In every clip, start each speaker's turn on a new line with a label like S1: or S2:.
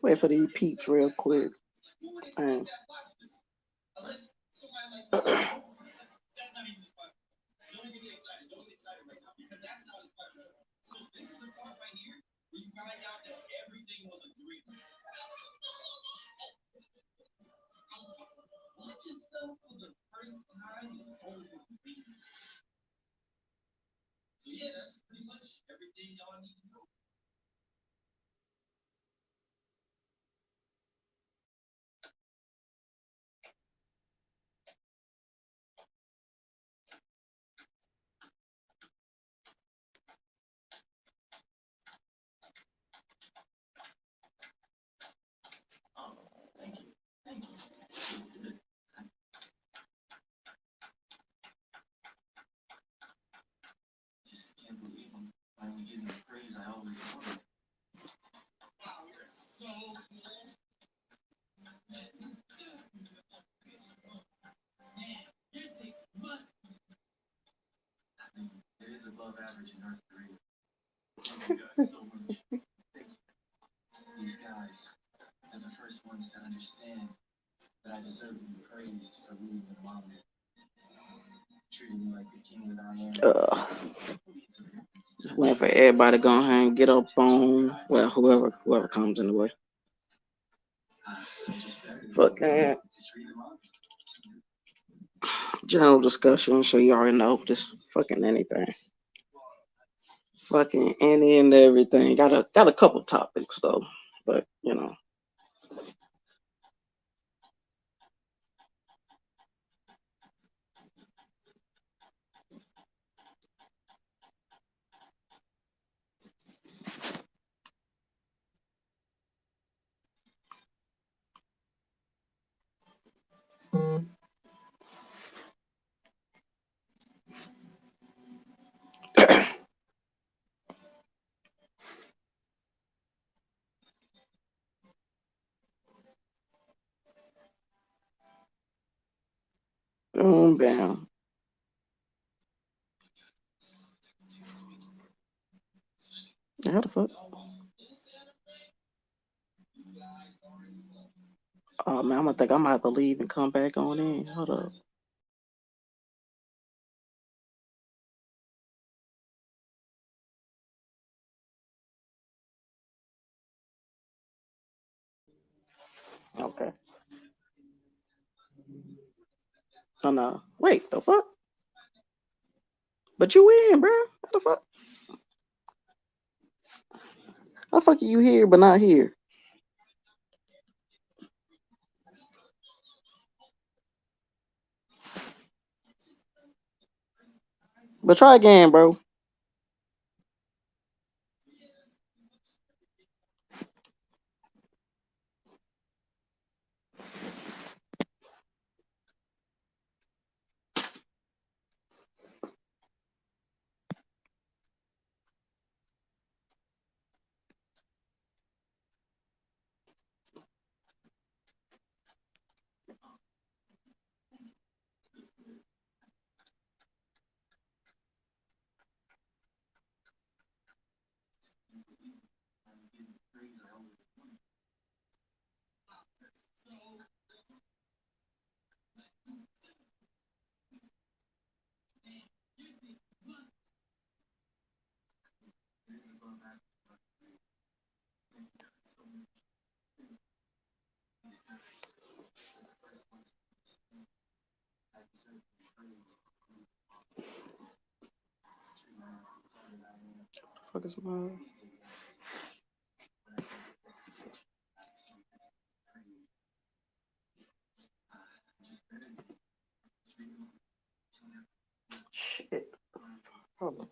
S1: Wait for these peeps real quick. And uh, just waiting for everybody to go ahead and get up on, well, whoever comes in the way. Fucking general discussion, so you already know, just fucking anything. Fucking any and everything. Got a couple topics though, but you know. Boom, bam. How the fuck? Oh man, I'm gonna think I might have to leave and come back on in. Hold up. Okay. Oh no. Wait, the fuck? But you in, bro? How the fuck? How the fuck are you here but not here? But try again, bro. Fuck is my shit? Hold on.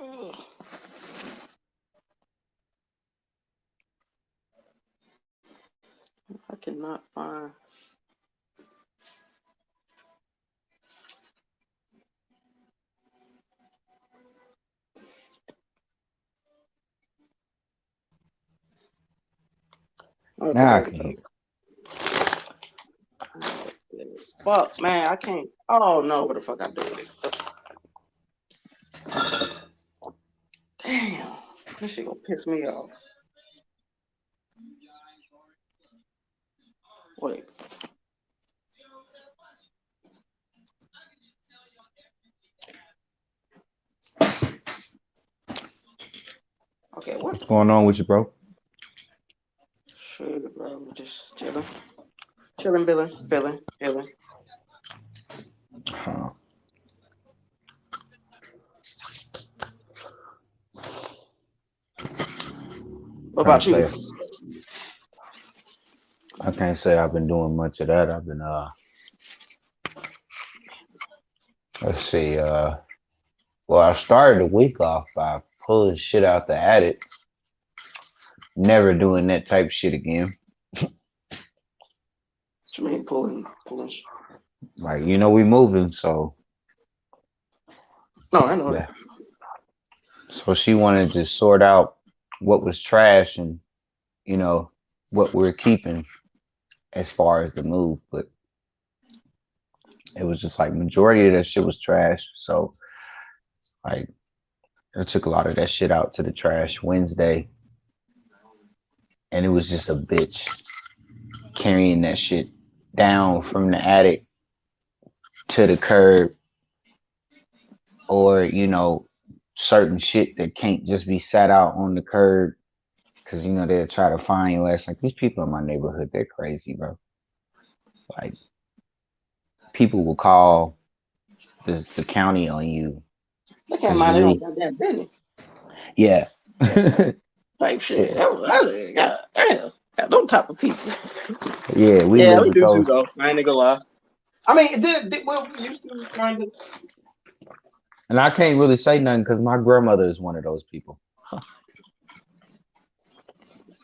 S1: Ugh. I cannot find. Okay,
S2: Now I
S1: there we
S2: can
S1: go.
S2: hear.
S1: Fuck, man, I can't. Oh no, what the fuck I do with it? Damn, this shit gonna piss me off. Wait. Okay, what
S2: What's
S1: the
S2: going on with you, bro?
S1: shit, bro? Just chilling, chilling, feeling.
S2: Huh.
S1: What
S2: Can't
S1: about you?
S2: say I can't say I've been doing much of that. I've been let's see, well, I started the week off by pulling shit out the attic. Never doing that type of shit again.
S1: What you mean pulling?
S2: Like, we moving, so
S1: No, I know that.
S2: yeah. So she wanted to sort out what was trash and, you know, what we're keeping as far as the move, but it was just like majority of that shit was trash. So like I took a lot of that shit out to the trash Wednesday, and it was just a bitch carrying that shit down from the attic to the curb, or certain shit that can't just be sat out on the curb because they'll try to find you. Like these people in my neighborhood, they're crazy, bro. Like people will call the county on you
S1: They can't
S2: because
S1: mind their own
S2: you
S1: goddamn business.
S2: yeah.
S1: Type shit. God damn. Got those type of people.
S2: Yeah, we
S1: Yeah,
S2: live
S1: we
S2: with
S1: do too,
S2: those.
S1: though. I ain't gonna lie. I mean, well, we used to kind of.
S2: And I can't really say nothing because my grandmother is one of those people.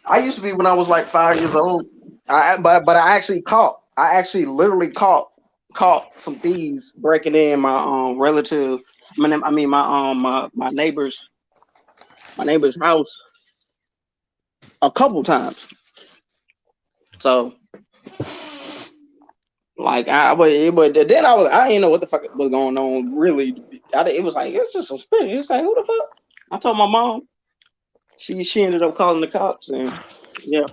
S1: I used to be when I was like 5 years old. But I actually caught. I actually literally caught some thieves breaking in my relative. I mean my neighbor's house a couple times. So like but then I didn't know what the fuck was going on really. It was like it's just suspicious. It's like who the fuck? I told my mom. She ended up calling the cops and yeah.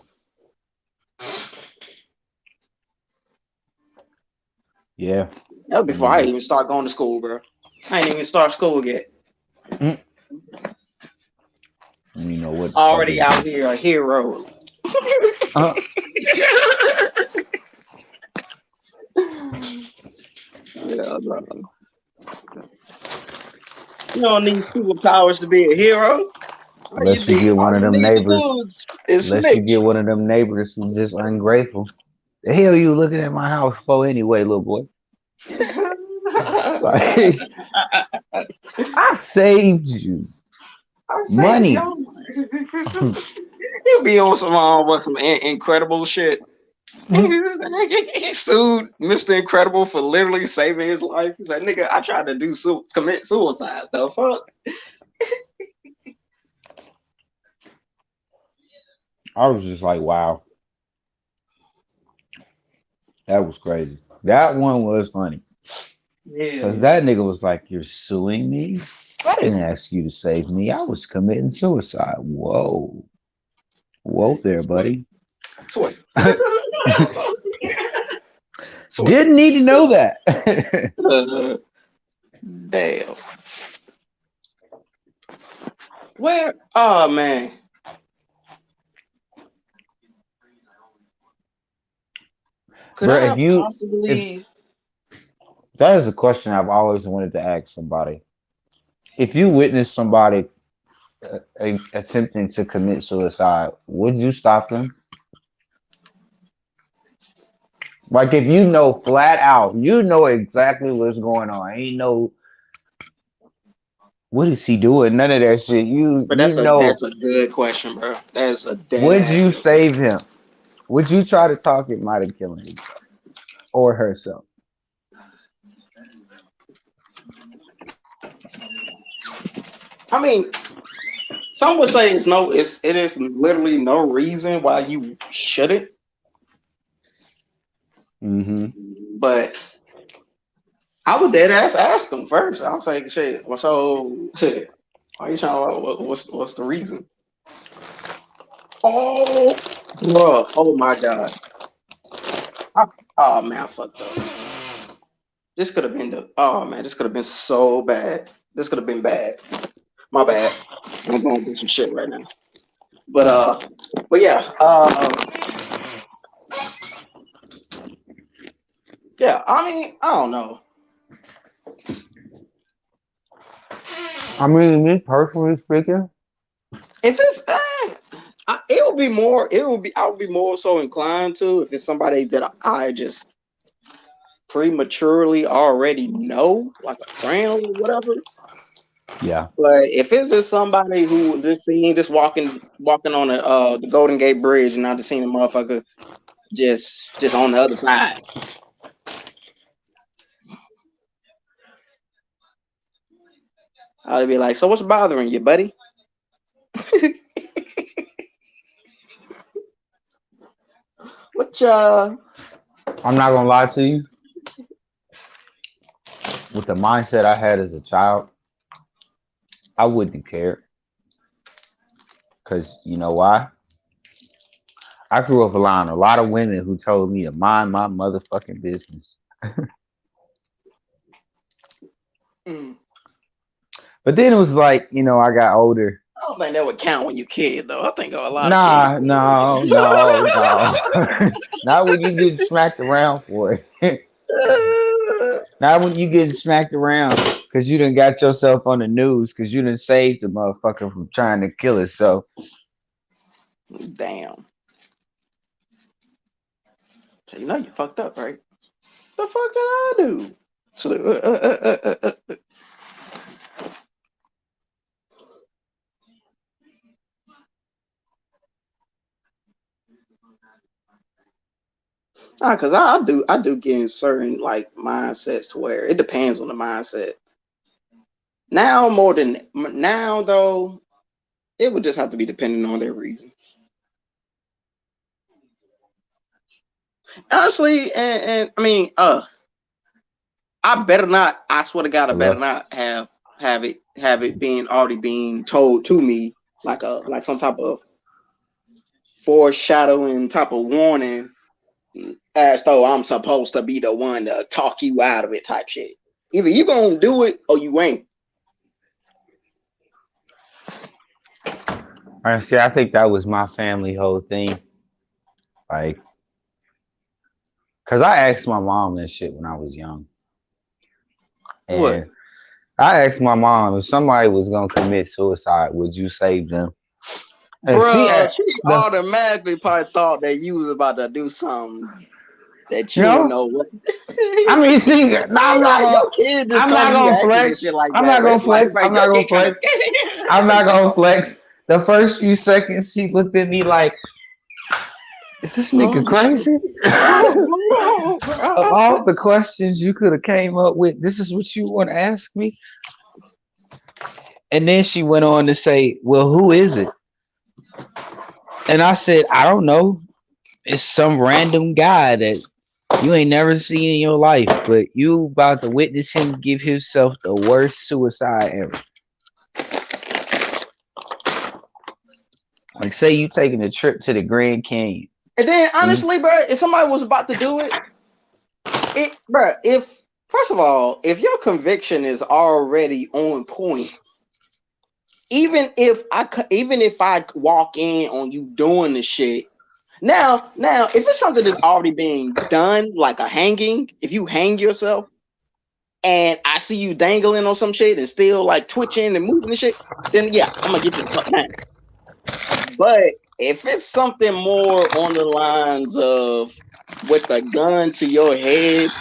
S2: Yeah.
S1: That was
S2: I
S1: before I
S2: mean,
S1: even start going to school, bro. I ain't even start school yet.
S2: mm, you know what the fuck
S1: Already
S2: is
S1: out here a hero.
S2: uh,
S1: Yeah, bro. You don't need superpowers to be a hero.
S2: unless you get
S1: All
S2: one of
S1: you
S2: them
S1: need to
S2: neighbors,
S1: do is
S2: unless you
S1: snitch.
S2: get one of them neighbors who's just ungrateful. The hell you looking at my house for anyway, little boy? Like I saved you
S1: I saved
S2: money.
S1: y'all. He'll be on some incredible shit. He sued Mr. Incredible for literally saving his life. He's like, nigga, I tried to commit suicide. The fuck?
S2: I was just like, wow, that was crazy. That one was funny.
S1: Yeah,
S2: Because that nigga was like, you're suing me? I didn't ask you to save me. I was committing suicide. Whoa. Whoa there,
S1: sweet,
S2: buddy.
S1: sweet, sweet.
S2: Didn't need to know that.
S1: Damn. Where? Oh man. Could
S2: Bro,
S1: I
S2: if
S1: possibly?
S2: that is a question I've always wanted to ask somebody. If you witness somebody attempting to commit suicide, would you stop them? Like if you know flat out, you know exactly what's going on. Ain't no what is he doing? None of that shit.
S1: But
S2: You know,
S1: that's a good question, bro. That's a dead
S2: would
S1: ass
S2: you
S1: good question.
S2: save him? Would you try to talk him out of killing himself or herself?
S1: I mean, some would say it is literally no reason why you shouldn't.
S2: Mm-hmm.
S1: But I would dead ass ask them first. I was like, shit. Well, so shit. Why you trying? What's the reason? Oh, bro. Oh my god. I, oh man, I fucked up. This could have been the. Oh man, this could have been so bad. This could have been bad. My bad. I'm going through some shit right now. But yeah. Yeah. I mean, I don't know.
S2: I mean, me personally speaking,
S1: If it's, it would be more. It would be. I would be more so inclined to if it's somebody that I just prematurely already know, like a friend or whatever.
S2: yeah.
S1: But if it's just somebody who just walking on the Golden Gate Bridge, and I just seen a motherfucker just on the other side, I'd be like, "So what's bothering you, buddy?" What
S2: I'm not gonna lie to you. With the mindset I had as a child, I wouldn't care. Cause you know why? I grew up around a lot of women who told me to mind my motherfucking business.
S1: Mm.
S2: But then it was like, I got older.
S1: I don't think that would count when you kid though. I think a lot of kids.
S2: Nah, no, no, no. Not when you get smacked around for it. Not when you get smacked around because you done got yourself on the news because you done saved the motherfucker from trying to kill itself.
S1: Damn. So you know you fucked up, right? The fuck did I do? So, cause I do get in certain like mindsets to where it depends on the mindset. Now more than now though, it would just have to be depending on their reason. Honestly, and I mean, I better not. I swear to God, I better
S2: Hello?
S1: not have it being already being told to me like some type of foreshadowing type of warning, as though I'm supposed to be the one to talk you out of it type shit. Either you gonna do it or you ain't.
S2: Honestly, I think that was my family whole thing. Like, cause I asked my mom that shit when I was young.
S1: What?
S2: And I asked my mom if somebody was gonna commit suicide, would you save them? And
S1: Bruh, she automatically probably thought that you was about to do something that you don't
S2: No,
S1: know what.
S2: I mean, see, no,
S1: Your kid just
S2: I'm not
S1: calling you
S2: gonna
S1: asking you
S2: flex.
S1: shit like
S2: I'm
S1: that,
S2: not
S1: bro.
S2: gonna
S1: It's like,
S2: flex.
S1: bro,
S2: I'm
S1: your
S2: not gonna
S1: kid kind of
S2: flex.
S1: scared.
S2: I'm not gonna flex. The first few seconds, she looked at me like, "Is this nigga
S1: Oh shit,
S2: crazy?"
S1: bro, bro,
S2: Of
S1: bro.
S2: all the questions you could have came up with, this is what you want to ask me. And then she went on to say, "Well, who is it?" And I said, "I don't know. It's some random guy that you ain't never seen in your life, but you about to witness him give himself the worst suicide ever. Like, say you taking a trip to the Grand Canyon,
S1: And then
S2: and you,
S1: honestly, bro, if somebody was about to do it, bro, if first of all, if your conviction is already on point, even if I walk in on you doing the shit. Now, if it's something that's already being done, like a hanging, if you hang yourself and I see you dangling on some shit and still like twitching and moving and shit, then yeah, I'm gonna get you the fuck down. But if it's something more on the lines of with a gun to your head,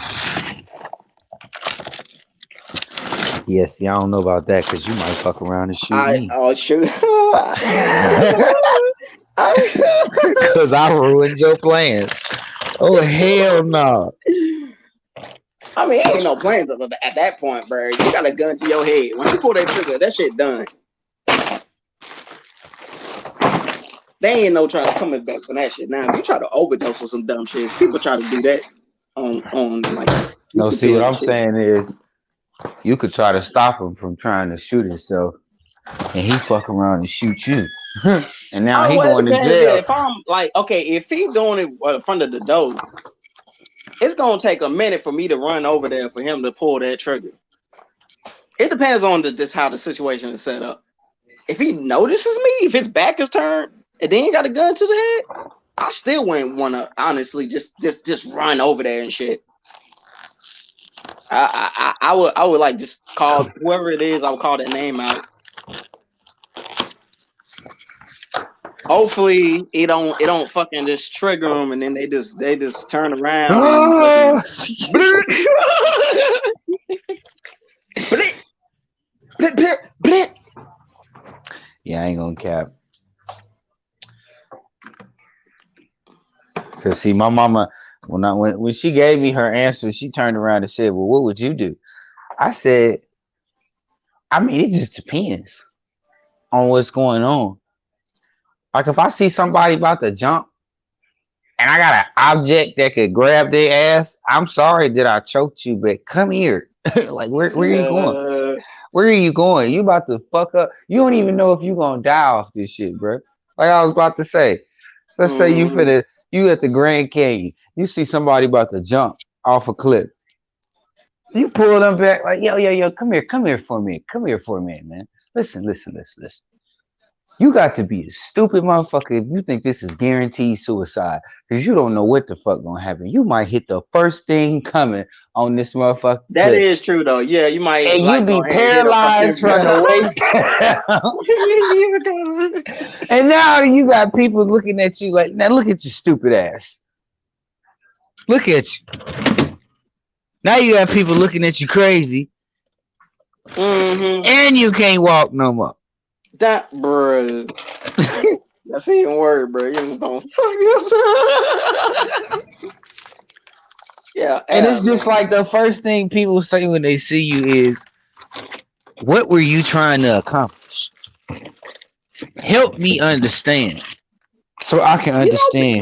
S2: yeah, see, I don't know about that because you might fuck around and shoot
S1: I
S2: me.
S1: oh shoot.
S2: Because I ruined your plans. Oh, hell no.
S1: I mean, ain't no plans at that point, bro. You got a gun to your head. Once you pull that trigger, that shit done. They ain't no trying to coming back from that shit. Now, if you try to overdose or some dumb shit, people try to do that on like
S2: No,
S1: stupid
S2: see, what
S1: pills and
S2: I'm
S1: shit.
S2: saying is you could try to stop him from trying to shoot himself, and he fuck around and shoot you. And now
S1: Oh
S2: he
S1: well, it
S2: going to
S1: depends. Yeah,
S2: jail.
S1: if I'm like, okay, if he doing it in front of the door, it's gonna take a minute for me to run over there for him to pull that trigger. It depends on just how the situation is set up. If he notices me, if his back is turned, and then he got a gun to the head, I still wouldn't want to honestly just run over there and shit. I would like just call whoever it is. I would call that name out. Hopefully it don't fucking just trigger them and then they just turn around and fucking
S2: Oh,
S1: blit, blit, blit, blit.
S2: yeah, I ain't gonna cap. Cause see, my mama, when she gave me her answer, she turned around and said, "Well, what would you do?" I said, "I mean, it just depends on what's going on. Like if I see somebody about to jump and I got an object that could grab their ass, I'm sorry that I choked you, but come here. Like where are you going?
S1: Uh,
S2: Where are you going? You about to fuck up. You don't even know if you gonna die off this shit, bro. Like I was about to say. So let's say
S1: mm,
S2: you at the Grand Canyon. You see somebody about to jump off a cliff. You pull them back like, yo, come here for me. Come here for a minute, man. Listen. You got to be a stupid motherfucker if you think this is guaranteed suicide. Because you don't know what the fuck gonna happen. You might hit the first thing coming on this motherfucking
S1: that
S2: cliff.
S1: is true though. Yeah, you might
S2: And you
S1: like go
S2: be
S1: ahead and hit a
S2: paralyzed
S1: fucking.
S2: from the waist down. And now you got people looking at you like, now look at your stupid ass. Look at you. Now you got people looking at you crazy,
S1: Mm-hmm.
S2: and you can't walk no more.
S1: That, bro. That's even word, bro. You just don't fuck yourself. Yeah,
S2: And
S1: yeah,
S2: it's just
S1: man.
S2: like the first thing people say when they see you is, what were you trying to accomplish? Help me understand so I can
S1: But
S2: understand.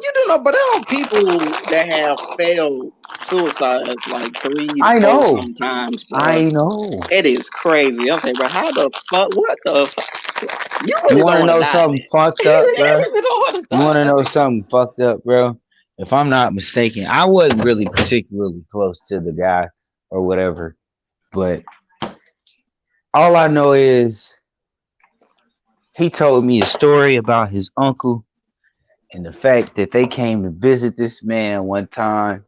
S1: you do know, but there are people that have failed suicides like 3 to 4
S2: I know.
S1: sometimes, bro.
S2: I know.
S1: It is crazy. I'm saying, bro, how the fuck? What the fuck? You
S2: You
S1: really don't
S2: want to
S1: want to
S2: know
S1: die,
S2: something
S1: man.
S2: fucked up,
S1: You
S2: bro?
S1: really don't want to
S2: You want to
S1: die,
S2: know
S1: man.
S2: something fucked up, bro? If I'm not mistaken, I wasn't really particularly close to the guy or whatever, but all I know is he told me a story about his uncle and the fact that they came to visit this man one time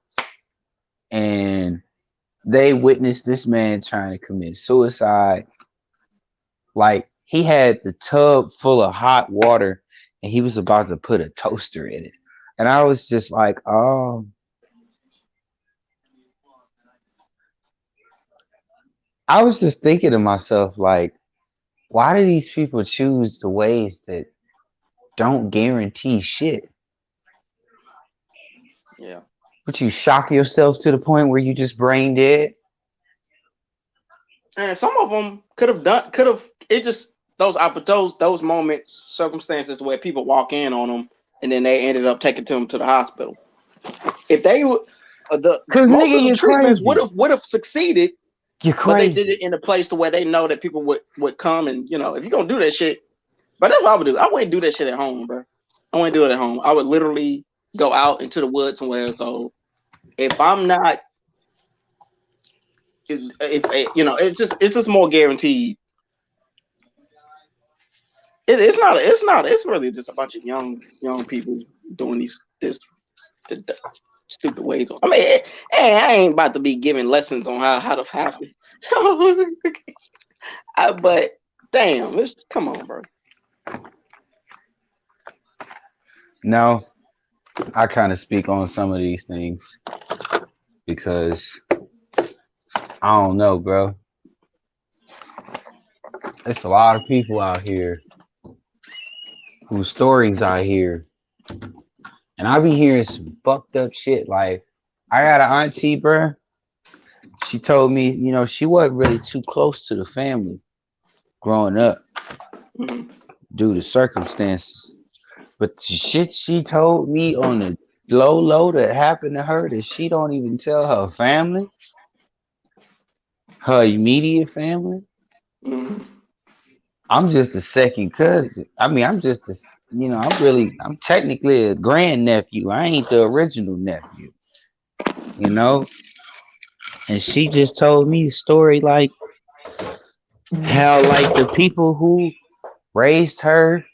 S2: and they witnessed this man trying to commit suicide. Like he had the tub full of hot water and he was about to put a toaster in it. And I was just like, oh. I was just thinking to myself, like, why do these people choose the ways that don't guarantee shit?
S1: Yeah.
S2: But you shock yourself to the point where you just brain dead?
S1: And some of them could have it just those moments, circumstances where people walk in on them and then they ended up taking them to the hospital. If they would, the
S2: Cause
S1: most
S2: nigga,
S1: of the
S2: you're
S1: treatments
S2: crazy.
S1: would have succeeded,
S2: You're
S1: but they did
S2: crazy.
S1: it in a place to where they know that people would come and if you're gonna do that shit. But that's what I would do. I wouldn't do that shit at home, bro. I wouldn't do it at home. I would literally go out into the woods somewhere. So if I'm not, if it's just more guaranteed. It's really just a bunch of young people doing the stupid ways. I mean, I ain't about to be giving lessons on how to happen. But damn, come on, bro.
S2: Now, I kind of speak on some of these things because I don't know, bro. It's a lot of people out here whose stories I hear, and I be hearing some fucked up shit. Like, I got an auntie, bro. She told me, she wasn't really too close to the family growing up
S1: Mhm.
S2: due to circumstances. But the shit she told me on the low that happened to her that she don't even tell her family, her immediate family.
S1: Mhm.
S2: I'm just a second cousin. I mean, I'm just a, I'm technically a grandnephew. I ain't the original nephew, you know? And she just told me a story like how, like, the people who raised her,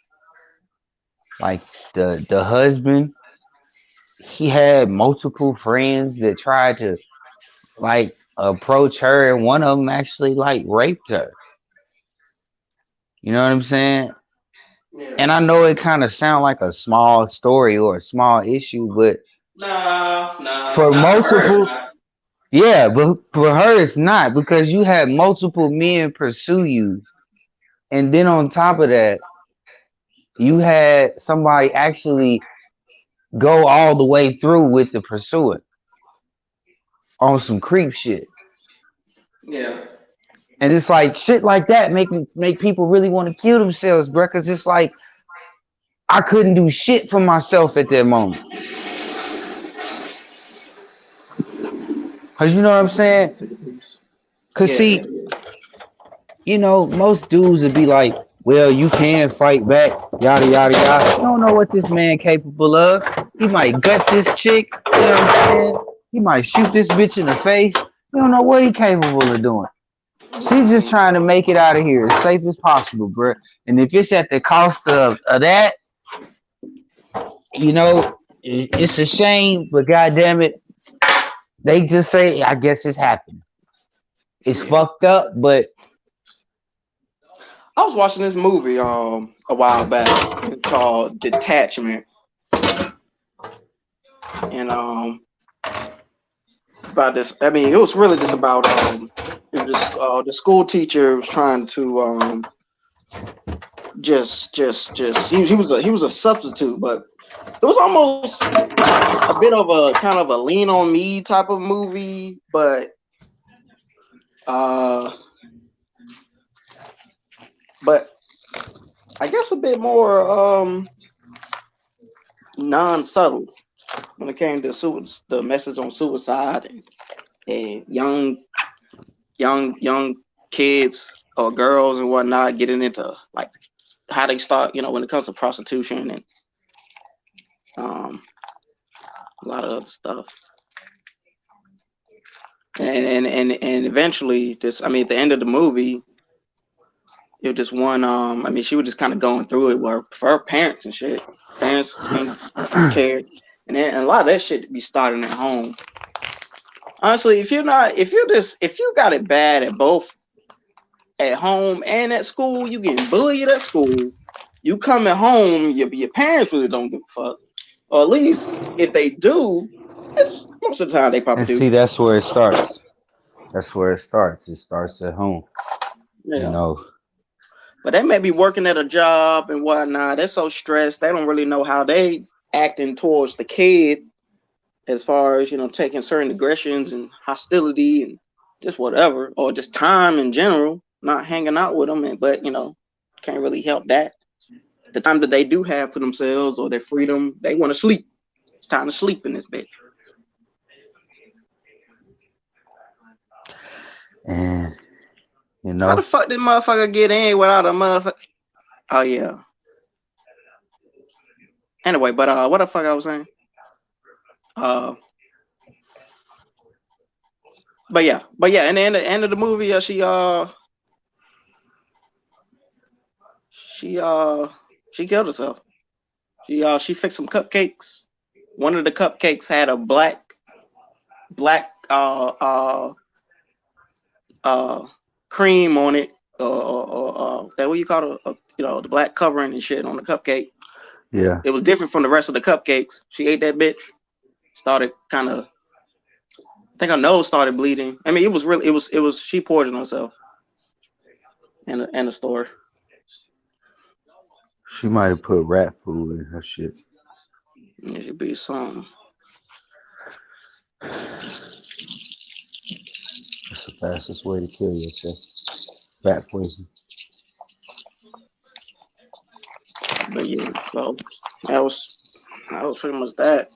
S2: like the husband, he had multiple friends that tried to, like, approach her, and one of them actually, like, raped her. You know what I'm saying?
S1: Yeah.
S2: And I know it kind of sounds like a small story or a small issue, but
S1: Nah,
S2: for
S1: not for her. It's
S2: multiple,
S1: not.
S2: yeah, but for her it's not, because you had multiple men pursue you, and then on top of that, you had somebody actually go all the way through with the pursuit on some creep shit.
S1: Yeah.
S2: And it's like shit like that make people really want to kill themselves, bro. Cause it's like I couldn't do shit for myself at that moment. Cause you know what I'm saying? Cause
S1: Yeah.
S2: see, most dudes would be like, well, you can fight back, yada yada yada. You don't know what this man capable of. He might gut this chick, you know what I'm saying? He might shoot this bitch in the face. You don't know what he capable of doing. She's just trying to make it out of here as safe as possible, bro. And if it's at the cost of that, it's a shame, but goddamn it, they just say, I guess it's happened. It's
S1: Yeah.
S2: fucked up, but
S1: I was watching this movie a while back called Detachment, and it's about this. I mean, it was really just about it was just, the school teacher was trying to just he was a substitute, but it was almost a bit of a kind of a lean on me type of movie, uh but I guess a bit more non-subtle when it came to the message on suicide and young kids or girls and whatnot getting into like how they start, when it comes to prostitution and um, a lot of other stuff. And eventually, this, I mean, at the end of the movie, it was just one. I mean, she was just kind of going through it where for her parents and shit, parents didn't care, and a lot of that shit be starting at home. Honestly, if you got it bad at both at home and at school, you getting bullied at school. You coming home, your parents really don't give a fuck. Or at least if they do, it's most of the time they probably
S2: and
S1: do.
S2: see, that's where it starts. That's where it starts. It starts at home. You
S1: Yeah.
S2: know,
S1: But they may be working at a job and whatnot. They're so stressed. They don't really know how they acting towards the kid as far as, taking certain aggressions and hostility and just whatever, or just time in general, not hanging out with them. But, can't really help that. The time that they do have for themselves or their freedom, they want to sleep. It's time to sleep in this bitch.
S2: and you
S1: How the
S2: know,
S1: fuck did motherfucker get in without a motherfucker? Oh, yeah. Anyway, but what the fuck I was saying? Uh, but yeah, and then the end of the movie, she she killed herself. She fixed some cupcakes. One of the cupcakes had a black uh cream on it, that what you call it, the black covering and shit on the cupcake.
S2: yeah,
S1: It was different from the rest of the cupcakes. She ate that bitch. Started kind of, I think her nose started bleeding. I mean, it was really, it was she poisoned herself in the store.
S2: she might have put rat food in her shit.
S1: It should be some.
S2: That's the fastest way to kill yourself. Rat poison.
S1: But yeah, so that was that was pretty much that.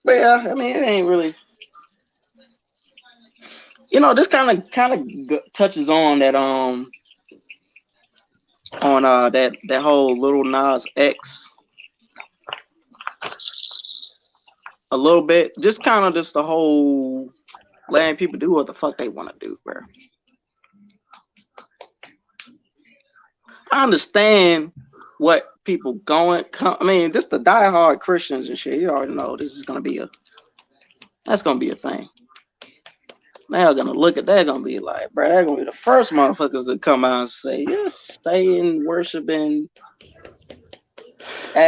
S1: But yeah, I mean, it ain't really. This kind of touches on that on that whole Lil Nas X a little bit. Just kind of just the whole letting people do what the fuck they want to do, bro. I understand what people I mean, just the diehard Christians and shit. You already know this is gonna be that's gonna be a thing. They're gonna look at that, gonna be like, bro, they're gonna be the first motherfuckers to come out and say, yes, staying worshiping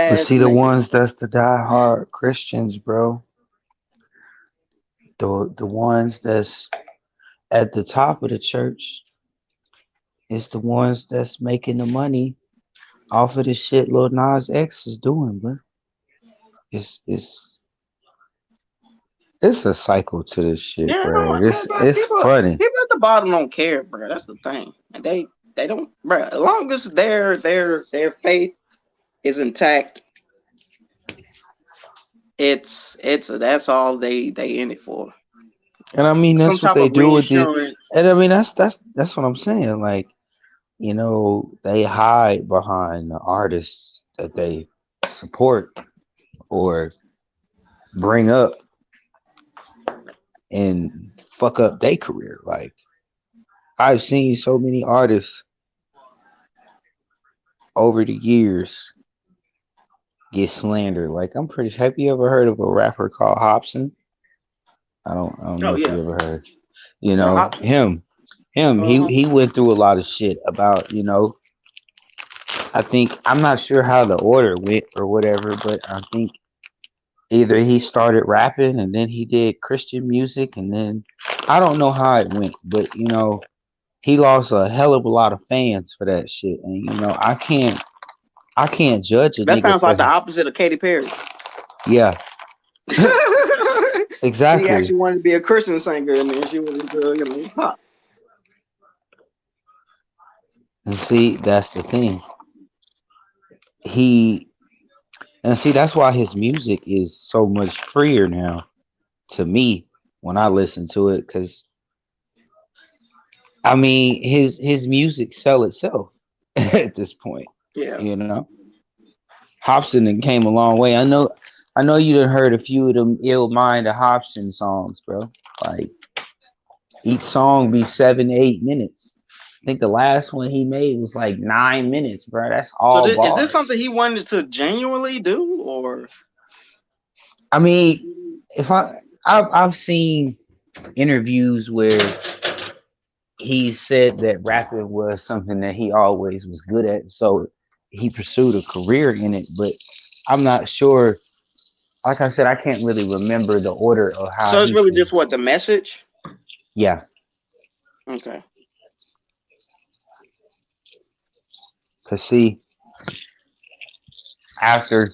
S2: But
S1: ass
S2: see, the
S1: niggas.
S2: ones that's the diehard Christians, bro. The ones that's at the top of the church is the ones that's making the money off of the shit Lil Nas X is doing, bro. It's it's it's a cycle to this shit,
S1: Yeah,
S2: bro.
S1: but
S2: It's funny.
S1: people at the bottom don't care, bro. That's the thing, and they don't, bro. As long as their faith is intact, it's that's all they in it for.
S2: And I mean
S1: Some
S2: that's what
S1: type
S2: they
S1: of
S2: do with it.
S1: reinsurance.
S2: And I mean that's what I'm saying. Like, they hide behind the artists that they support or bring up and fuck up their career. Like, I've seen so many artists over the years get slandered. Like, I'm pretty. Have you ever heard of a rapper called Hobson? I don't know
S1: Oh
S2: if
S1: yeah,
S2: you ever heard.
S1: yeah, Hobson.
S2: Him.
S1: Uh huh.
S2: He went through a lot of shit about. I think I'm not sure how the order went or whatever, but I think either he started rapping and then he did Christian music and then I don't know how it went, but he lost a hell of a lot of fans for that shit, and I can't judge a
S1: That
S2: nigga
S1: sounds
S2: for
S1: like the
S2: his.
S1: opposite of Katy Perry.
S2: Yeah,
S1: She
S2: exactly.
S1: actually wanted to be a Christian singer, and then she was into pop.
S2: And see, that's the thing. He and see that's why his music is so much freer now to me when I listen to it, because I mean his music sell itself at this point.
S1: Yeah.
S2: You know, Hobson then came a long way. I know you done heard a few of them ill mind of Hobson songs, bro. Like, each song be 7 to 8 minutes. I think the last one he made was like 9 minutes, bro. That's
S1: So
S2: all
S1: is this something
S2: bars.
S1: he wanted to genuinely do, or
S2: I mean, if I've seen interviews where he said that rapping was something that he always was good at, so he pursued a career in it. But I'm not sure. Like I said, I can't really remember the order of how
S1: so it's
S2: he
S1: really
S2: came.
S1: just what the message?
S2: Yeah,
S1: Okay.
S2: cause see, after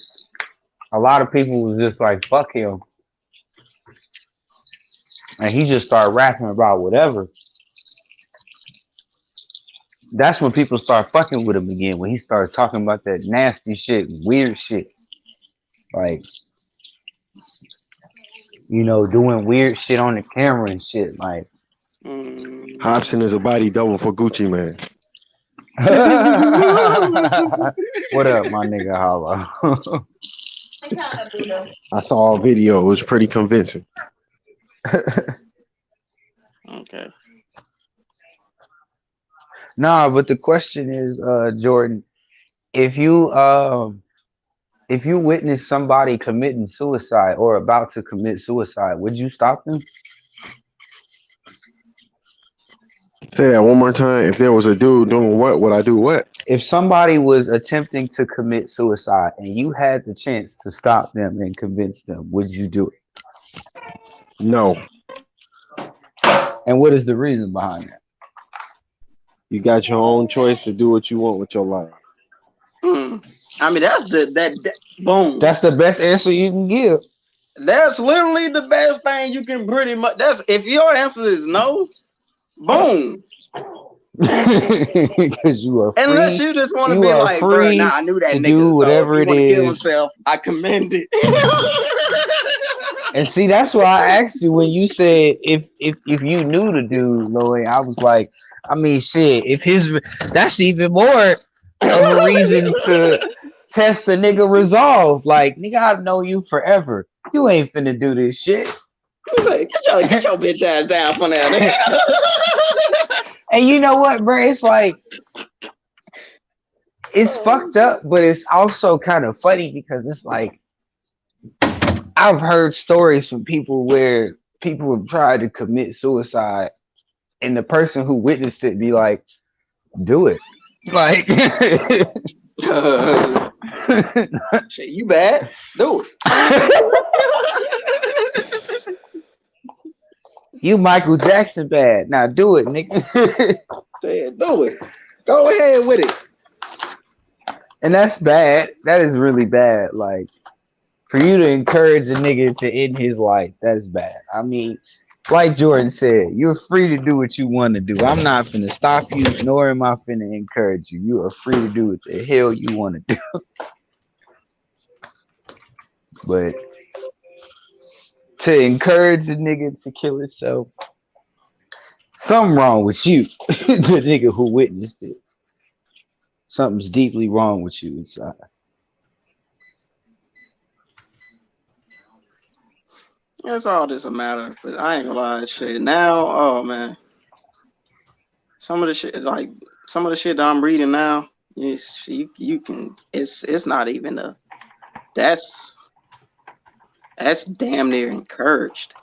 S2: a lot of people was just like fuck him, and he just started rapping about whatever. That's when people start fucking with him again. When he started talking about that nasty shit, weird shit, like doing weird shit on the camera and shit, like.
S1: Mm.
S3: Hobson is a body double for Gucci man.
S2: What up, my nigga Hollow?
S3: I saw a video. It was pretty convincing.
S1: Okay.
S2: Nah, but the question is, Jordan, if you witness somebody committing suicide or about to commit suicide, would you stop them?
S3: Say that one more time. If there was a dude doing what, would I do what?
S2: If somebody was attempting to commit suicide and you had the chance to stop them and convince them, would you do it?
S3: No.
S2: And what is the reason behind that?
S3: You got your own choice to do what you want with your life.
S1: I mean, that's that boom.
S2: That's the best answer you can give.
S1: That's literally the best thing you can pretty much. That's if your answer is no, boom.
S2: Because you are free.
S1: Unless you just want to
S2: You
S1: be
S2: are
S1: like, bro,
S2: free
S1: nah, I knew that
S2: to
S1: nigga.
S2: do
S1: So if
S2: whatever
S1: he
S2: it
S1: want to kill
S2: is.
S1: himself, I commend it.
S2: And see, that's why I asked you when you said if you knew the dude, Lloyd. I was like, I mean, shit. If that's even more of a reason to test the nigga resolve. Like, nigga, I've known you forever. You ain't finna do this shit.
S1: Like, get your bitch ass down from there, nigga.
S2: And you know what, bro? It's like it's fucked up, but it's also kind of funny because it's like I've heard stories from people where people have tried to commit suicide, and the person who witnessed it be like, "Do it." Like,
S1: shit, you bad? Do it.
S2: you Michael Jackson bad. Now do it, nigga.
S1: Yeah, do it. Go ahead with it.
S2: And that's bad. That is really bad. Like, for you to encourage a nigga to end his life, that is bad. I mean, like Jordan said, you're free to do what you want to do. I'm not finna stop you, nor am I finna encourage you. You are free to do what the hell you want to do. But to encourage a nigga to kill himself, something wrong with you, the nigga who witnessed it. Something's deeply wrong with you inside.
S1: It's all just a matter. But I ain't gonna lie, shit. Now, oh man, some of the shit that I'm reading now, you can. It's not even a. That's damn near encouraged,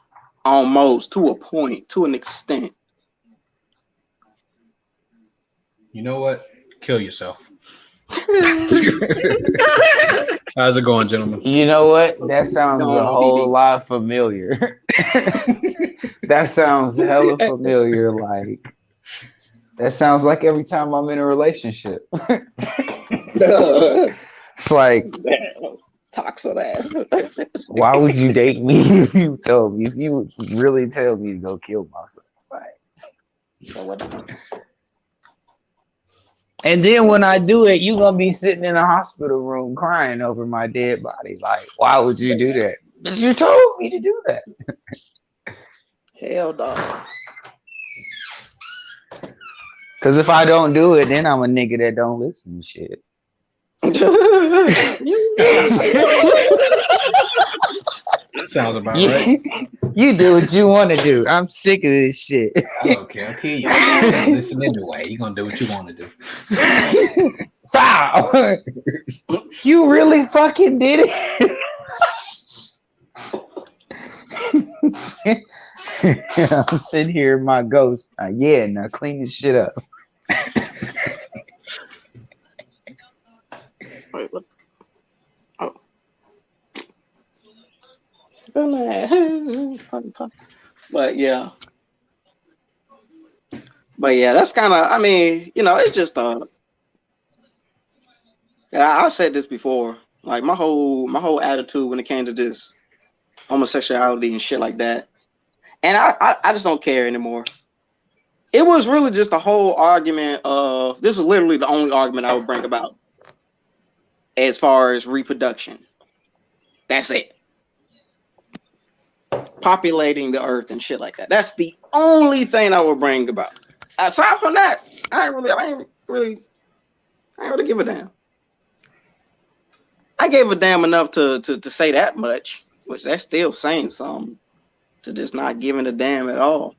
S1: almost to a point, to an extent.
S4: You know what? Kill yourself. How's it going, gentlemen?
S2: You know what? That sounds
S1: going
S2: a
S1: on,
S2: whole
S1: BB?
S2: lot familiar. That sounds hella familiar. Like, that sounds like every time I'm in a relationship. It's like,
S1: Toxic ass.
S2: why would you date me if you told me? If you really tell me to go kill myself, like. And then when I do it, you gonna be sitting in a hospital room crying over my dead body. Like, why would you do that? But you told me to do that.
S1: Hell no.
S2: Because if I don't do it, then I'm a nigga that don't listen to shit.
S4: Sounds about right.
S2: You do what you want to do. I'm sick of this shit.
S4: Okay. You're gonna listen anyway. You're gonna do what you want to do.
S2: Wow. You really fucking did it. I'm sitting here in my ghost. Yeah, now clean this shit up.
S1: Wait, what? Oh. But yeah. But yeah, that's kind of. I mean, it's just I said this before. Like my whole attitude when it came to this homosexuality and shit like that, and I just don't care anymore. It was really just a whole argument of this was literally the only argument I would bring about as far as reproduction. That's it. Populating the earth and shit like that. That's the only thing I would bring about. Aside from that, I ain't really give a damn. I gave a damn enough to say that much, which that's still saying something, to just not giving a damn at all.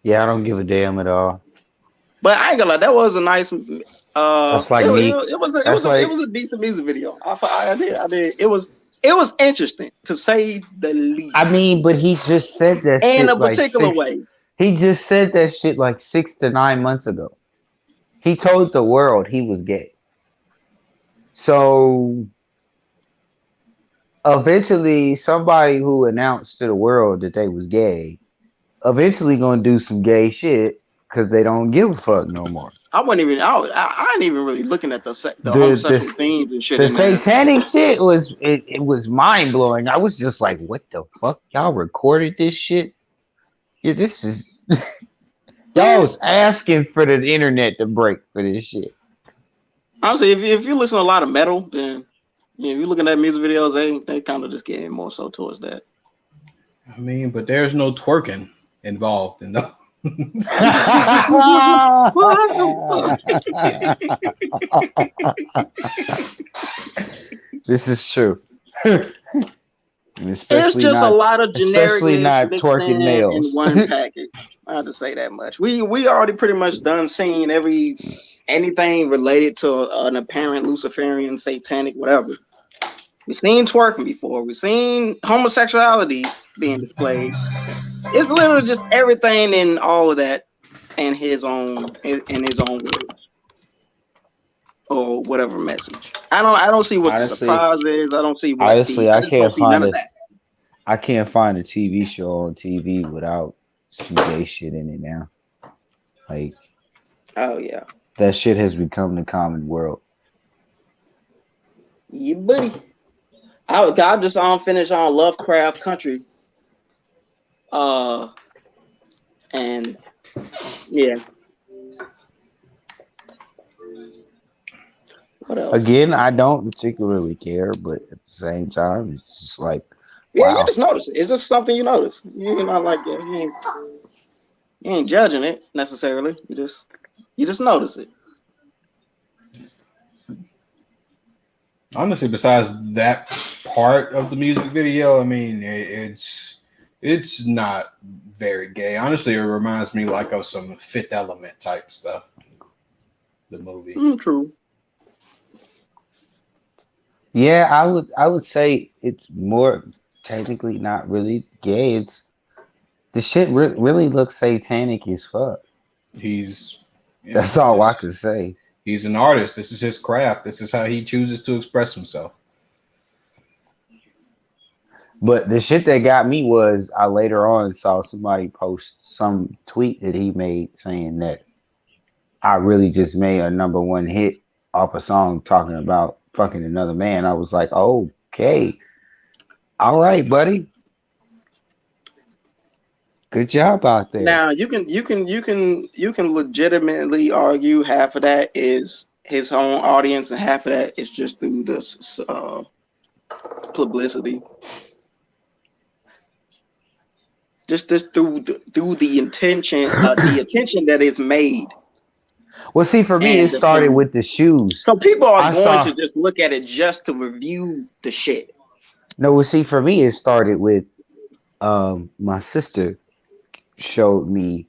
S2: Yeah, I don't give a damn at all.
S1: But I ain't gonna lie, that was a nice.
S2: That's like me.
S1: It was a decent music video. I did. It was interesting to say the least.
S2: I mean, but he just said that
S1: in
S2: shit
S1: a
S2: like
S1: particular way.
S2: He just said that shit like 6 to 9 months ago. He told the world he was gay. So eventually, somebody who announced to the world that they was gay, eventually gonna do some gay shit because they don't give a fuck no more.
S1: I wasn't even. I ain't even really looking at the homosexual themes and shit.
S2: The satanic shit was it was mind blowing. I was just like, what the fuck? Y'all recorded this shit? Yeah, this is y'all was asking for the internet to break for this shit.
S1: Honestly, if you listen to a lot of metal, then if you're looking at music videos, they kind of just getting more so towards that.
S4: I mean, but there's no twerking involved in those.
S2: This is true.
S1: It's just a lot of generic,
S2: especially not twerking males
S1: in one package. I have to say that much. We already pretty much done seeing anything related to an apparent Luciferian, satanic, whatever. We've seen twerking before. We've seen homosexuality being displayed. It's literally just everything in all of that in his own words or whatever message. I don't see what the surprise is. I don't see what
S2: I can't find it. I can't find a TV show on TV without some gay shit in it now. Like,
S1: oh yeah,
S2: that shit has become the common world.
S1: Yeah, buddy. I just finished on Lovecraft Country. And yeah. What else?
S2: Again, I don't particularly care, but at the same time, it's just like,
S1: yeah,
S2: wow.
S1: You just notice it. It's just something you notice. You're not like you ain't judging it necessarily. You just notice it.
S4: Honestly, besides that part of the music video, I mean, it's not very gay. Honestly, it reminds me like of some Fifth Element type stuff. The movie.
S1: True.
S2: Yeah, I would say it's more technically not really gay. It's the shit really looks satanic as fuck. That's all I could say.
S4: He's an artist. This is his craft. This is how he chooses to express himself.
S2: But the shit that got me was I later on saw somebody post some tweet that he made saying that I really just made a #1 hit off a song talking about fucking another man. I was like, okay, all right, buddy, good job out there.
S1: Now you can legitimately argue half of that is his own audience and half of that is just through this publicity. Just through the intention, the attention that is made.
S2: Well, see, for me, it started with the shoes.
S1: So people are going to just look at it just to review the shit.
S2: No, well, see, for me, it started with my sister showed me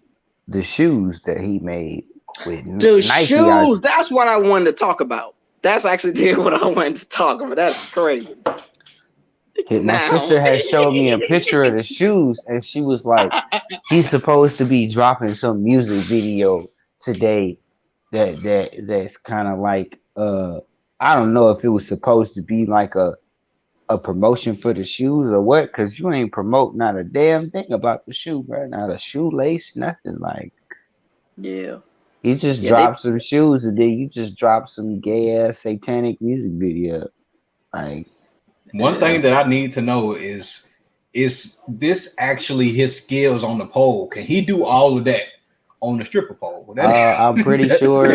S2: the shoes that he made with
S1: the
S2: Nike.
S1: Shoes. That's what I wanted to talk about. That's actually what I wanted to talk about. That's crazy.
S2: My sister had showed me a picture of the shoes, and she was like, "He's supposed to be dropping some music video today that's kind of like I don't know if it was supposed to be like a a promotion for the shoes or what? Because you ain't promote not a damn thing about the shoe, bro. Not a shoelace, nothing. Like
S1: Yeah.
S2: you just
S1: Yeah, they
S2: drop some shoes and then you just drop some gay ass satanic music video. Like
S4: One thing that I need to know is this actually his skills on the pole? Can he do all of that on the stripper pole?
S2: I'm pretty
S4: That-
S2: sure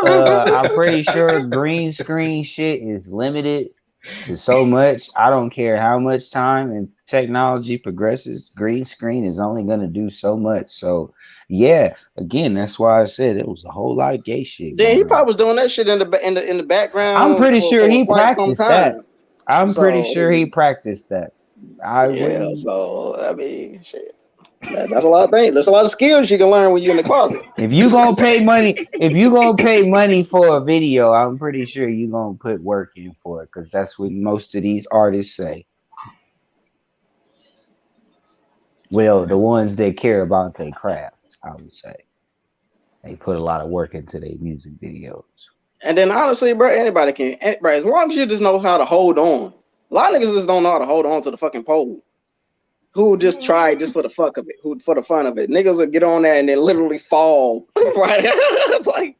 S2: I'm pretty sure green screen shit is limited to so much. I don't care how much time and technology progresses, green screen is only gonna do so much. So yeah, again, that's why I said it was a whole lot of gay shit
S1: then he
S2: going on.
S1: probably was doing that shit in the
S2: I'm
S1: background
S2: pretty sure
S1: for
S2: he
S1: quite some
S2: practiced that.
S1: time.
S2: I'm pretty
S1: So
S2: sure he practiced that. I
S1: yeah,
S2: wouldn't.
S1: so I mean, shit. That's a lot of things. There's a lot of skills you can learn when you're in the closet.
S2: If you gonna pay money for a video, I'm pretty sure you gonna put work in for it because that's what most of these artists say. Well, the ones that care about their craft, I would say, they put a lot of work into their music videos.
S1: And then honestly, bro, anybody can, bro, as long as you just know how to hold on. A lot of niggas just don't know how to hold on to the fucking pole. Who just try just for the fuck of it, who for the fun of it. Niggas will get on there and then literally fall. Right? It's like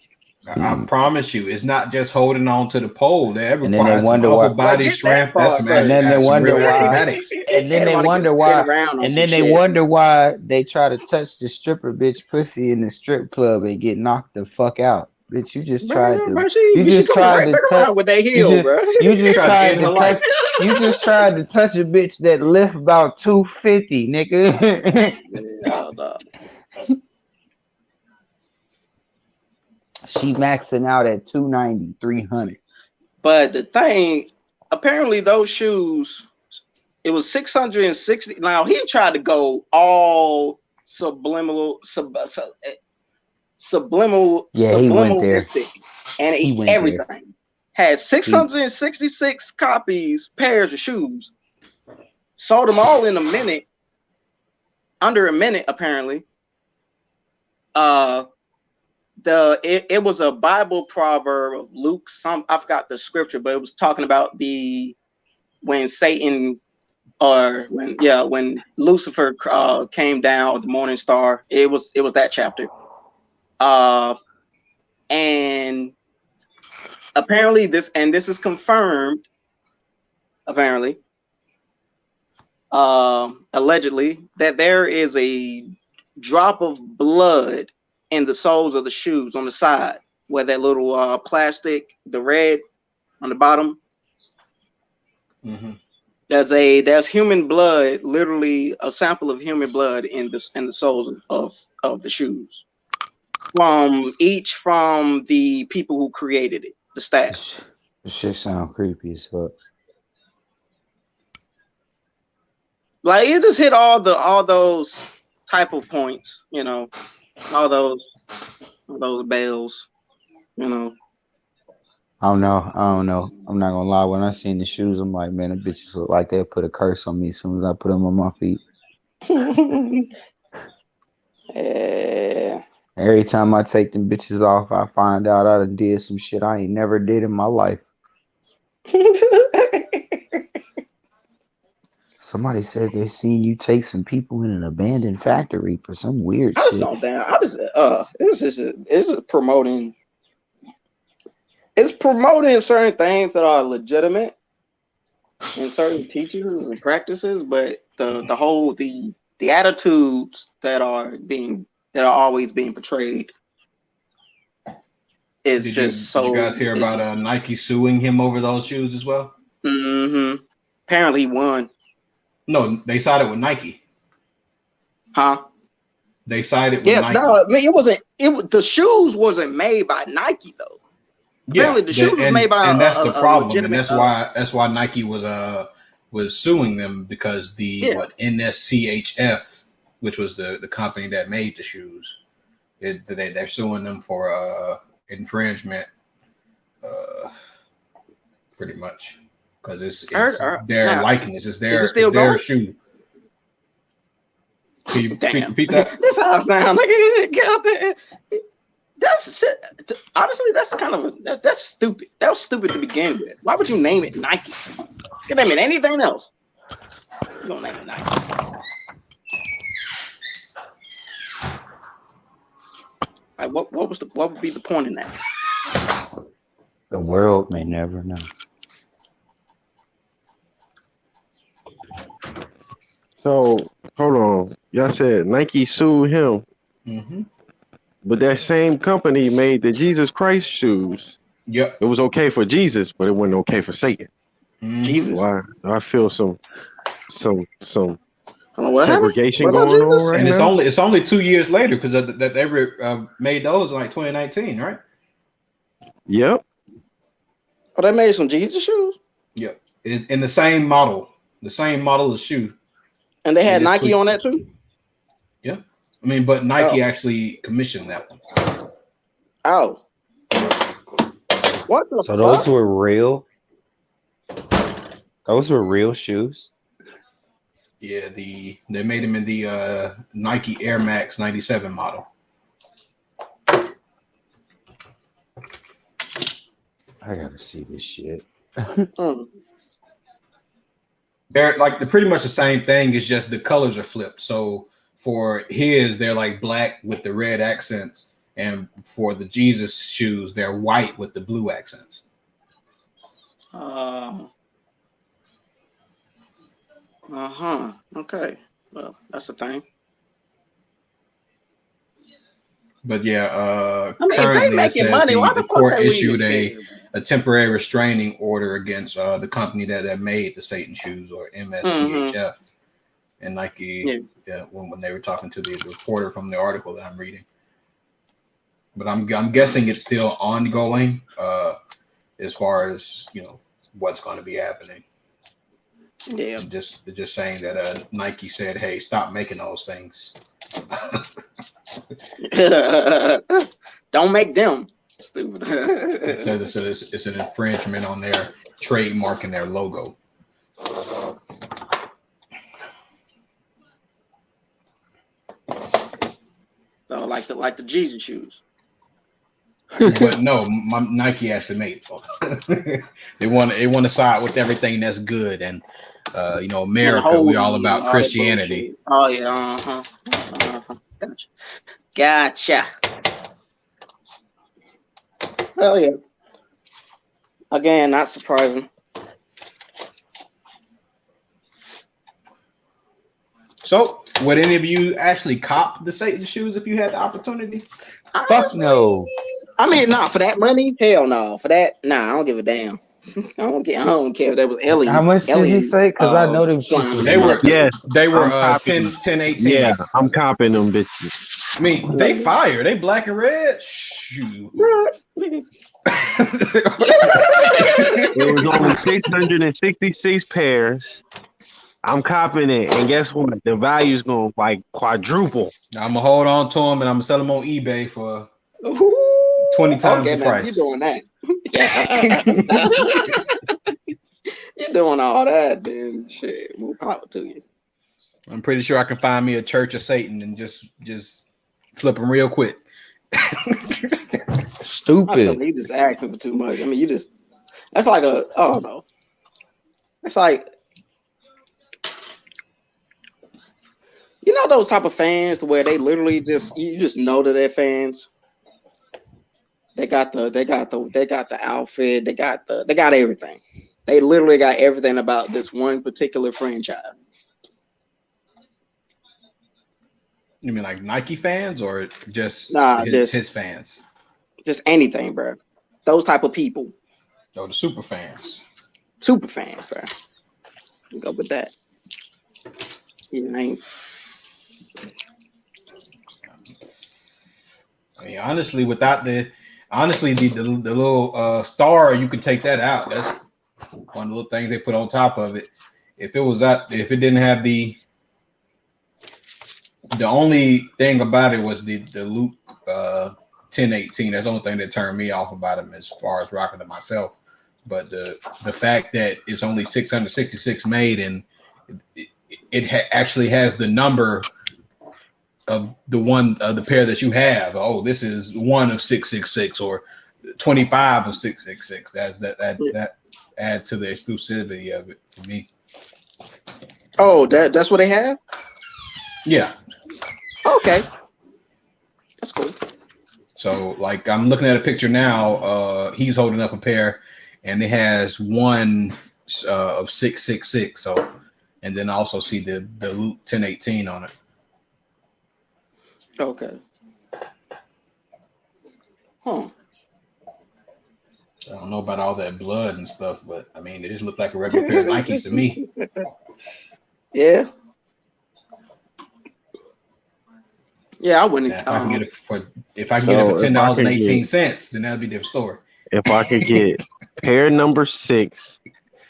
S4: I promise you, it's not just holding on to the pole. That
S2: And then they
S4: requires some
S2: wonder why.
S4: upper body
S1: Get that
S4: strength.
S1: far
S4: That's some
S1: first.
S2: And then they
S4: some
S2: wonder
S4: real
S2: why.
S4: acrobatics.
S2: And then they
S1: Everybody
S2: wonder
S1: gets
S2: why.
S1: spin around on
S2: And
S1: some
S2: then they
S1: shit.
S2: wonder why they try to touch the stripper bitch pussy in the strip club and get knocked the fuck out. Bitch, you just tried to.
S1: Bro,
S2: You
S1: she
S2: just
S1: coming
S2: tried
S1: right
S2: to
S1: back
S2: touch.
S1: around with that
S2: You
S1: heel,
S2: just.
S1: bro.
S2: You just
S4: Try to
S2: tried
S4: end
S2: to
S4: her
S2: touch.
S4: life.
S2: You just tried to touch a bitch that lift about 250, nigga.
S1: Oh, no.
S2: She maxing out at 290, 300.
S1: But the thing, apparently those shoes, it was 660. Now he tried to go all subliminal,
S2: Yeah, he went there.
S1: subliminalistic, and
S2: He went
S1: everything.
S2: there.
S1: Had 666 pairs of shoes. Sold them all in a minute, under a minute apparently. It was a Bible proverb of Luke. I forgot the scripture, but it was talking about when Satan when Lucifer came down with the morning star. It was that chapter. And apparently this is confirmed. Apparently, allegedly, that there is a drop of blood in the soles of the shoes on the side where that little plastic, the red on the bottom.
S4: Mm-hmm.
S1: There's human blood, literally a sample of human blood in the soles of the shoes from the people who created it, the staff.
S2: This shit sound creepy as fuck.
S1: Like it just hit all those type of points, all those bells,
S2: I don't know. I'm not gonna lie. When I seen the shoes, I'm like, man, the bitches look like they'll put a curse on me as soon as I put them on my feet.
S1: Yeah.
S2: Every time I take them bitches off, I find out I done did some shit I ain't never did in my life. Somebody said they seen you take some people in an abandoned factory for some weird
S1: I just
S2: shit.
S1: don't think. It's just promoting. It's promoting certain things that are legitimate in certain teachings and practices, but the attitudes that are always being portrayed is
S4: Did
S1: just
S4: you guys hear about Nike suing him over those shoes as well?
S1: Mm-hmm. Apparently he won.
S4: No, they sided with Nike.
S1: Huh?
S4: They sided with Nike.
S1: No, I mean, it wasn't. The shoes wasn't made by Nike though. Apparently, the shoes was made by
S4: and that's the problem, and that's why Nike was suing them because NSCHF, which was the company that made the shoes, they're suing them for infringement, pretty much because it's their likeness, it's their shoe. Can you repeat that?
S1: That's how I sound. Like, get out there. That's shit. Honestly, that's kind of that's stupid. That was stupid to begin with. Why would you name it Nike? You can name it anything else. You don't name it Nike. Like what would be the point in that?
S2: The world may never know.
S3: So hold on. Y'all said Nike sued him,
S4: Mm-hmm.
S3: but that same company made the Jesus Christ shoes.
S4: Yep.
S3: It was okay for Jesus, but it wasn't okay for Satan.
S4: Mm-hmm.
S1: Jesus.
S3: Why? I feel some
S1: What
S3: segregation
S1: happened? What about
S3: going on
S1: Jesus?
S3: right
S4: And
S3: now.
S4: it's only 2 years later because that they made those in like 2019, right?
S3: Yep.
S1: Oh, they made some Jesus shoes,
S4: Yep. In the same model of shoe.
S1: and they
S4: They
S1: had
S4: just
S1: Nike
S4: tweaked
S1: on
S4: it.
S1: that too.
S4: Yeah. I mean, but Nike
S1: Oh.
S4: actually commissioned that one.
S1: Oh, what the
S2: So
S1: fuck?
S2: those were real. Those were real shoes.
S4: Yeah, they made them in the Nike Air Max 97 model.
S2: I gotta see this shit.
S1: Mm.
S4: They're like pretty much the same thing. It's just the colors are flipped. So for his, they're like black with the red accents, and for the Jesus shoes, they're white with the blue accents.
S1: Okay. Well, that's the thing.
S4: But yeah,
S1: I mean, if they
S4: currently it
S1: making
S4: says
S1: money, why
S4: the
S1: the fuck
S4: court
S1: they would
S4: issued
S1: even care?
S4: a temporary restraining order against the company that made the Satan shoes, or MSCHF, and Nike. Yeah, when they were talking to the reporter from the article that I'm reading. But I'm guessing it's still ongoing as far as what's going to be happening.
S1: Yeah.
S4: They're just saying that Nike said, "Hey, stop making those things."
S1: Don't make them. Stupid.
S4: It says it's an infringement on their trademark and their logo.
S1: So like the Jesus shoes.
S4: But no, Nike actually made them. they want to side with everything that's good, and America, we all about Christianity.
S1: Oh yeah, Gotcha. Hell yeah. Again, not surprising.
S4: So, would any of you actually cop the Satan shoes if you had the opportunity?
S2: Fuck no.
S1: I mean, for that money, hell no. For that, I don't give a damn. I don't care if that was aliens.
S2: How much did he say? Because I know them shits.
S4: They were
S3: I'm
S4: 10, 18.
S3: Yeah, I'm copping them bitches.
S4: I mean, they fire. They black and red. Shoot.
S3: It was only 666 pairs. I'm copping it, and guess what? The value's gonna like quadruple.
S4: I'm gonna hold on to them, and I'm gonna sell them on eBay for 20 times the price.
S1: You're doing that. You're doing all that, then shit. More power to you.
S4: I'm pretty sure I can find me a Church of Satan and just flip them real quick.
S2: Stupid.
S1: You just asking for too much. I mean, that's like no. It's like, those type of fans where they literally you just know that they're fans. They got the outfit. They got everything. They literally got everything about this one particular franchise.
S4: You mean like Nike fans or just his fans?
S1: Just anything, bro. Those type of people.
S4: Oh, the super fans.
S1: Super fans, bro. You go with that.
S4: I mean, honestly, without the little star, you can take that out. That's one of the little things they put on top of it. If it didn't have the only thing about it was the Luke 1018. That's the only thing that turned me off about him as far as rocking it myself. But the fact that it's only 666 made and it actually has the number the pair that you have. Oh, this is one of 666 or 25 of 666. That adds to the exclusivity of it for me.
S1: Oh, that's what they have?
S4: Yeah.
S1: Okay. That's cool.
S4: So like I'm looking at a picture now, he's holding up a pair and it has one of 666. So and then I also see the Luke 1018 on it.
S1: Okay. Huh.
S4: I don't know about all that blood and stuff, but I mean, it just looked like a regular pair of Nikes to me.
S1: Yeah. Yeah, I wouldn't.
S4: Now, if I can get it for $10.18, then that'd be a different story.
S3: If I could get pair number 6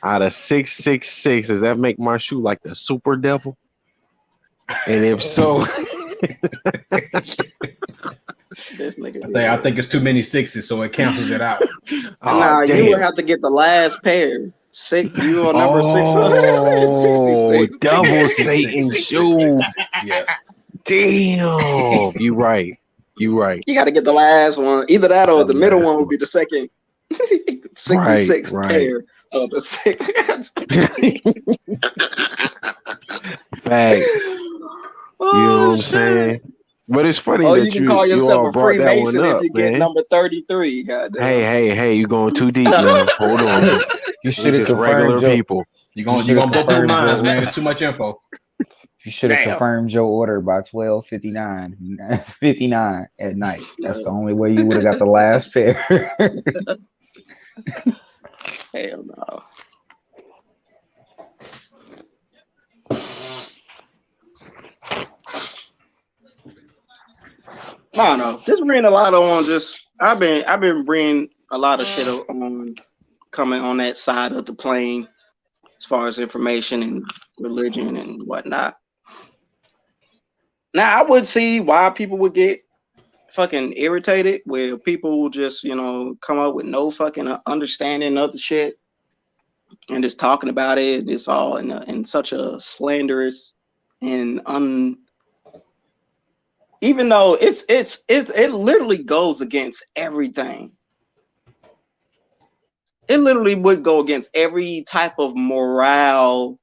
S3: out of 666, does that make my shoe like the super devil? And if so,
S1: this nigga.
S4: I think it's too many sixes, so it cancels it out.
S1: Nah, you would have to get the last pair. 6, you on number 6.
S3: Oh, double Satan shoe.
S4: Yeah.
S3: Damn. You right. You
S1: got to get the last one. Either that or the middle one would be the second 66 pair of the 6.
S3: Facts. You know what I'm saying? But it's funny that
S1: you can call yourself a Freemason if you get
S3: man.
S1: number 33. Goddamn.
S3: Hey, you going too deep now. Hold on.
S2: You should have
S3: regular
S2: confirmed
S3: people.
S4: You're gonna blow people's minds, man. It's too much info.
S2: You should have confirmed your order by 12:59 at night. That's the only way you would have got the last pair.
S1: Hell no. I don't know. Just bringing a lot on. I've been bringing a lot of shit on coming on that side of the plane as far as information and religion and whatnot. Now I would see why people would get fucking irritated where people will just, come up with no fucking understanding of the shit and just talking about it. It's all in such a slanderous and even though it literally goes against everything. It literally would go against every type of morale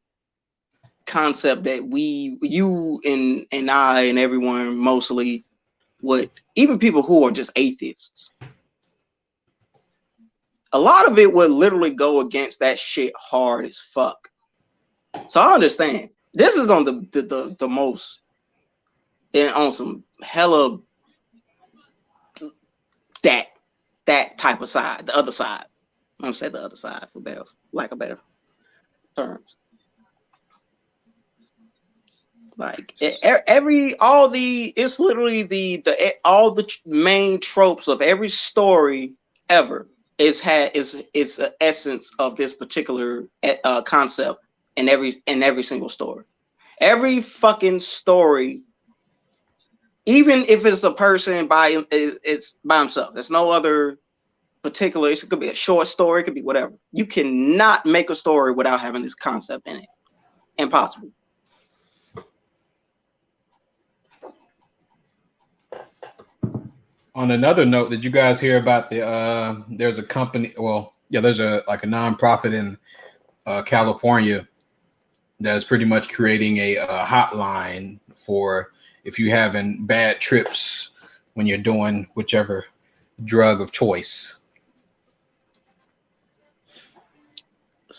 S1: concept that you and I and everyone mostly would, even people who are just atheists. A lot of it would literally go against that shit hard as fuck. So I understand. This is on the most, and on some hella that type of side, the other side. I'm gonna say the other side for better, like a better terms. Like it's literally all the main tropes of every story ever is the essence of this particular concept in every single story. Every fucking story, even if it's a person it's by himself. There's no other particular. It could be a short story. It could be whatever. You cannot make a story without having this concept in it. Impossible.
S4: On another note, did you guys hear about there's a company? Well, yeah, there's a nonprofit in California that's pretty much creating a hotline for if you're having bad trips when you're doing whichever drug of choice.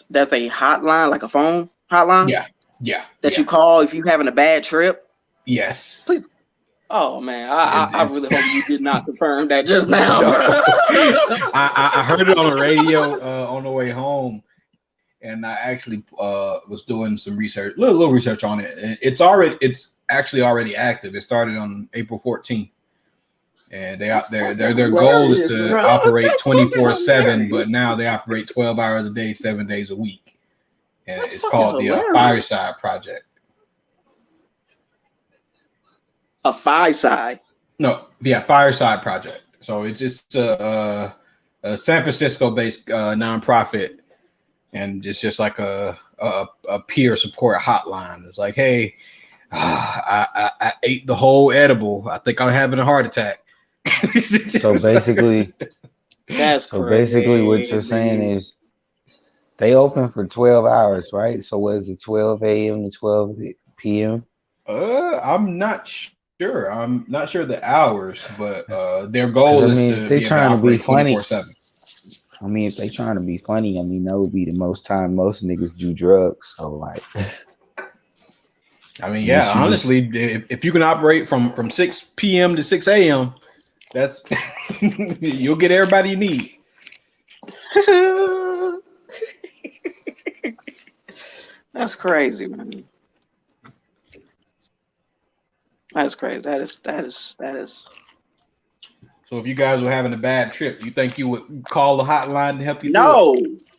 S1: That's a hotline, like a phone hotline?
S4: Yeah.
S1: That you call if you're having a bad trip?
S4: Yes.
S1: Please. Oh man, I really hope you did not confirm that just now.
S4: I heard it on the radio on the way home, and I actually was doing some research, little research on it. And it's actually already active. It started on April 14th, and their goal is to operate 24/7, but now they operate 12 hours a day, 7 days a week, and it's called the Fireside Project.
S1: A Fireside?
S4: No, yeah, Fireside Project. So it's just a San Francisco-based nonprofit, and it's just like a peer support hotline. It's like, hey, I ate the whole edible. I think I'm having a heart attack.
S2: So basically, what you're saying is they open for 12 hours, right? So what is it, 12 a.m. to 12 p.m.?
S4: I'm not sure. I'm not sure the hours, but their goal is to be able to operate 24/7.
S2: I mean, if they trying to be funny, I mean, that would be the most time most niggas do drugs. So like,
S4: I mean, yeah, honestly, if you can operate from 6 p.m. to 6 a.m., that's you'll get everybody you need.
S1: That's crazy, man. That's crazy. That is.
S4: So if you guys were having a bad trip, you think you would call the hotline to help you?
S1: No,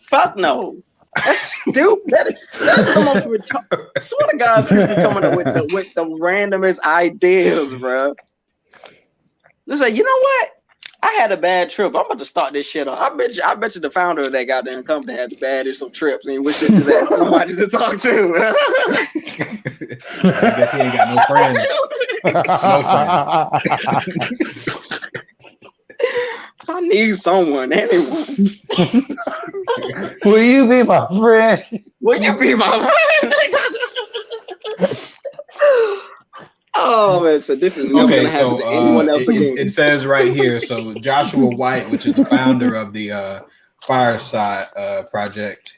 S1: fuck no. That's stupid. That's the most retarded. Swear to God, people coming up with the randomest ideas, bro. It's like, you know what? I had a bad trip. I'm about to start this shit up. I bet you the founder of that goddamn company had the baddest of trips and wish he just had somebody to talk to.
S4: I guess he ain't got no friends.
S1: So I need someone, anyone.
S2: Will you be my friend?
S1: Will you be my friend? Oh man, so this is never gonna happen to anyone else again.
S4: It says right here. So Joshua White, which is the founder of the Fireside Project,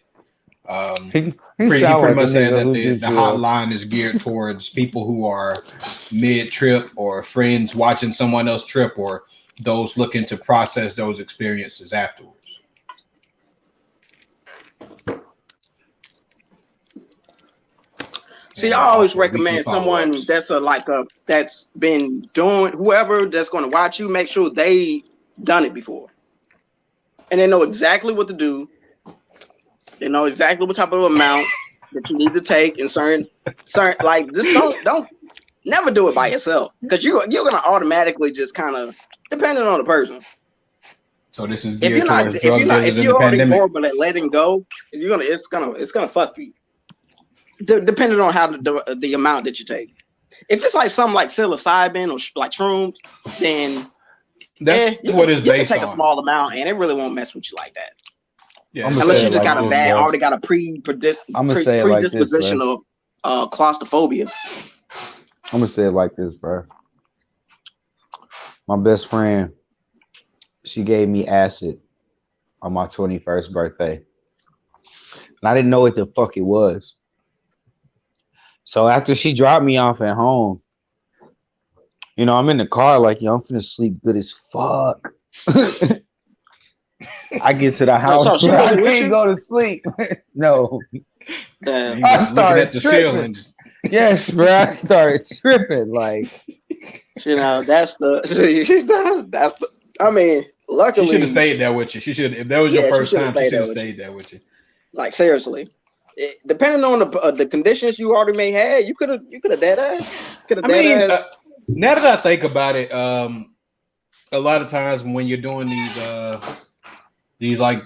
S4: he pretty much said that the hotline is geared towards people who are mid-trip or friends watching someone else trip or those looking to process those experiences afterwards.
S1: See, I always recommend someone that's been doing, whoever that's going to watch you, make sure they done it before, and they know exactly what to do. They know exactly what type of amount that you need to take, and certain like just don't never do it by yourself, because you're gonna automatically just kind of depending on the person.
S4: So this is geared towards drug dealers in the pandemic. If you're
S1: horrible at letting go, it's gonna fuck you. Depending on how the amount that you take. If it's like something like psilocybin or like shrooms, then
S4: that's what it's based on. You can
S1: take a small amount and it really won't mess with you like that.
S4: Yeah,
S1: unless you just got already got a predisposition of claustrophobia.
S2: I'm gonna say it like this, bro. My best friend, she gave me acid on my 21st birthday. And I didn't know what the fuck it was. So after she dropped me off at home, you know, I'm in the car like, yo, I'm finna sleep good as fuck. I get to the house, I can't go to sleep. No. I started at the ceiling. Yes, bro, I started tripping. Like,
S1: you know, that's the I mean, luckily
S4: she should have stayed there with you. She should, if that was your first time, she should have stayed there with you.
S1: Like, seriously. Depending on the conditions you already may have, you could have dead ass.
S4: Now that I think about it, a lot of times when you're doing these like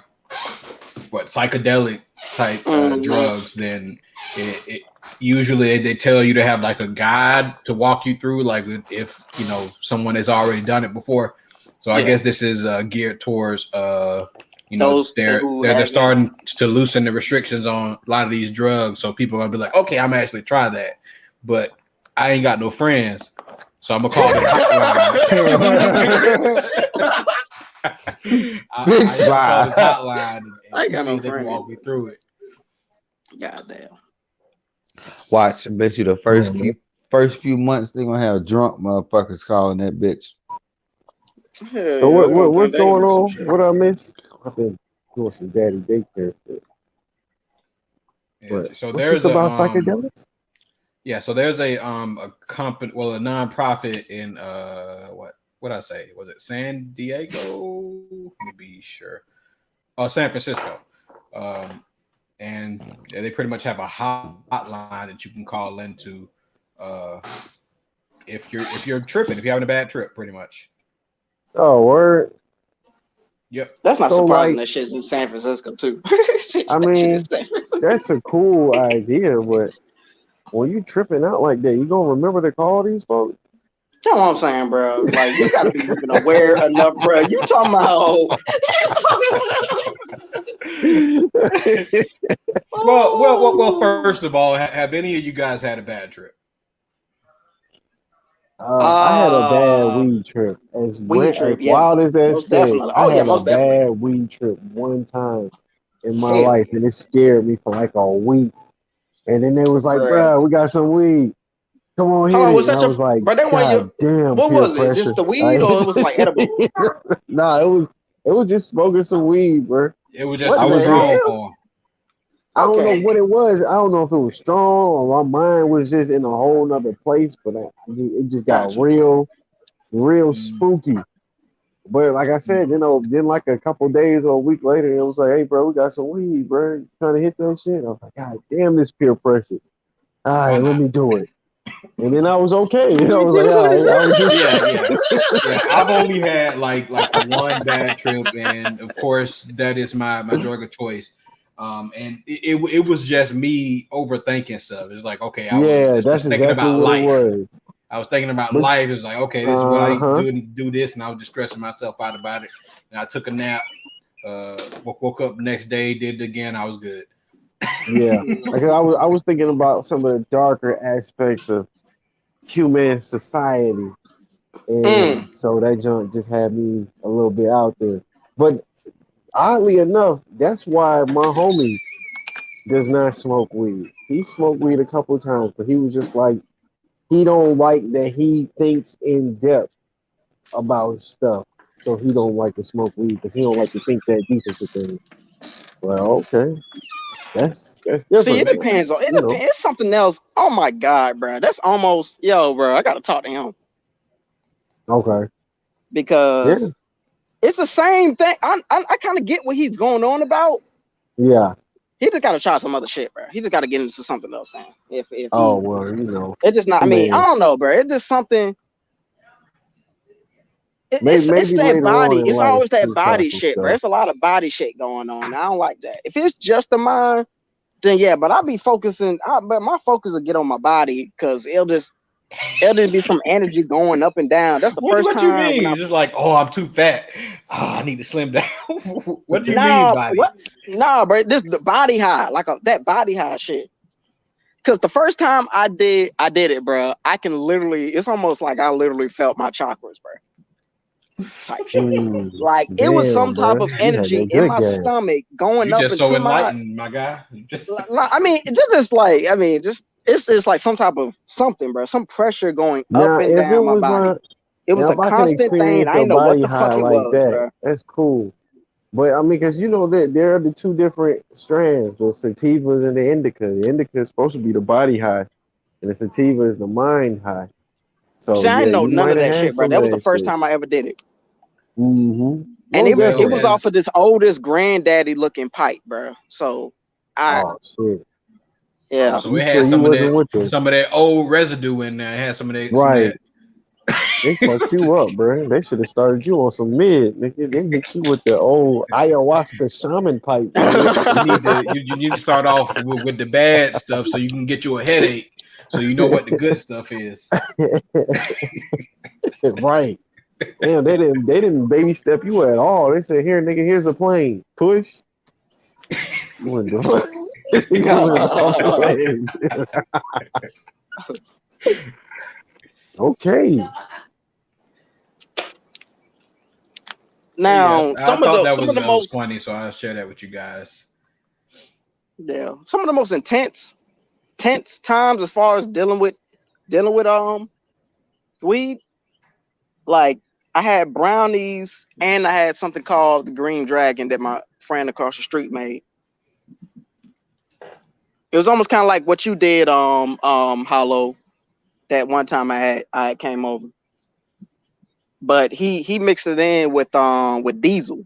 S4: psychedelic type drugs, then it usually they tell you to have like a guide to walk you through, like if you know someone has already done it before. So I guess this is geared towards you know, they're starting to loosen the restrictions on a lot of these drugs. So people are gonna be like, okay, I'm actually try that, but I ain't got no friends, so I'm gonna call this hotline. I call this hotline and see if they can walk me through it.
S1: Goddamn.
S2: Watch, I bet you the first few months they're gonna have drunk motherfuckers calling that bitch.
S3: Hey, so what's going on? What I miss? I've been doing some daddy daycare shit.
S4: Yeah, so there's
S3: about psychedelics.
S4: Yeah, so there's a company, well, a nonprofit in what I say, was it San Diego? Let me be sure. San Francisco. And they pretty much have a hotline that you can call into if you're tripping, if you're having a bad trip, pretty much.
S3: Oh, word.
S4: Yep.
S1: That's not surprising. That shit's in San Francisco too.
S3: I mean, that's a cool idea, but when you tripping out like that, you gonna remember to call these folks?
S1: That's what I'm saying, bro. Like you gotta be even aware enough, bro. You talking about?
S4: Well. First of all, have any of you guys had a bad trip?
S3: I had a bad weed trip. As
S1: Weed trip, yeah,
S3: wild as that
S1: most
S3: sounds,
S1: definitely.
S3: I
S1: Oh yeah,
S3: had a
S1: most definitely.
S3: bad weed trip one time in my
S1: Hell
S3: life,
S1: yeah,
S3: and it scared me for like a week. And then they was like,
S1: bro.
S3: "Bro, we got some weed. Come on,
S1: Hold
S3: hit
S1: on, was
S3: it." And I
S1: that your?
S3: was like,
S1: Bro, that one your?
S3: "God damn,
S1: What
S3: peer
S1: was it?
S3: pressure."
S1: Just the weed,
S3: Like,
S1: or it was like edible?
S3: nah, it was just smoking some weed, bro.
S4: It was just
S1: What
S3: I
S4: too
S1: the
S3: was just
S4: strong
S1: hell?
S4: for him.
S3: I don't know
S1: Okay,
S3: what it was. I don't know if it was strong or my mind was just in a whole nother place, but it just got
S1: gotcha.
S3: real
S4: Mm.
S3: spooky. But like I said, then like a couple days or a week later, it was like, "Hey, bro, we got some weed, bro. Trying to hit that shit." I was like, "God damn, this peer pressure. All
S4: Why
S3: right, let
S4: not?
S3: me do it." And then I was okay.
S1: Let
S3: I
S1: me
S3: was like,
S1: do
S3: "All right." I was
S1: it.
S3: just
S4: Yeah. I've only had like one bad trip, and of course that is my drug of choice. And it was just me overthinking stuff. It's like, okay, I was
S3: yeah, that's
S4: just thinking
S3: exactly
S4: about
S3: what it
S4: life.
S3: was.
S4: I was thinking about
S3: But
S4: life. It's like, okay, this is what I need
S3: huh,
S4: to do this, and I was just stressing myself out about it. And I took a nap. Woke up the next day, did it again. I was good.
S3: yeah. Like I was thinking about some of the darker aspects of human society. And
S1: Mm.
S3: so that junk just had me a little bit out there. But oddly enough, that's why my homie does not smoke weed. He smoked weed a couple times, but he was just like, he don't like that he thinks in depth about stuff. So he don't like to smoke weed because he don't like to think that deep into things. Well, okay, that's
S1: See,
S3: different,
S1: it
S3: man.
S1: depends on. It
S3: You know.
S1: depends. It's something else. Oh my god, bro. That's almost yo, bro. I gotta talk to him
S3: Okay. Yeah.
S1: because it's the same thing. I kind of get what he's going on about.
S3: Yeah.
S1: He just gotta try some other shit, bro. He just gotta get into something else, man. If
S3: Oh
S1: he,
S3: well, you know,
S1: it's just not. I mean, I
S3: man.
S1: don't know, bro. It's just something. It's
S3: Maybe
S1: that
S3: later on
S1: body.
S3: in
S1: It's
S3: life
S1: always that
S3: he'll try
S1: body
S3: some
S1: shit, bro.
S3: stuff.
S1: It's a lot of body shit going on. I don't like that. If it's just the mind, then yeah. But I'll be focusing. But my focus will get on my body because it'll just be some energy going up and down. That's the first
S4: What you
S1: time when
S4: mean?
S1: I
S4: It's just like, oh, I'm too fat. Oh, I need to slim down. What do you mean,
S1: nah
S4: body?
S1: what nah, bro. This the body high, like that body high shit. Because the first time I did it, bro. I can literally. It's almost like I literally felt my chakras, bro. Type shit. Like it was some
S3: Damn,
S1: type
S3: bro.
S1: of
S3: You had
S1: energy
S3: that
S1: in
S3: good
S1: my
S3: game.
S1: stomach going
S4: You
S1: up
S4: just so
S1: into my.
S4: enlightened, my guy. You just
S1: I mean, just like I mean, just it's like some type of something, bro. Some pressure going up
S3: Now,
S1: and
S3: if it
S1: down my
S3: was
S1: body. It was
S3: now
S1: a
S3: if I can
S1: constant thing.
S3: experience
S1: I
S3: a
S1: didn't know what
S3: body
S1: the
S3: high
S1: fuck it
S3: like
S1: was,
S3: that,
S1: bro.
S3: that's cool. But I mean, because you know that there are the two different strands, the sativas and the indica. The indica is supposed to be the body high, and the sativa is the mind high.
S1: See,
S3: So
S1: I
S3: yeah,
S1: didn't know
S3: you
S1: none
S3: might
S1: of
S3: have
S1: that
S3: had
S1: shit, bro.
S3: some
S1: That
S3: of
S1: was the
S3: that
S1: first
S3: shit.
S1: time I ever did it. And
S3: Most
S1: it
S4: well
S1: was
S3: definitely.
S1: off
S4: as
S1: of this oldest granddaddy looking pipe, bro. So I
S3: Oh shit!
S4: oh,
S1: yeah.
S4: so
S3: You
S4: it
S3: sure
S4: had
S3: you wasn't with the
S4: some of that old residue in there. It had some of
S3: right?
S4: that.
S3: They fucked you up, bro. They should have started you on some mid, nigga. They hit you with the old ayahuasca shaman pipe, nigga.
S4: You need to start off with the bad stuff so you can get you a headache, so you know what the good stuff is.
S3: Right. Damn, they didn't baby step you at all. They said, "Here, nigga, here's a plane. Push." You went the you went off the plane. Okay.
S4: But yeah,
S1: Now
S4: I thought that
S1: some of the
S4: was
S1: most
S4: funny, so I'll share that with you guys.
S1: yeah some of the most tense times as far as dealing with weed. Like I had brownies and I had something called the Green Dragon that my friend across the street made. It was almost kind of like what you did, Hollow. That one time I came over, but he mixed it in with diesel.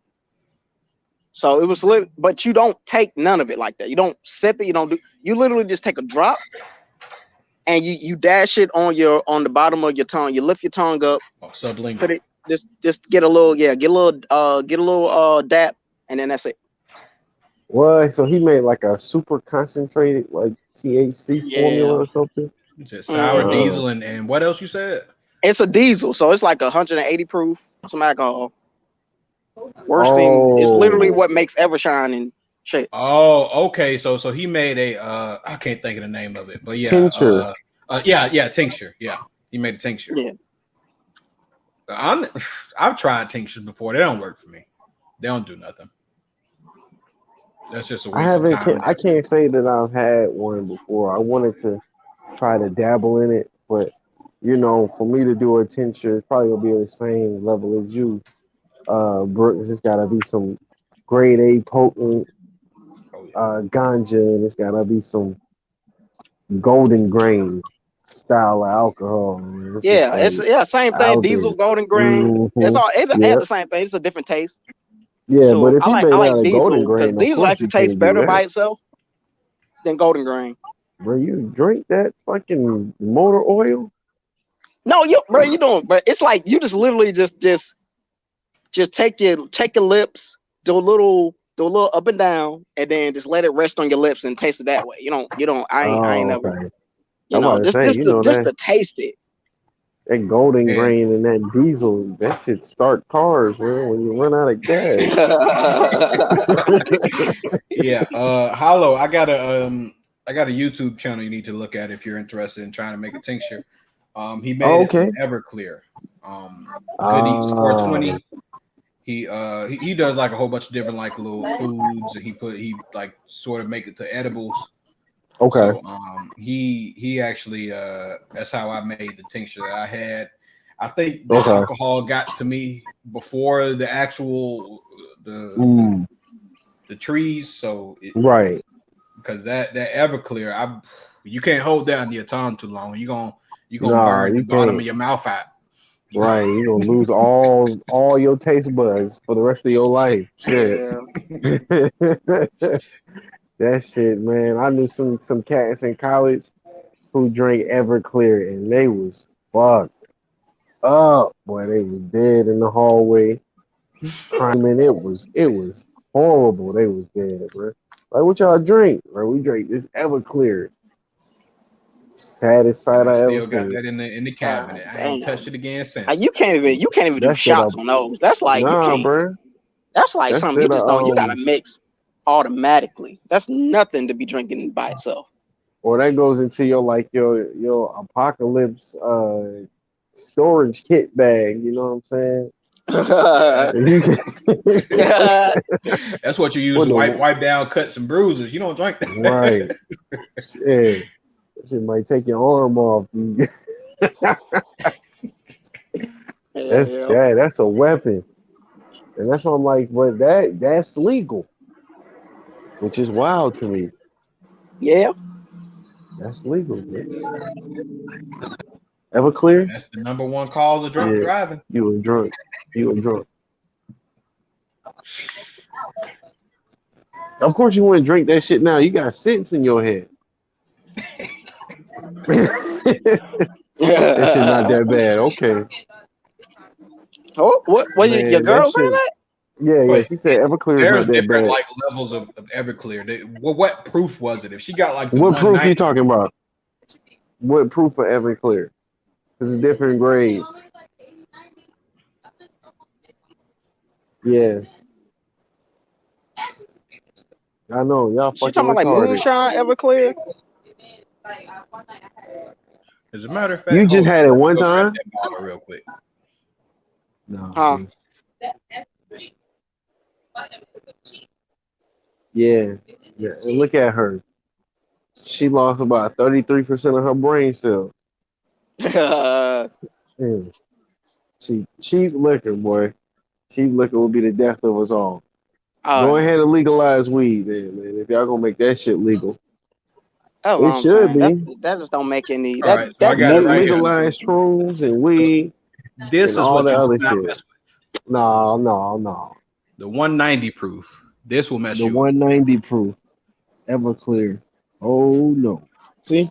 S1: So it was lit, but you don't take none of it like that. You don't sip it. You don't do. You literally just take a drop and you dash it on the bottom of your tongue. You lift your tongue up,
S4: Oh, sublingual.
S1: put it just get a little get a little dap, and then that's it.
S3: What? So he made like a super concentrated like THC
S1: Yeah.
S3: formula or something.
S4: Just sour
S1: Hmm.
S3: Uh,
S4: diesel and what else you said?
S1: It's a diesel, so it's like 180 proof. Some alcohol. Worse than it's literally
S3: oh,
S1: what makes Evershine and shit.
S4: Oh, okay. So he made a I can't think of the name of it, but yeah,
S3: tincture.
S4: yeah, tincture. Yeah, he made a tincture.
S1: Yeah.
S4: I'm I've tried tinctures before. They don't work for me. They don't do nothing. That's just a
S3: I
S4: waste of
S3: haven't.
S4: time and
S3: I
S4: effort.
S3: can't say that I've had one before. I wanted to try to dabble in it, but for me to do a tincture, it's probably gonna be the same level as you. Brooks, it's gotta be some grade A potent
S4: Oh yeah.
S3: ganja, and it's gotta be some golden grain style of alcohol. Man. It's just
S1: Yeah,
S3: like
S1: same thing.
S3: out there.
S1: Diesel, golden grain. It's
S3: Hmm.
S1: all it had
S3: Yep.
S1: the same thing. It's a different taste
S3: Yeah,
S1: to
S3: but
S1: them.
S3: if
S1: I
S3: he
S1: like
S3: made
S1: I
S3: out
S1: like
S3: of golden
S1: diesel because
S3: grain, of
S1: diesel
S3: course
S1: actually
S3: you
S1: tastes
S3: can't do
S1: better by
S3: that.
S1: itself than golden grain.
S3: Bro, you drink that fucking motor oil?
S1: No, you don't. But it's like you just literally just take your lips, do a little up and down, and then just let it rest on your lips and taste it that way. You don't. I ain't
S3: Oh,
S1: never.
S3: okay. I'm about to
S1: Just
S3: say,
S1: just to just to taste it.
S3: that golden
S4: And
S3: grain and that diesel, that shit start cars, man, when you run out of gas.
S4: yeah, Hollow, I got a YouTube channel you need to look at if you're interested in trying to make a tincture. He made
S3: Oh,
S4: it from
S3: okay.
S4: Everclear. Good Eats
S3: Ah,
S4: 420. He does like a whole bunch of different like little foods, and he like sort of make it to edibles.
S3: okay.
S4: So he actually that's how I made the tincture that I had. I think the
S3: Okay.
S4: alcohol got to me before the actual
S3: Mm,
S4: the trees, so
S3: right.
S4: because that Everclear, you can't hold that under your tongue too long. You gonna
S3: Nah,
S4: burn the
S3: you
S4: bottom
S3: can't.
S4: of your mouth out. You
S3: Right. You're gonna lose all your taste buds for the rest of your life. Shit.
S1: Yeah.
S3: That shit, man. I knew some cats in college who drank Everclear and they was fucked up. Boy, they was dead in the hallway. Crying. It was horrible. They was dead, bro. Like what y'all drink? Bro, we drank this Everclear. Saddest
S4: and
S3: sight
S4: I
S3: I ever
S4: still got
S3: seen.
S4: that in the
S1: God
S4: cabinet. I ain't touched
S1: damn.
S4: it again
S1: Like,
S4: since.
S1: you can't even do
S3: That's that
S1: shots on those. That's like you
S3: nah,
S1: can't.
S3: bro.
S1: That's like
S3: That's
S1: something you
S3: that
S1: just don't. You gotta mix automatically. That's nothing to be drinking by itself.
S3: or that goes into your like your apocalypse storage kit bag, you know what I'm saying?
S4: Uh,
S3: You can
S4: that's what you use
S3: with
S4: to wipe
S3: the
S4: wipe down cuts and bruises. You don't drink
S3: right.
S4: that.
S3: Yeah. That shit might take your arm off.
S1: Yeah,
S3: That's
S1: yeah,
S3: that's a weapon. And that's why I'm like, but that's legal, which is wild to me.
S1: yeah.
S3: That's legal, man. Everclear?
S4: And that's the number one cause of drunk
S3: Yeah.
S4: driving.
S3: You were drunk. You were drunk. Of course you wouldn't drink that shit now. You got sense in your head. That shit not that bad. Okay.
S1: Oh, what? Your
S3: Man, that
S1: girl saying
S3: shit.
S1: that?
S3: Yeah, yeah.
S4: But
S3: She said Everclear is
S4: there's
S3: not that
S4: different
S3: bad.
S4: like levels of Everclear. What proof was it? If she got like the
S3: What proof you
S4: 190,
S3: talking about? What proof for Everclear? This is different grades. Yeah, I know. Y'all
S1: She
S3: fucking
S1: talking about like
S3: retarded.
S1: moonshine, Everclear.
S4: as a matter of
S3: You
S4: fact,
S3: just
S4: hold on,
S3: had it
S4: let me
S3: one
S4: go grab
S3: time?
S4: that bottle real quick.
S3: No.
S1: Huh?
S3: Man. Yeah. Yeah. And look at her. She lost about 33% of her brain cells.
S1: Oh
S3: Mm. Cheap liquor, boy. Cheap liquor will be the death of us all. Go
S1: yeah.
S3: ahead and legalize weed, then, man. If y'all gonna make that shit legal,
S1: That's what
S3: it
S1: I'm
S3: should
S1: saying.
S3: be.
S1: That just don't make any
S4: All
S1: that
S4: right, so I
S1: that
S4: got it
S1: doesn't
S4: right
S1: make
S4: here.
S1: any sense
S3: Legalize
S1: to me.
S3: shrooms and weed
S4: This
S3: and
S4: is
S3: all
S4: what
S3: the
S4: you do
S3: other
S4: not
S3: shit.
S4: mess with.
S3: No, no, no.
S4: The 190 proof. This will mess
S3: The
S4: you up.
S3: 190 proof, Everclear. Oh no. See,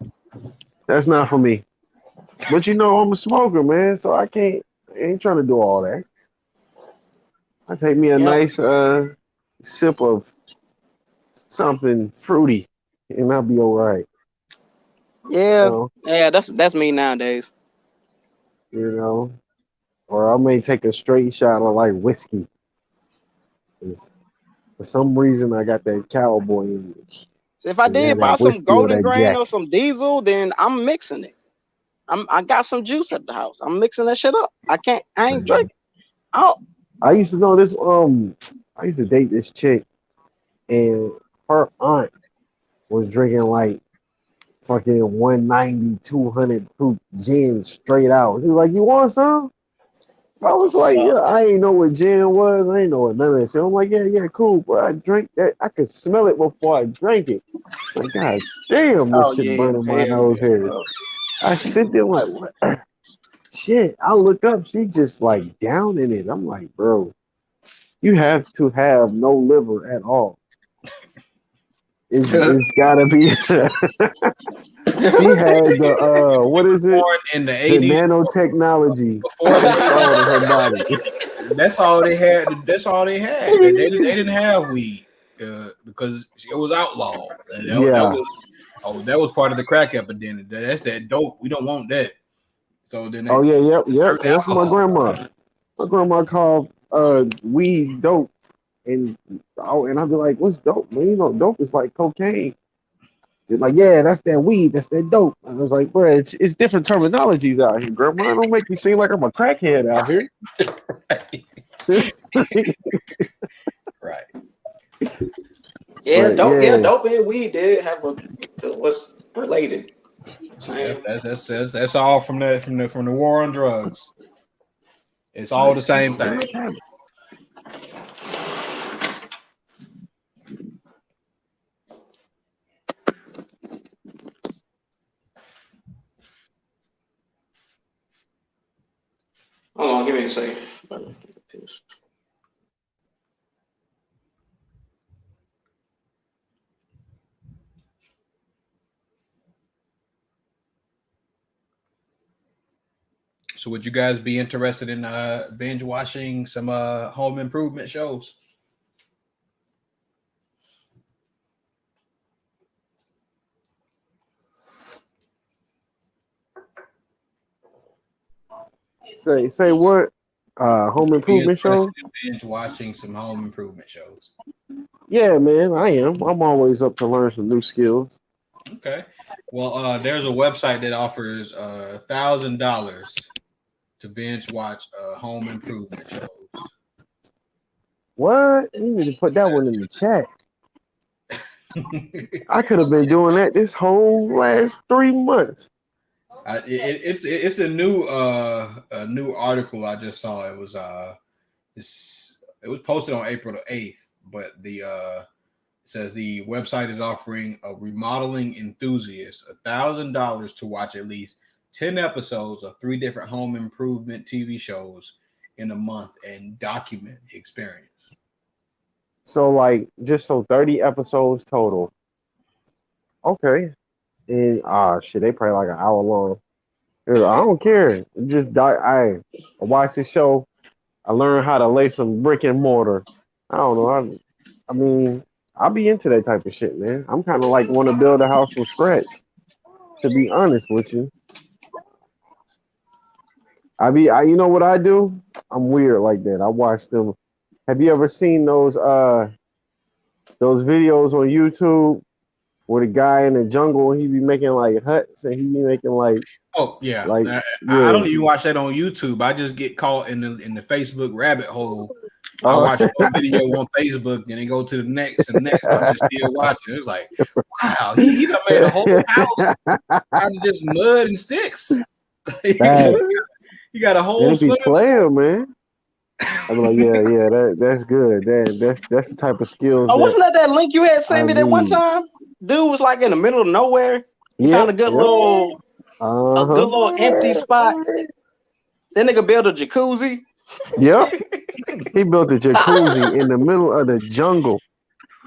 S3: that's not for me. But I'm a smoker, man, so I ain't trying to do all that. I take me a
S1: Yep.
S3: nice sip of something fruity, and I'll be all right.
S1: Yeah,
S3: So,
S1: yeah, that's me nowadays.
S3: you know, or I may take a straight shot of like whiskey. 'Cause for some reason, I got that cowboy in me.
S1: So if I
S3: Yeah,
S1: did buy
S3: that
S1: some
S3: whiskey or
S1: Golden
S3: that
S1: Grain
S3: Jack.
S1: or some Diesel, then I'm mixing it. I got some juice at the house. I'm mixing that shit up. I ain't drinking. Oh,
S3: I used to know this. I used to date this chick, and her aunt was drinking like fucking 190, 200 proof gin straight out. She was like, "You want some?" I was like, "Yeah." I ain't know what gin was. I ain't know what none of that shit. I'm like, "Yeah, yeah, cool." But I drank that. I could smell it before I drank it. It's like, God damn, this
S1: oh
S3: shit
S1: yeah,
S3: burning my
S1: hell
S3: nose
S1: yeah,
S3: here.
S1: bro.
S3: I sit there like, what? Shit. I look up. She just like down in it. I'm like, bro, you have to have no liver at all. It's gotta be. She had the what is it?
S4: Born in the
S3: The
S4: 80s,
S3: nanotechnology
S4: before the
S3: installed in her body.
S4: that's all they had. That's all they had. They didn't have weed because it was outlawed. And
S3: Yeah.
S4: that was part of the crack epidemic. That's that dope. We don't want that. So then
S3: Oh
S4: they
S3: yeah, yep, yep.
S4: turned to
S3: That's my
S4: alcohol.
S3: grandma. My grandma called weed dope, and I'd be like, "What's dope, man? You know, dope is like cocaine." She's like, "Yeah, that's that weed. That's that dope." I was like, "Bro, it's different terminologies out here, grandma. Don't make me seem like I'm a crackhead out here."
S4: Right.
S1: Yeah,
S3: But
S1: dope. Yeah,
S3: yeah,
S1: dope and weed did have a what's related.
S4: Yep,
S1: Same.
S4: that's all from the war on drugs. It's all the same thing.
S1: Hold on, give me a second.
S4: So would you guys be interested in binge watching some home improvement shows?
S3: say what? Home
S4: Be
S3: improvement show?
S4: interested in binge watching some home improvement shows?
S3: Yeah, man, I am. I'm always up to learn some new skills.
S4: Okay. Well, there's a website that offers $1,000 to binge watch home improvement shows.
S3: What? You need to put that one in the chat. I could have been doing that this whole last 3 months.
S4: It's a new article I just saw. It was posted on April the 8th, but the it says the website is offering a remodeling enthusiast $1,000 to watch at least 10 episodes of 3 different home improvement TV shows in a month and document the experience.
S3: So like just so 30 episodes total. Okay. And shit, they probably like an hour long. I don't care. Just I watch the show. I learn how to lay some brick and mortar. I don't know. I mean, I'll be into that type of shit, man. I'm kind of like want to build a house from scratch. To be honest with you, you know what I do? I'm weird like that. I watch them. Have you ever seen those videos on YouTube where the guy in the jungle he be making like huts and he be making
S4: Oh yeah,
S3: like
S4: I
S3: yeah.
S4: don't even watch that on YouTube. I just get caught in the Facebook rabbit hole. I
S3: Uh,
S4: watch one video on Facebook, then they go to the next and next. I'm just still watching. It's like, wow, he done made a whole house out of just mud and sticks.
S3: Facts.
S4: He got a
S3: And
S4: whole
S3: it be
S4: swimming
S3: player, man. I be like, yeah, that's good. That's the type of skills
S1: Oh,
S3: that
S1: wasn't that link you had
S3: I
S1: sent me that one
S3: need.
S1: time? Dude was like in the middle of nowhere. He found
S3: Yep, yep.
S1: a good
S3: Uh-huh.
S1: little empty spot. That nigga built a jacuzzi.
S3: Yep. He built a jacuzzi in the middle of the jungle.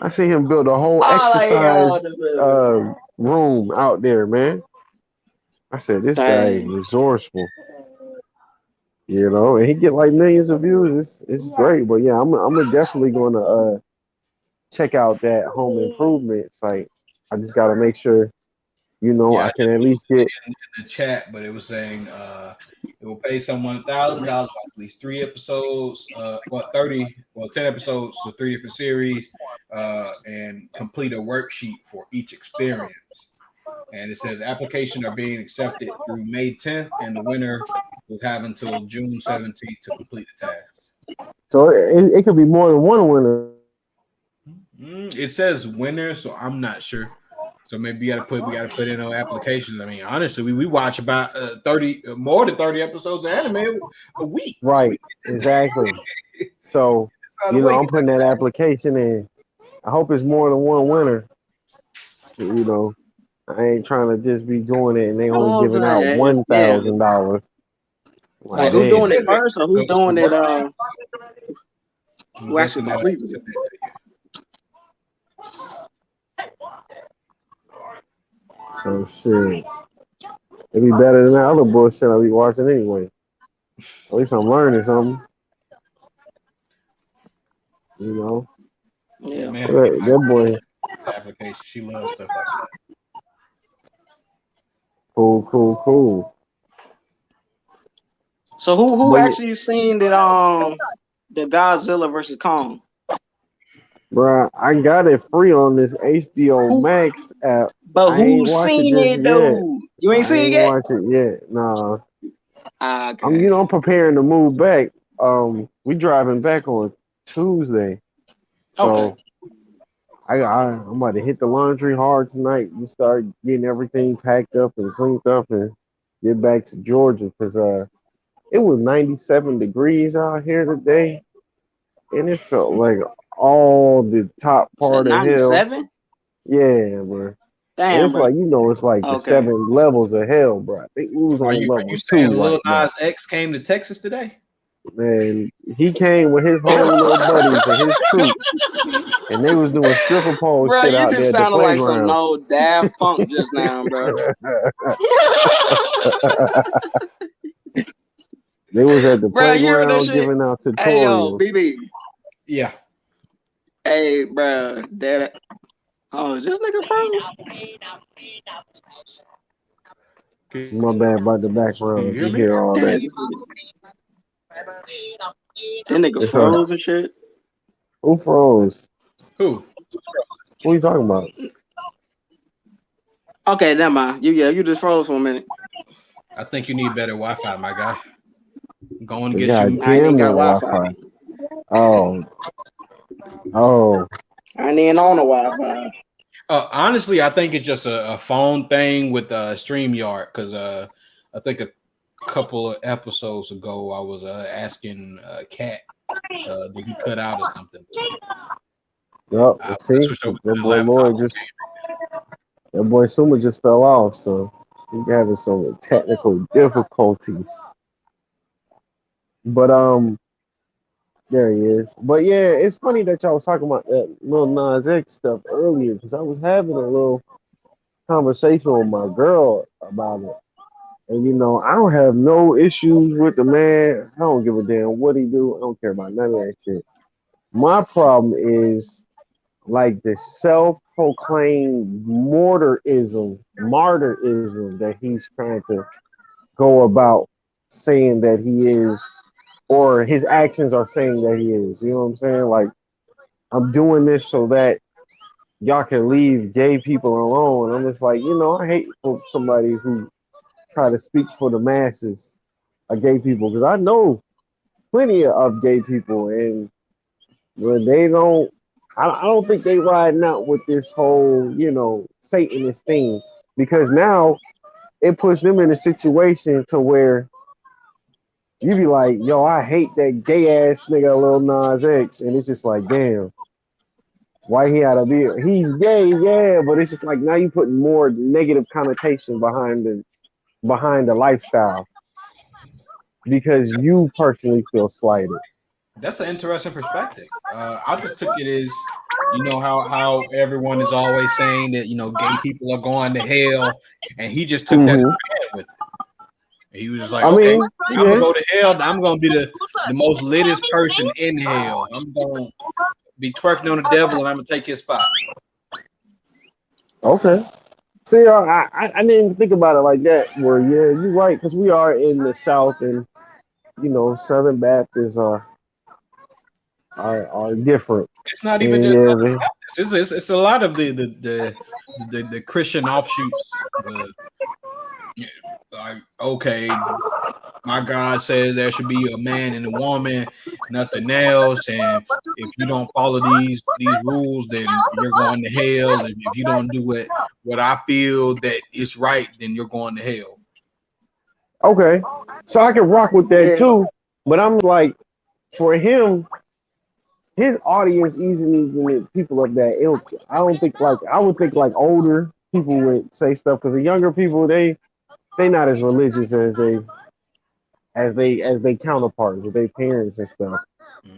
S3: I see him build a whole exercise room out there, man. I said, this guy is
S1: Dang.
S3: resourceful, and he get like millions of views. It's great, but yeah, I'm definitely gonna check out that home improvement site. I just gotta make sure,
S4: Yeah,
S3: I
S4: I
S3: can
S4: just
S3: at least
S4: posted
S3: get
S4: it in the chat, but it was saying it will pay someone $1,000 for at least 3 episodes, 30, 10 episodes, so 3 different series, and complete a worksheet for each experience. And it says applications are being accepted through May 10th, and the winner will have until June 17th to complete the tasks.
S3: so it could be more than one winner.
S4: It says winner, so I'm not sure. So maybe we gotta put in our applications. I mean, honestly, we watch about 30 more than 30 episodes of anime a week.
S3: Right, exactly. So, I'm putting that application in. I hope it's more than one winner. You know, I ain't trying to just be doing it and they only giving out
S1: Yeah.
S3: $1,000.
S1: Like,
S3: Like,
S1: who's
S3: damn.
S1: doing it first, or who's doing it?
S4: I'm
S1: Who actually
S4: guessing that I
S1: completed
S4: sent
S1: it?
S4: that to you.
S3: So shit. It'd be better than that other bullshit I be watching anyway. At least I'm learning something. You know,
S4: Yeah,
S1: Yeah.
S4: man,
S3: that boy,
S4: application. She loves stuff like that.
S3: cool.
S1: So who
S3: But
S1: actually seen that the Godzilla versus Kong?
S3: bruh, I got it free on this HBO
S1: Who?
S3: Max app.
S1: But
S3: I ain't
S1: who
S3: watch it
S1: seen
S3: just
S1: it
S3: yet.
S1: though? You ain't
S3: I
S1: seen it
S3: ain't
S1: yet?
S3: watch it yet. Nah,
S1: Okay.
S3: I'm preparing to move back. We driving back on Tuesday,
S1: Okay.
S3: so I'm about to hit the laundry hard tonight. We start getting everything packed up and cleaned up and get back to Georgia because it was 97 degrees out here today, and it felt like all the top
S1: You said
S3: part of hell.
S1: 97?
S3: Yeah, bro. And
S1: Damn,
S3: it's
S1: bro.
S3: like it's like the
S1: Okay.
S3: 7 levels of hell, bro. I think we was
S4: Are
S3: on
S4: you
S3: level
S4: saying
S3: 2
S4: Lil
S3: right now.
S4: Nas X came to Texas today?
S3: Man, he came with his whole little buddies and his troops, and they was doing stripper pole
S1: Bro,
S3: shit
S1: you
S3: out there
S1: just
S3: at the
S1: sounded like some
S3: playground.
S1: old Daft Punk just now, bro.
S3: They was at the
S1: Bro, you heard that
S3: playground
S1: shit?
S3: giving out
S1: Hey, yo,
S3: tutorials.
S1: BB.
S4: Yeah.
S1: Hey, bro. Oh, is this nigga froze?
S3: My bad about the
S4: Can you
S3: background.
S4: hear
S3: You
S4: me?
S3: hear all
S1: Damn,
S3: that.
S1: that nigga
S3: It's
S1: froze and shit.
S3: who froze?
S4: Who?
S3: What are you talking about?
S1: Okay, never mind. You just froze for a minute.
S4: I think you need better Wi-Fi, my guy. Going to get
S3: God
S4: you.
S1: I ain't even
S3: damn the
S1: got Wi-Fi.
S3: Wi-Fi. Oh.
S1: I ain't even on the Wi-Fi.
S4: Honestly, I think it's just a phone thing with StreamYard because I think a couple of episodes ago I was asking Cat did he cut out or something.
S3: Yep.
S4: I
S3: See,
S4: switched over to
S3: that
S4: the
S3: boy
S4: laptop.
S3: Lloyd that boy Suma just fell off, so he's having some technical difficulties. But there he is. But yeah, it's funny that y'all was talking about that Lil Nas X stuff earlier because I was having a little conversation with my girl about it. And I don't have no issues with the man. I don't give a damn what he do. I don't care about none of that shit. My problem is like the self-proclaimed martyrism that he's trying to go about saying that he is, or his actions are saying that he is. You know what I'm saying? Like, I'm doing this so that y'all can leave gay people alone. I'm just like, I hate for somebody who try to speak for the masses of gay people because I know plenty of gay people, and when they don't, I don't think they riding out with this whole, Satanist thing because now it puts them in a situation to where you be like, yo, I hate that gay ass nigga Lil Nas X, and it's just like, damn, why he had to be? He's gay, yeah, but it's just like now you putting more negative connotation behind the lifestyle because you personally feel slighted.
S4: That's an interesting perspective. I just took it as how everyone is always saying that gay people are going to hell, and he just took that and ran with it. He was just like,
S3: I
S4: okay,
S3: mean,
S4: I'm gonna go to hell. I'm gonna be the most littest person in hell. I'm gonna be twerking on the devil, and I'm gonna take his spot.
S3: Okay. See, I didn't even think about it like that. Where yeah, you're right, because we are in the South, and Southern Baptists are different.
S4: It's not even
S3: And
S4: just
S3: yeah,
S4: Southern Baptists. It's a lot of the Christian offshoots. Like, okay, my God says there should be a man and a woman, nothing else. And if you don't follow these rules, then you're going to hell. And if you don't do it, what I feel that is right, then you're going to hell.
S3: okay, so I can rock with that
S1: Yeah.
S3: too. But I'm like, for him, his audience easily with people of that ilk. I don't think like I would think like older people would say stuff because the younger people they not as religious as they counterparts, as they parents and stuff.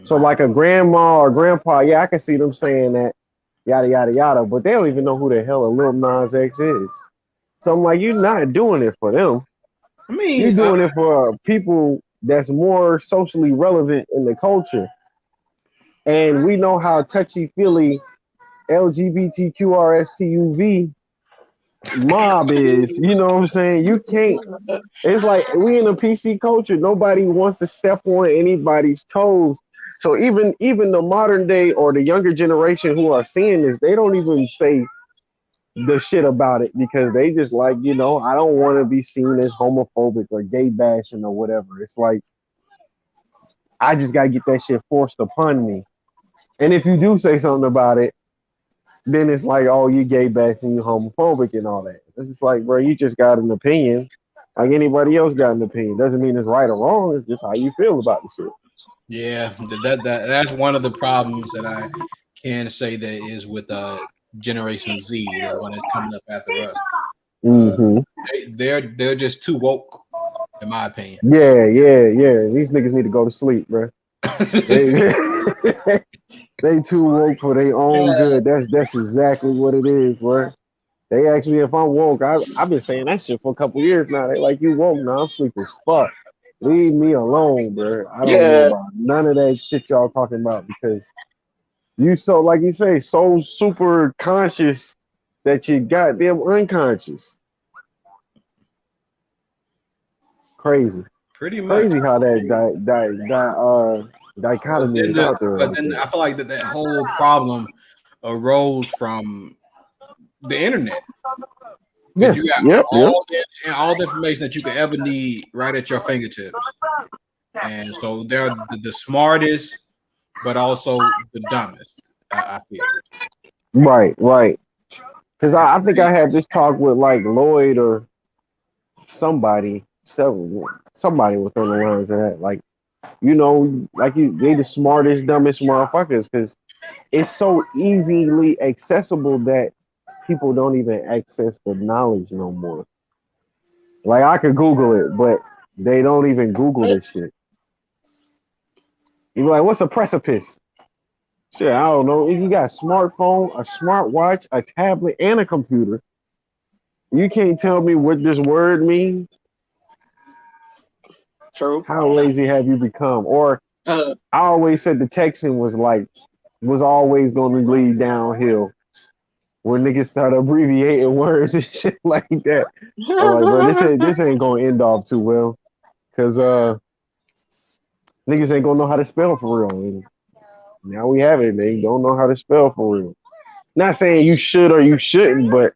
S3: So like a grandma or grandpa, yeah, I can see them saying that yada yada yada, but they don't even know who the hell a Lil Nas X is. So I'm like, you're not doing it for them.
S4: I
S3: You're
S4: mean,
S3: doing it for people that's more socially relevant in the culture. And we know how touchy feely LGBTQRSTUV mob is. You know what I'm saying? You can't. It's like we in a PC culture. Nobody wants to step on anybody's toes. So even the modern day or the younger generation who are seeing this, they don't even say the shit about it because they just like, I don't want to be seen as homophobic or gay bashing or whatever. It's like I just gotta get that shit forced upon me. And if you do say something about it, then it's like, oh, you gay bashing, you homophobic and all that. It's just like, bro, you just got an opinion. Like anybody else got an opinion. Doesn't mean it's right or wrong. It's just how you feel about the shit.
S4: yeah, that's one of the problems that I can say that is with Generation Z, the one that's coming up after us.
S3: Mm-hmm.
S4: They're just too woke, in my opinion.
S3: Yeah. These niggas need to go to sleep, bro. They, they too woke for their own good. That's exactly what it is, bro. They ask me if I'm woke. I've been saying that shit for a couple years now. They like, you woke now. I'm sleeping as fuck. Leave me alone, bro. I don't know
S1: Yeah.
S3: about none of that shit y'all talking about because you so, like you say, so super conscious that you goddamn unconscious. Crazy.
S4: Pretty much.
S3: Crazy how that dichotomy is out there.
S4: But
S3: Like
S4: then
S3: that.
S4: I feel like that whole problem arose from the internet. Because you
S3: Yes.
S4: got
S3: Yep.
S4: all the information that you could ever need right at your fingertips. And so they're the smartest, but also the dumbest, I feel.
S3: Right. Because I think I had this talk with like Lloyd or somebody within the lines of that. Like, they the smartest, dumbest motherfuckers because it's so easily accessible that people don't even access the knowledge no more. Like I could Google it, but they don't even Google this shit. You be like, what's a precipice? Shit, I don't know. If you got a smartphone, a smartwatch, a tablet, and a computer, you can't tell me what this word means.
S1: True.
S3: How lazy have you become? Or
S1: Uh,
S3: I always said the Texan was always going to lead downhill when niggas start abbreviating words and shit like that. I'm like, bro, this ain't going to end off too well because niggas ain't going to know how to spell for real. And now we have it. They don't know how to spell for real. Not saying you should or you shouldn't, but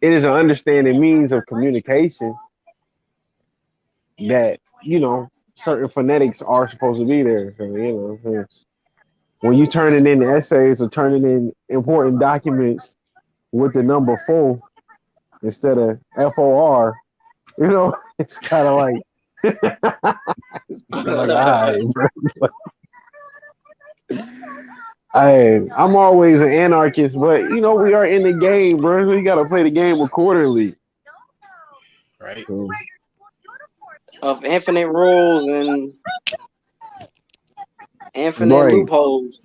S3: it is an understanding means of communication that, certain phonetics are supposed to be there. So, when you turning in essays or turning in important documents with the number 4 instead of FOR, it's kind of like, all right, bro. I'm always an anarchist, but we are in the game, bro. We gotta play the game accordingly.
S4: Right.
S3: So,
S1: of infinite rules and infinite
S3: right.
S1: loopholes.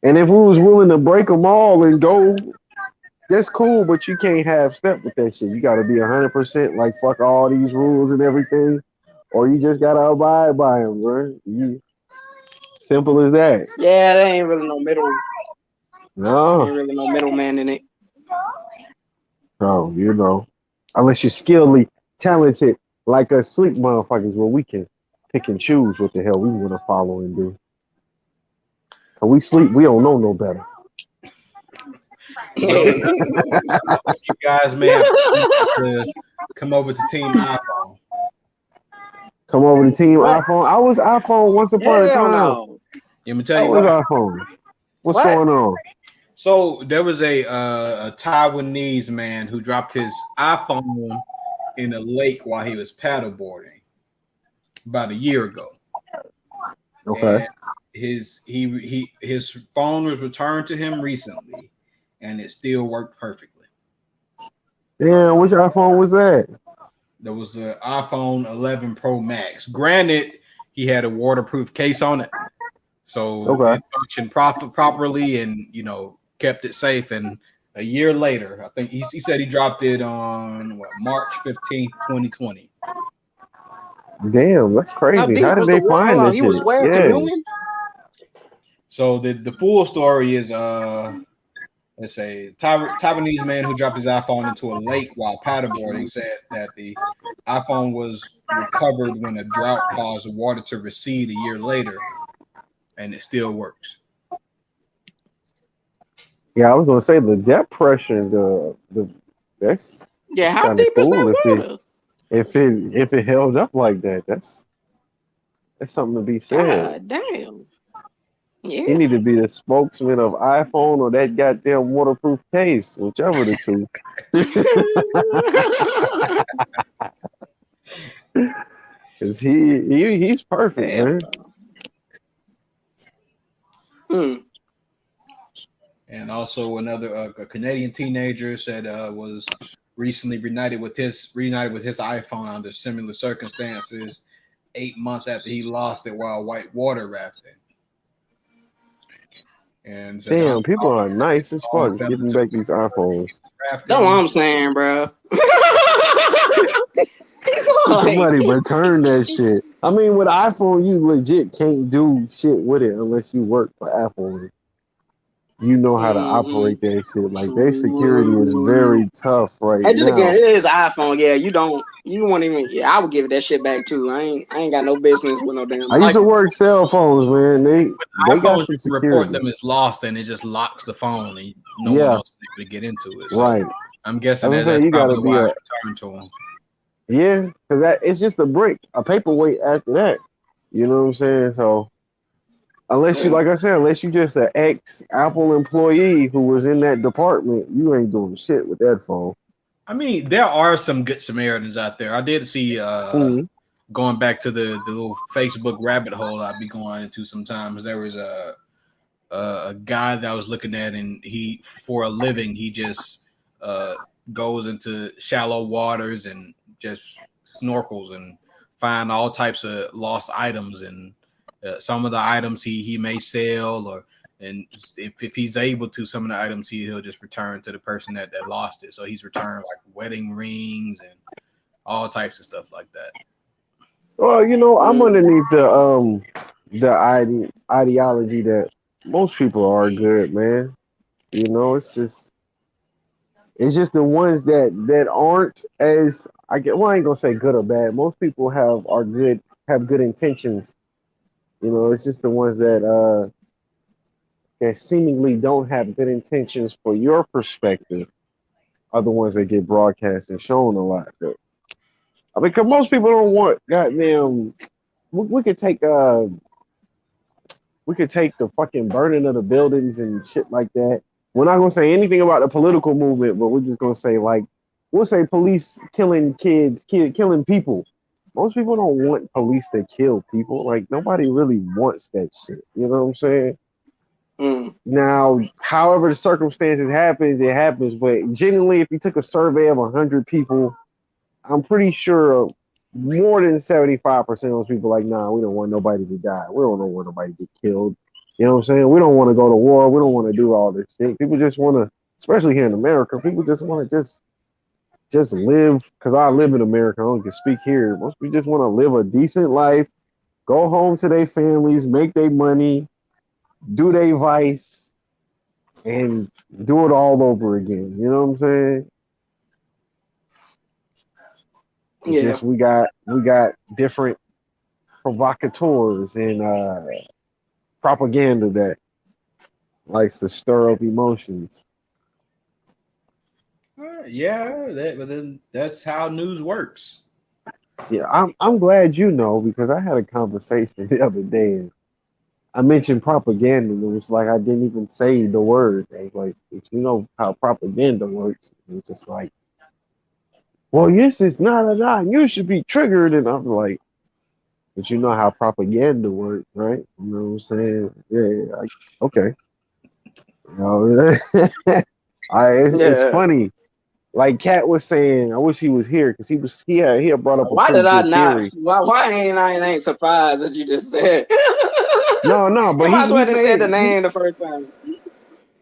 S3: And if we was willing to break them all and go, that's cool, but you can't have step with that shit. You gotta be 100% like fuck all these rules and everything, or you just gotta abide by them, bro. Simple as that.
S1: Yeah, there ain't really no middle.
S3: No,
S1: Ain't really no middleman in it.
S3: no, unless you're skillfully talented like us sleep motherfuckers, where we can pick and choose what the hell we want to follow and do. Cause we sleep, we don't know no better.
S4: Well, you guys may have to come over to Team iPhone.
S3: Come over to Team
S1: What?
S3: iPhone. I was iPhone once upon a
S1: Hell
S3: time.
S1: no.
S4: Let me
S3: I
S4: tell you
S3: was
S4: why.
S3: iPhone. What's
S1: What?
S3: going on?
S4: So there was a Taiwanese man who dropped his iPhone in a lake while he was paddleboarding about a year ago.
S3: Okay.
S4: And his phone was returned to him recently, and it still worked perfectly.
S3: Damn, which iPhone was that?
S4: There was the iPhone 11 Pro Max. Granted, he had a waterproof case on it, so
S3: Okay.
S4: it functioned properly, and kept it safe. And a year later, I think he said he dropped it on March 15th, 2020.
S3: Damn, that's
S1: How
S3: crazy.
S1: deep
S3: How did
S1: was
S3: they
S1: the water? Hold
S3: find
S1: on,
S3: this
S1: he was
S3: shit?
S1: where
S3: Yeah.
S1: canoeing?
S4: So the full story is let's say Taiwanese man who dropped his iPhone into a lake while paddleboarding said that the iPhone was recovered when a drought caused the water to recede a year later, and it still works.
S3: Yeah, I was gonna say the depth pressure, that's
S1: Yeah, how
S3: kind of
S1: deep is
S3: cool
S1: that
S3: if
S1: water?
S3: it held up like that. That's something to be said.
S1: God damn.
S3: He
S1: Yeah.
S3: need to be the spokesman of iPhone or that goddamn waterproof case, whichever the two. Cause he's perfect,
S1: Hell
S3: man.
S1: no.
S4: And also another a Canadian teenager said was recently reunited with his iPhone under similar circumstances 8 months after he lost it while whitewater rafting. And said
S3: Damn, people are nice as fuck getting back these iPhones.
S1: That's what I'm saying, bro.
S3: Somebody return that shit. I mean, with iPhone, you legit can't do shit with it unless you work for Apple. You know how to operate that shit. Like their security is very tough right
S1: Hey, just
S3: now.
S1: again, it is iPhone. Yeah, you won't even. Yeah, I would give it that shit back too. I ain't got no business with no damn.
S3: I used to work cell phones, man. They got
S4: iPhones,
S3: some
S4: you can report
S3: security.
S4: them as lost, and it just locks the phone, and no
S3: Yeah.
S4: one else is able to get into it. So
S3: Right.
S4: I'm guessing
S3: I'm saying
S4: that's
S3: you gotta
S4: probably
S3: be
S4: why
S3: a
S4: it's returned to him.
S3: yeah, because it's just a brick, a paperweight after that. You know what I'm saying? So unless you, like I said, unless you just an ex Apple employee who was in that department, you ain't doing shit with that phone.
S4: I mean, there are some good Samaritans out there. I did see going back to the little Facebook rabbit hole I'd be going into sometimes. There was a guy that I was looking at, and he, for a living, he just goes into shallow waters and just snorkels and find all types of lost items. And some of the items he may sell, or and if he's able to, some of the items he'll just return to the person that lost it. So he's returned like wedding rings and all types of stuff like that.
S3: Well, I'm underneath the ideology that most people are good, man. It's just the ones that aren't as I ain't gonna say good or bad. Most people have good intentions. It's just the ones that seemingly don't have good intentions for your perspective are the ones that get broadcast and shown a lot. But, I mean, because most people don't want goddamn. We could take the fucking burning of the buildings and shit like that. We're not gonna say anything about the political movement, but we're just gonna say we'll say police killing kids, killing people. Most people don't want police to kill people. Like nobody really wants that shit. You know what I'm saying? Now, however the circumstances happens, it happens. But genuinely, if you took a survey of 100 people, I'm pretty sure more than 75% of those people like, nah, we don't want nobody to die. We don't want nobody to get killed. You know what I'm saying? We don't want to go to war. We don't want to do all this shit. People just want to, especially here in America, people just want to just live. Because I live in America. I only can speak here. Most people just want to live a decent life, go home to their families, make their money, do their vice, and do it all over again. You know what I'm saying? It's
S1: Yeah.
S3: just we got different provocateurs and propaganda that likes to stir up emotions.
S4: Yeah, but then that's how news works.
S3: Yeah, I'm glad you know because I had a conversation the other day and I mentioned propaganda and it was like I didn't even say the word. I was like, "But you know how propaganda works." It was just like, well, yes, it's not a not. You should be triggered, and I'm like, but you know how propaganda works, right? You know what I'm saying? Yeah, okay. You know, it's
S1: Yeah.
S3: funny. Like Kat was saying, I wish he was here because he had brought up a
S1: Why did
S3: pretty
S1: I
S3: good
S1: not?
S3: theory.
S1: Why ain't surprised that you just said?
S3: No,
S1: You
S3: but
S1: might as well
S3: he
S1: have said the
S3: made
S1: name the first time.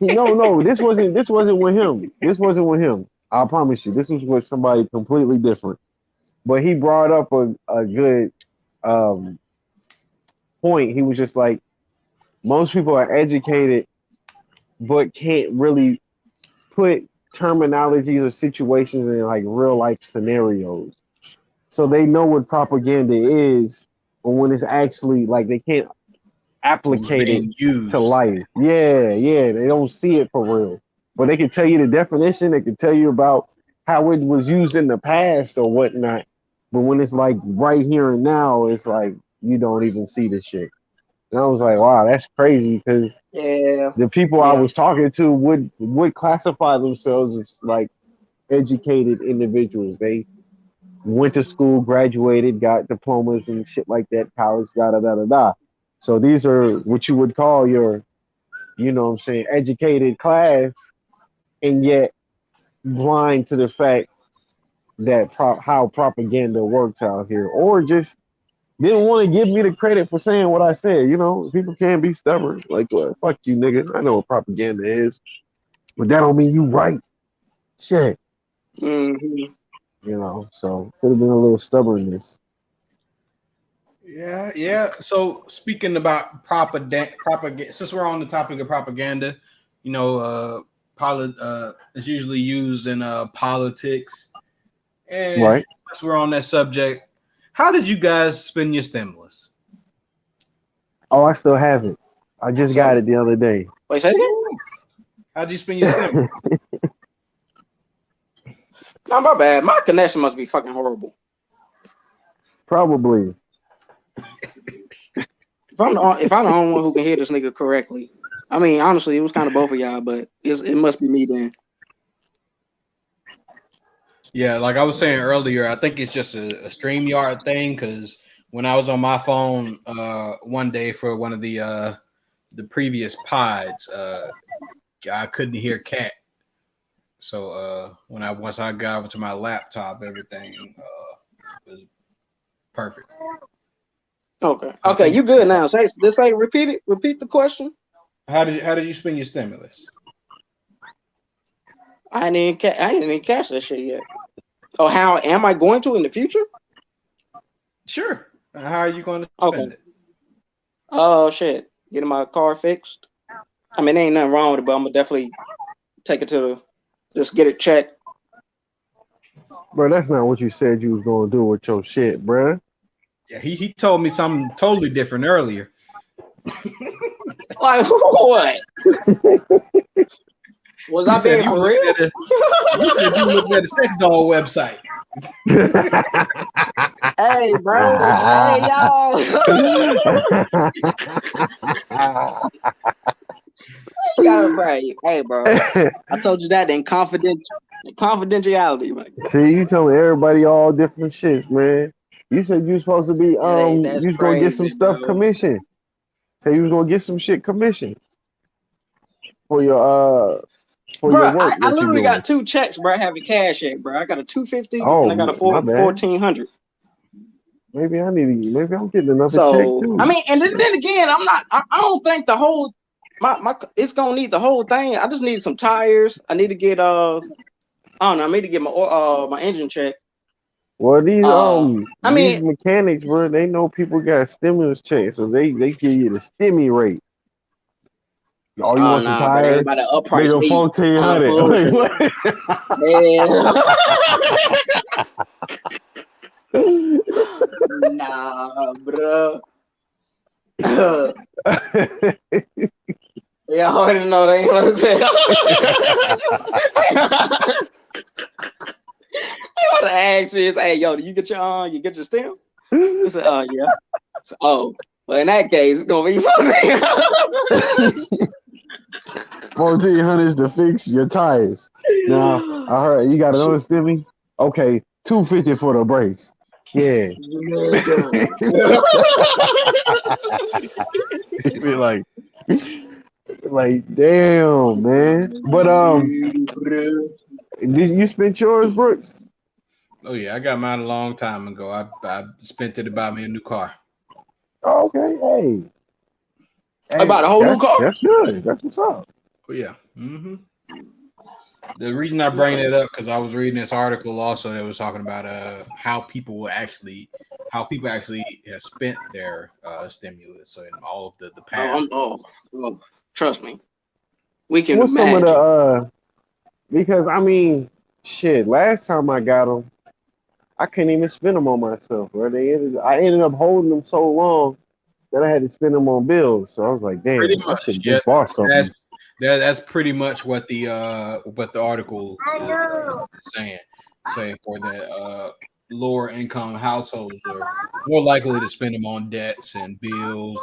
S3: no, this wasn't with him. This wasn't with him. I promise you, this was with somebody completely different. But he brought up a good um point. He was just like, most people are educated but can't really put terminologies or situations in like real life scenarios. So they know what propaganda is, but when it's actually like they can't
S4: When it's
S3: applicate it
S4: being
S3: to
S4: used.
S3: life. Yeah, they don't see it for real. But they can tell you the definition, they can tell you about how it was used in the past or whatnot. But when it's like right here and now, it's like you don't even see the shit. And I was like, wow, that's crazy because
S1: Yeah.
S3: the people I
S1: Yeah.
S3: was talking to would classify themselves as like educated individuals. They went to school, graduated, got diplomas and shit like that, college, da da da da da. So these are what you would call your, you know what I'm saying, educated class, and yet blind to the fact that how propaganda works out here, or just didn't want to give me the credit for saying what I said. You know, people can't be stubborn. Like, well, fuck you, nigga. I know what propaganda is, but that don't mean you right. Shit,
S1: Hmm.
S3: you know. So could have been a little stubbornness.
S4: Yeah. So speaking about propaganda, since we're on the topic of propaganda, you know, it's usually used in politics. And
S3: Right.
S4: since we're on that subject, how did you guys spend your stimulus?
S3: Oh, I still have it. I just got
S1: So
S3: it the other day.
S1: wait, say it again.
S4: How'd you spend your stimulus?
S1: No, my bad. My connection must be fucking horrible.
S3: Probably.
S1: If I'm the only one who can hear this nigga correctly, I mean, honestly, it was kind of both of y'all, but it must be me then.
S4: Yeah, like I was saying earlier, I think it's just a StreamYard thing because when I was on my phone one day for one of the previous pods, I couldn't hear Cat. So once I got over to my laptop, everything was perfect.
S1: Okay,
S4: I
S1: okay,
S4: think
S1: you good now? Say repeat it. Repeat the question.
S4: how did you spend your stimulus?
S1: I didn't even catch that shit yet. Oh, how am I going to in the future?
S4: Sure. How are you going to spend
S1: Okay.
S4: it?
S1: Oh shit, getting my car fixed. I mean, ain't nothing wrong with it, but I'm gonna definitely take it to just get it checked.
S3: Bro, that's not what you said you was gonna do with your shit, bro.
S4: Yeah, he told me something totally different earlier.
S1: Like what? Was
S4: He
S1: I
S4: said
S1: being
S4: you
S1: for
S4: looking
S1: real?
S4: at a he said you looking at a sex doll website.
S1: Hey, bro. Hey, y'all. You gotta pray. Hey, bro. I told you that in confidentiality, man.
S3: See, you telling everybody all different shits, man. You said you was supposed to be
S1: That's
S3: you was gonna get some
S1: crazy,
S3: stuff
S1: bro.
S3: commissioned. Say you was gonna get some shit commissioned for your
S1: Bro,
S3: work
S1: I
S3: that you're
S1: literally got
S3: doing.
S1: two checks, bro. I have a cash check, bro. I got a 250 and
S3: Oh,
S1: I got a
S3: my bad.
S1: 1400.
S3: Maybe maybe I'm getting another check
S1: So
S3: too.
S1: I mean, and then again, I'm not. I don't think the whole my it's gonna need the whole thing. I just need some tires. I need to get I don't know. I need to get my engine check.
S3: Well,
S1: I mean,
S3: these mechanics, bro, they know people got stimulus checks, so they give you the stimmy rate. Oh, you
S1: oh
S3: want some
S1: nah, but they ain't
S3: tires?
S1: about to upprice
S3: Nigga,
S1: me on a
S3: 1,400.
S1: bullshit. Nah, bro. Yeah, I already know they ain't gonna say. What the ask is, hey, yo, do you get your stem? I said, oh yeah. So, oh, well, in that case, it's gonna be funny.
S3: 1,400 to fix your tires. Now, I heard you got another stimmy. Okay, 250 for the brakes. Yeah. Be like, damn, man. But did you spend yours, Brooks?
S4: Oh yeah, I got mine a long time ago. I spent it to buy me a new car.
S3: Oh, okay,
S1: I bought a whole new car.
S3: That's good. That's what's up.
S4: Oh yeah. Mm-hmm. The reason I bring it up because I was reading this article also that was talking about how people actually have spent their stimulus. So in all of the past.
S1: Oh, trust me, we can
S3: What's some of
S1: imagine.
S3: the because I mean, shit. Last time I got them, I couldn't even spend them on myself. Bro. I ended up holding them so long that I had to spend them on bills. So I was like,
S4: Pretty
S3: damn, I
S4: much,
S3: should
S4: yeah.
S3: just bought something.
S4: That's pretty much what the article is saying for the lower income households are more likely to spend them on debts and bills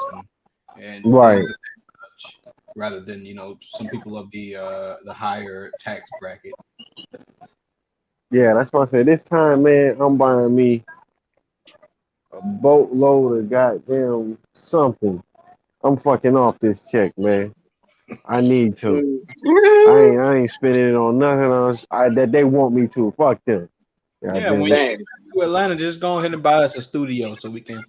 S4: and
S3: Right.
S4: things of that such, rather than some people of the higher tax bracket.
S3: Yeah, that's why I said this time, man, I'm buying me a boatload of goddamn something. I'm fucking off this check, man. I need to. I ain't spending it on nothing else that they want me to. Fuck them.
S4: Yeah,
S3: Goddamn
S4: when you
S3: it.
S4: get to Atlanta, just go ahead and buy us a studio so we can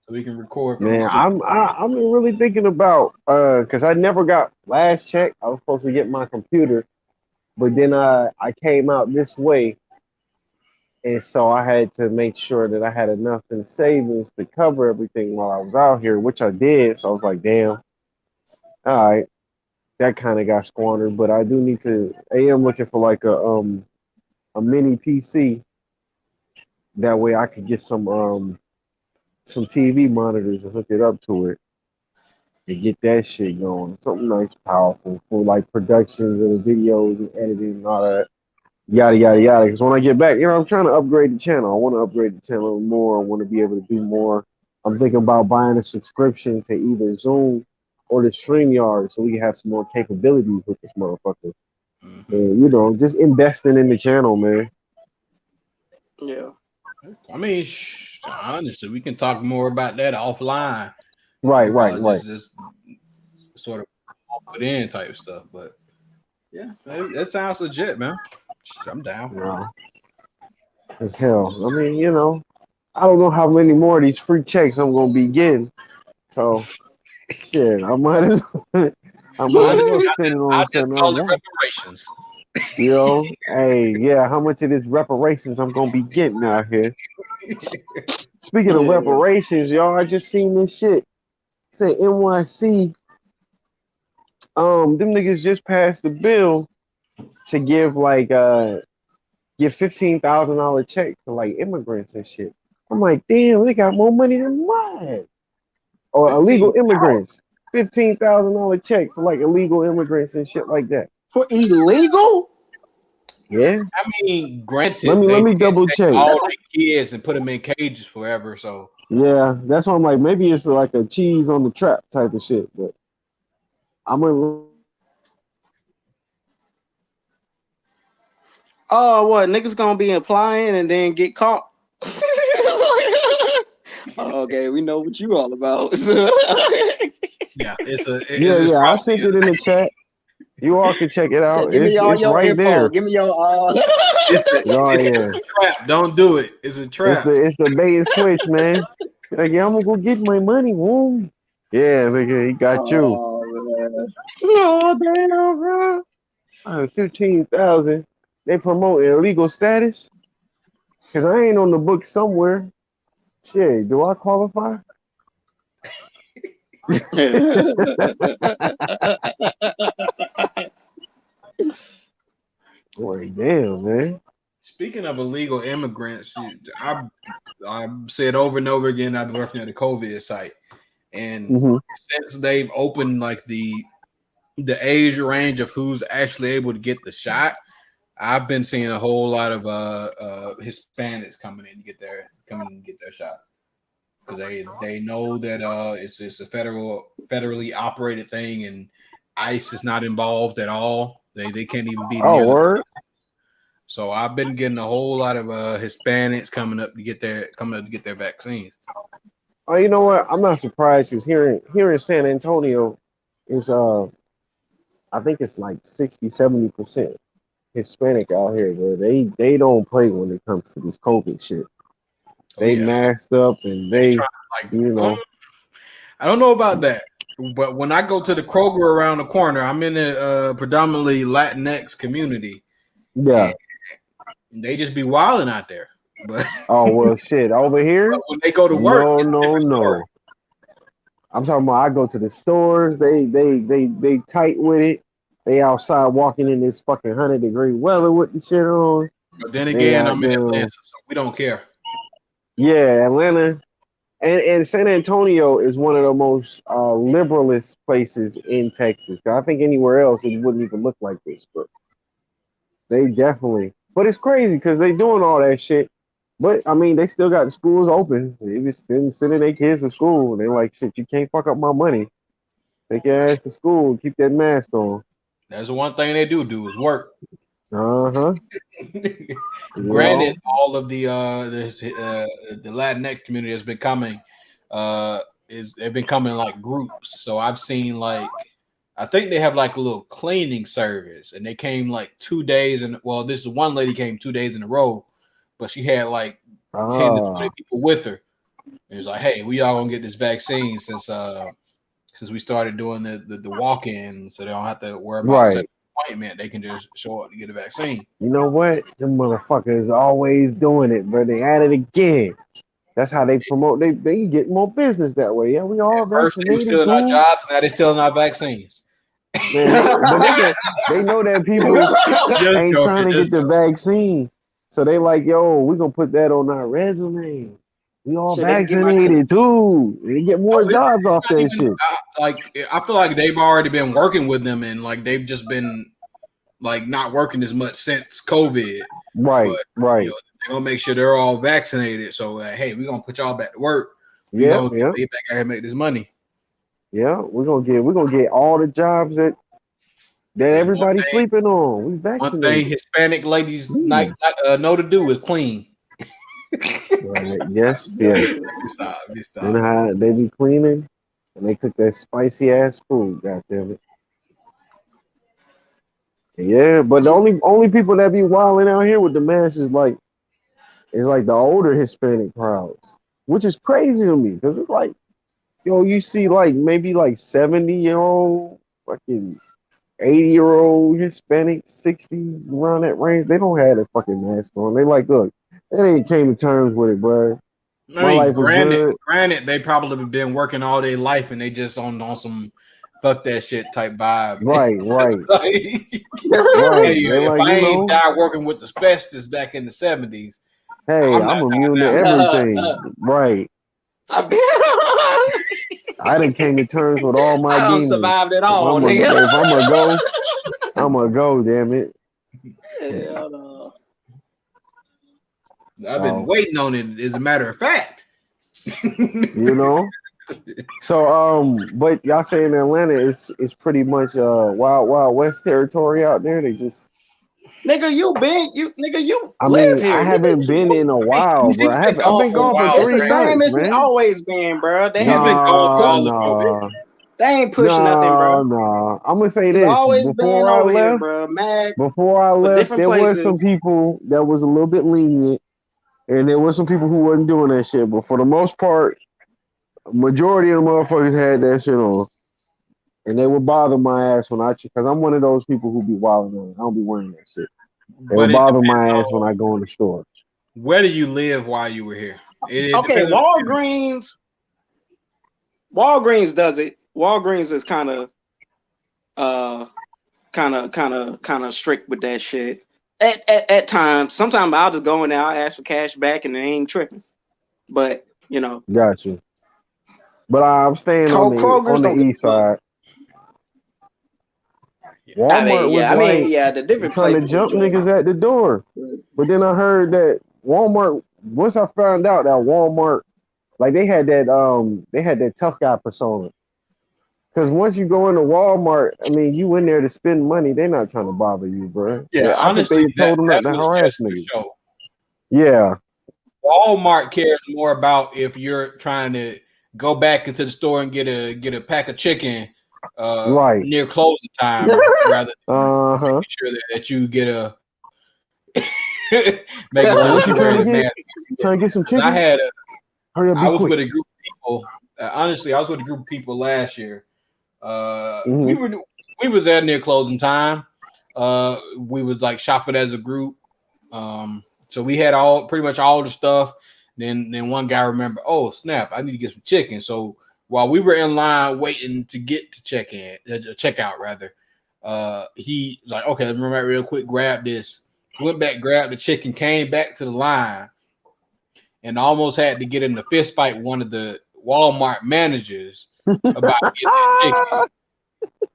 S4: record from the
S3: Man,
S4: studio.
S3: I'm really thinking about because I never got last check. I was supposed to get my computer, but then I came out this way, and so I had to make sure that I had enough in savings to cover everything while I was out here, which I did. So I was like, damn, all right, that kind of got squandered. But I do need to. I am looking for like a mini PC. That way I could get some TV monitors and hook it up to it and get that shit going. Something nice, powerful for like productions and the videos and editing and all that. Yada yada yada. Because when I get back, I'm trying to upgrade the channel. I want to upgrade the channel more. I want to be able to do more. I'm thinking about buying a subscription to either Zoom or the StreamYard so we can have some more capabilities with this motherfucker.
S4: Mm-hmm.
S3: And just investing in the channel, man.
S1: Yeah.
S4: I mean, honestly, we can talk more about that offline.
S3: Right.
S4: Just sort of put in type stuff. But yeah, that sounds legit, man. I'm down.
S3: Yeah. As hell. I mean, I don't know how many more of these free checks I'm gonna be getting. So shit, I might as I might as well spend it
S4: I
S3: on
S4: just
S3: something I
S4: call it
S3: want.
S4: reparations.
S3: Hey, yeah, how much of this reparations I'm gonna be getting out here? Speaking of reparations, y'all, I just seen this shit. Say NYC, them niggas just passed the bill to give $15,000 checks to like immigrants and shit. I'm like, damn, they got more money than mine. Or
S4: 15.
S3: illegal immigrants. $15,000 checks to like illegal immigrants and shit like that.
S1: For illegal?
S3: Yeah.
S4: I mean,
S3: Let
S4: granted,
S3: me
S4: they
S3: let me
S4: did
S3: double
S4: take
S3: check.
S4: all the kids and put them in cages forever. So
S3: Yeah, that's why I'm like, maybe it's like a cheese on the trap type of shit. But I'm gonna
S1: Oh, what niggas gonna be applying and then get caught? Okay, we know what you all about.
S4: yeah, it's
S3: yeah, I
S4: probably
S3: sent it in the chat. You all can check it out.
S1: Give me all
S3: It's
S1: your
S3: right
S1: info.
S3: there.
S1: Give me your
S4: it's
S3: Oh
S4: a
S3: yeah.
S4: trap. Don't do it. It's a trap.
S3: It's the bait and switch, man. Like, yeah, I'm gonna go get my money, woo. Yeah, nigga, he got you.
S1: man. No, damn, bro.
S3: 15,000. They promote illegal status. Cause I ain't on the book somewhere. Shit, do I qualify? Boy, damn, man.
S4: Speaking of illegal immigrants, I said over and over again, I've been working at a COVID site, and since they've opened like the age range of who's actually able to get the shot, I've been seeing a whole lot of Hispanics coming in to get their shot because they know that it's a federally operated thing, and ICE is not involved at all. They can't even be near
S3: word.
S4: So I've been getting a whole lot of Hispanics coming up to get their vaccines.
S3: Oh, you know what? I'm not surprised because here in San Antonio is I think it's like 60-70% Hispanic out here, bro. They don't play when it comes to this COVID shit. They masked up and they you know.
S4: I don't know about that, but when I go to the Kroger around the corner, I'm in a predominantly Latinx community.
S3: Yeah.
S4: They just be wilding out there. But
S3: oh well, shit. Over here,
S4: when they go to work,
S3: no. I'm talking about. I go to the stores. They tight with it. They outside walking in this fucking 100-degree weather with the shit on.
S4: But then again, I'm in Atlanta, so we don't care.
S3: Yeah, Atlanta and San Antonio is one of the most liberalist places in Texas. I think anywhere else it wouldn't even look like this, but they definitely. But it's crazy because they doing all that shit. But I mean, they still got the schools open. They just didn't sending their kids to school. And they're like, shit, you can't fuck up my money. Take your ass to school and keep that mask on.
S4: That's the one thing they do is work.
S3: Uh-huh.
S4: Granted, all of the Latinx community has been coming they've been coming like groups. So I've seen like I think they have like a little cleaning service, and they came like 2 days and this is one lady came 2 days in a row, but she had like 10 to 20 people with her. It was like, hey, we all gonna get this vaccine since we started doing the walk-in, so they don't have to worry about setting an appointment. They can just show up to get a vaccine.
S3: You know what? Them motherfuckers always doing it, but they at it again. That's how they promote. They get more business that way. Yeah, we all vaccinated.
S4: First, they were stealing our jobs. Now they're stealing our vaccines.
S3: Man, but they know that people ain't trying to get the vaccine, so they like, yo, we gonna put that on our resume. We all vaccinated too. They get more jobs off that shit.
S4: I feel like they've already been working with them, and like they've just been like not working as much since COVID.
S3: Right.
S4: They're gonna make sure they're all vaccinated. So hey, we're gonna put y'all back to work. We're gonna get back out here and make this money.
S3: Yeah, we're gonna get all the jobs that everybody's sleeping on. We vaccinated.
S4: One thing Hispanic ladies know to do is clean.
S3: Right. Yes. Stop. And how they be cleaning and they cook that spicy ass food. God damn it. Yeah, but the only people that be wilding out here with the masks is like the older Hispanic crowds, which is crazy to me because it's like, yo, you see like maybe like 70-year-old, fucking 80-year-old Hispanic, 60s around that range. They don't have a fucking mask on. They like, look, they ain't came to terms with it, bro.
S4: Granted, they probably been working all their life and they just on some fuck that shit type vibe.
S3: Right.
S4: Hey, if I ain't died working with asbestos back in the 70s,
S3: hey, I'm immune to everything. Right. I done came to terms with all my demons.
S1: Survived it all.
S3: If I'm gonna go, I'm gonna go. Damn it.
S1: Hell no.
S4: I've been waiting on it. As a matter of fact,
S3: you know. So, but y'all say in Atlanta, it's pretty much Wild West territory out there. They just.
S1: Nigga, you
S3: I
S1: live
S3: mean,
S1: here.
S3: I haven't been in a while, bro. I've been gone for 3
S1: It's the same
S3: months,
S1: as
S3: man.
S1: It's always been, bro. They
S4: been gone for all of it.
S1: They ain't pushing nothing, bro.
S3: No. I'm gonna say
S1: It's
S3: this.
S1: always
S3: Before I left,
S1: here, bro.
S3: before I left, there were some people that was a little bit lenient, and there were some people who wasn't doing that shit. But for the most part, majority of the motherfuckers had that shit on. And they would bother my ass because I'm one of those people who be wilding on. I don't be wearing that shit. They would bother my ass when I go in the store.
S4: Where do you live while you were here? It
S1: Okay,
S4: depends on-
S1: Walgreens does it. Walgreens is kind of strict with that shit. At times, sometimes I'll just go in there, I'll ask for cash back, and they ain't tripping. But you know,
S3: Got you. But I'm staying
S1: Kroger's
S3: on the
S1: don't give a
S3: east
S1: fuck.
S3: side. Walmart was like
S1: the different
S3: trying to
S1: places.
S3: jump
S1: enjoy
S3: niggas at the door.
S1: it.
S3: But then I heard that Walmart, once I found out that Walmart, like they had that tough guy persona. Because once you go into Walmart, I mean, you in there to spend money. They're not trying to bother you, bro.
S4: Yeah,
S3: I think
S4: honestly,
S3: they told them not to
S4: was
S3: harass
S4: just for
S3: niggas.
S4: show.
S3: Yeah,
S4: Walmart cares more about if you're trying to go back into the store and get a pack of chicken
S3: right.
S4: near closing time, rather than making sure that you get a making sure
S3: What
S4: that
S3: you
S4: you
S3: trying
S4: wear
S3: to
S4: the
S3: get?
S4: mask.
S3: Trying to get some
S4: Because
S3: chicken? Hurry up, be
S4: I was
S3: quick.
S4: with a group of people. Honestly, I was with a group of people last year. We was there near closing time. We was like shopping as a group. So we had pretty much all the stuff. Then one guy remembered, oh snap, I need to get some chicken. So while we were in line waiting to get to checkout rather, he was like, okay, let me run back real quick, grab this. Went back, grabbed the chicken, came back to the line, and almost had to get in a fist fight with one of the Walmart managers about getting that chicken.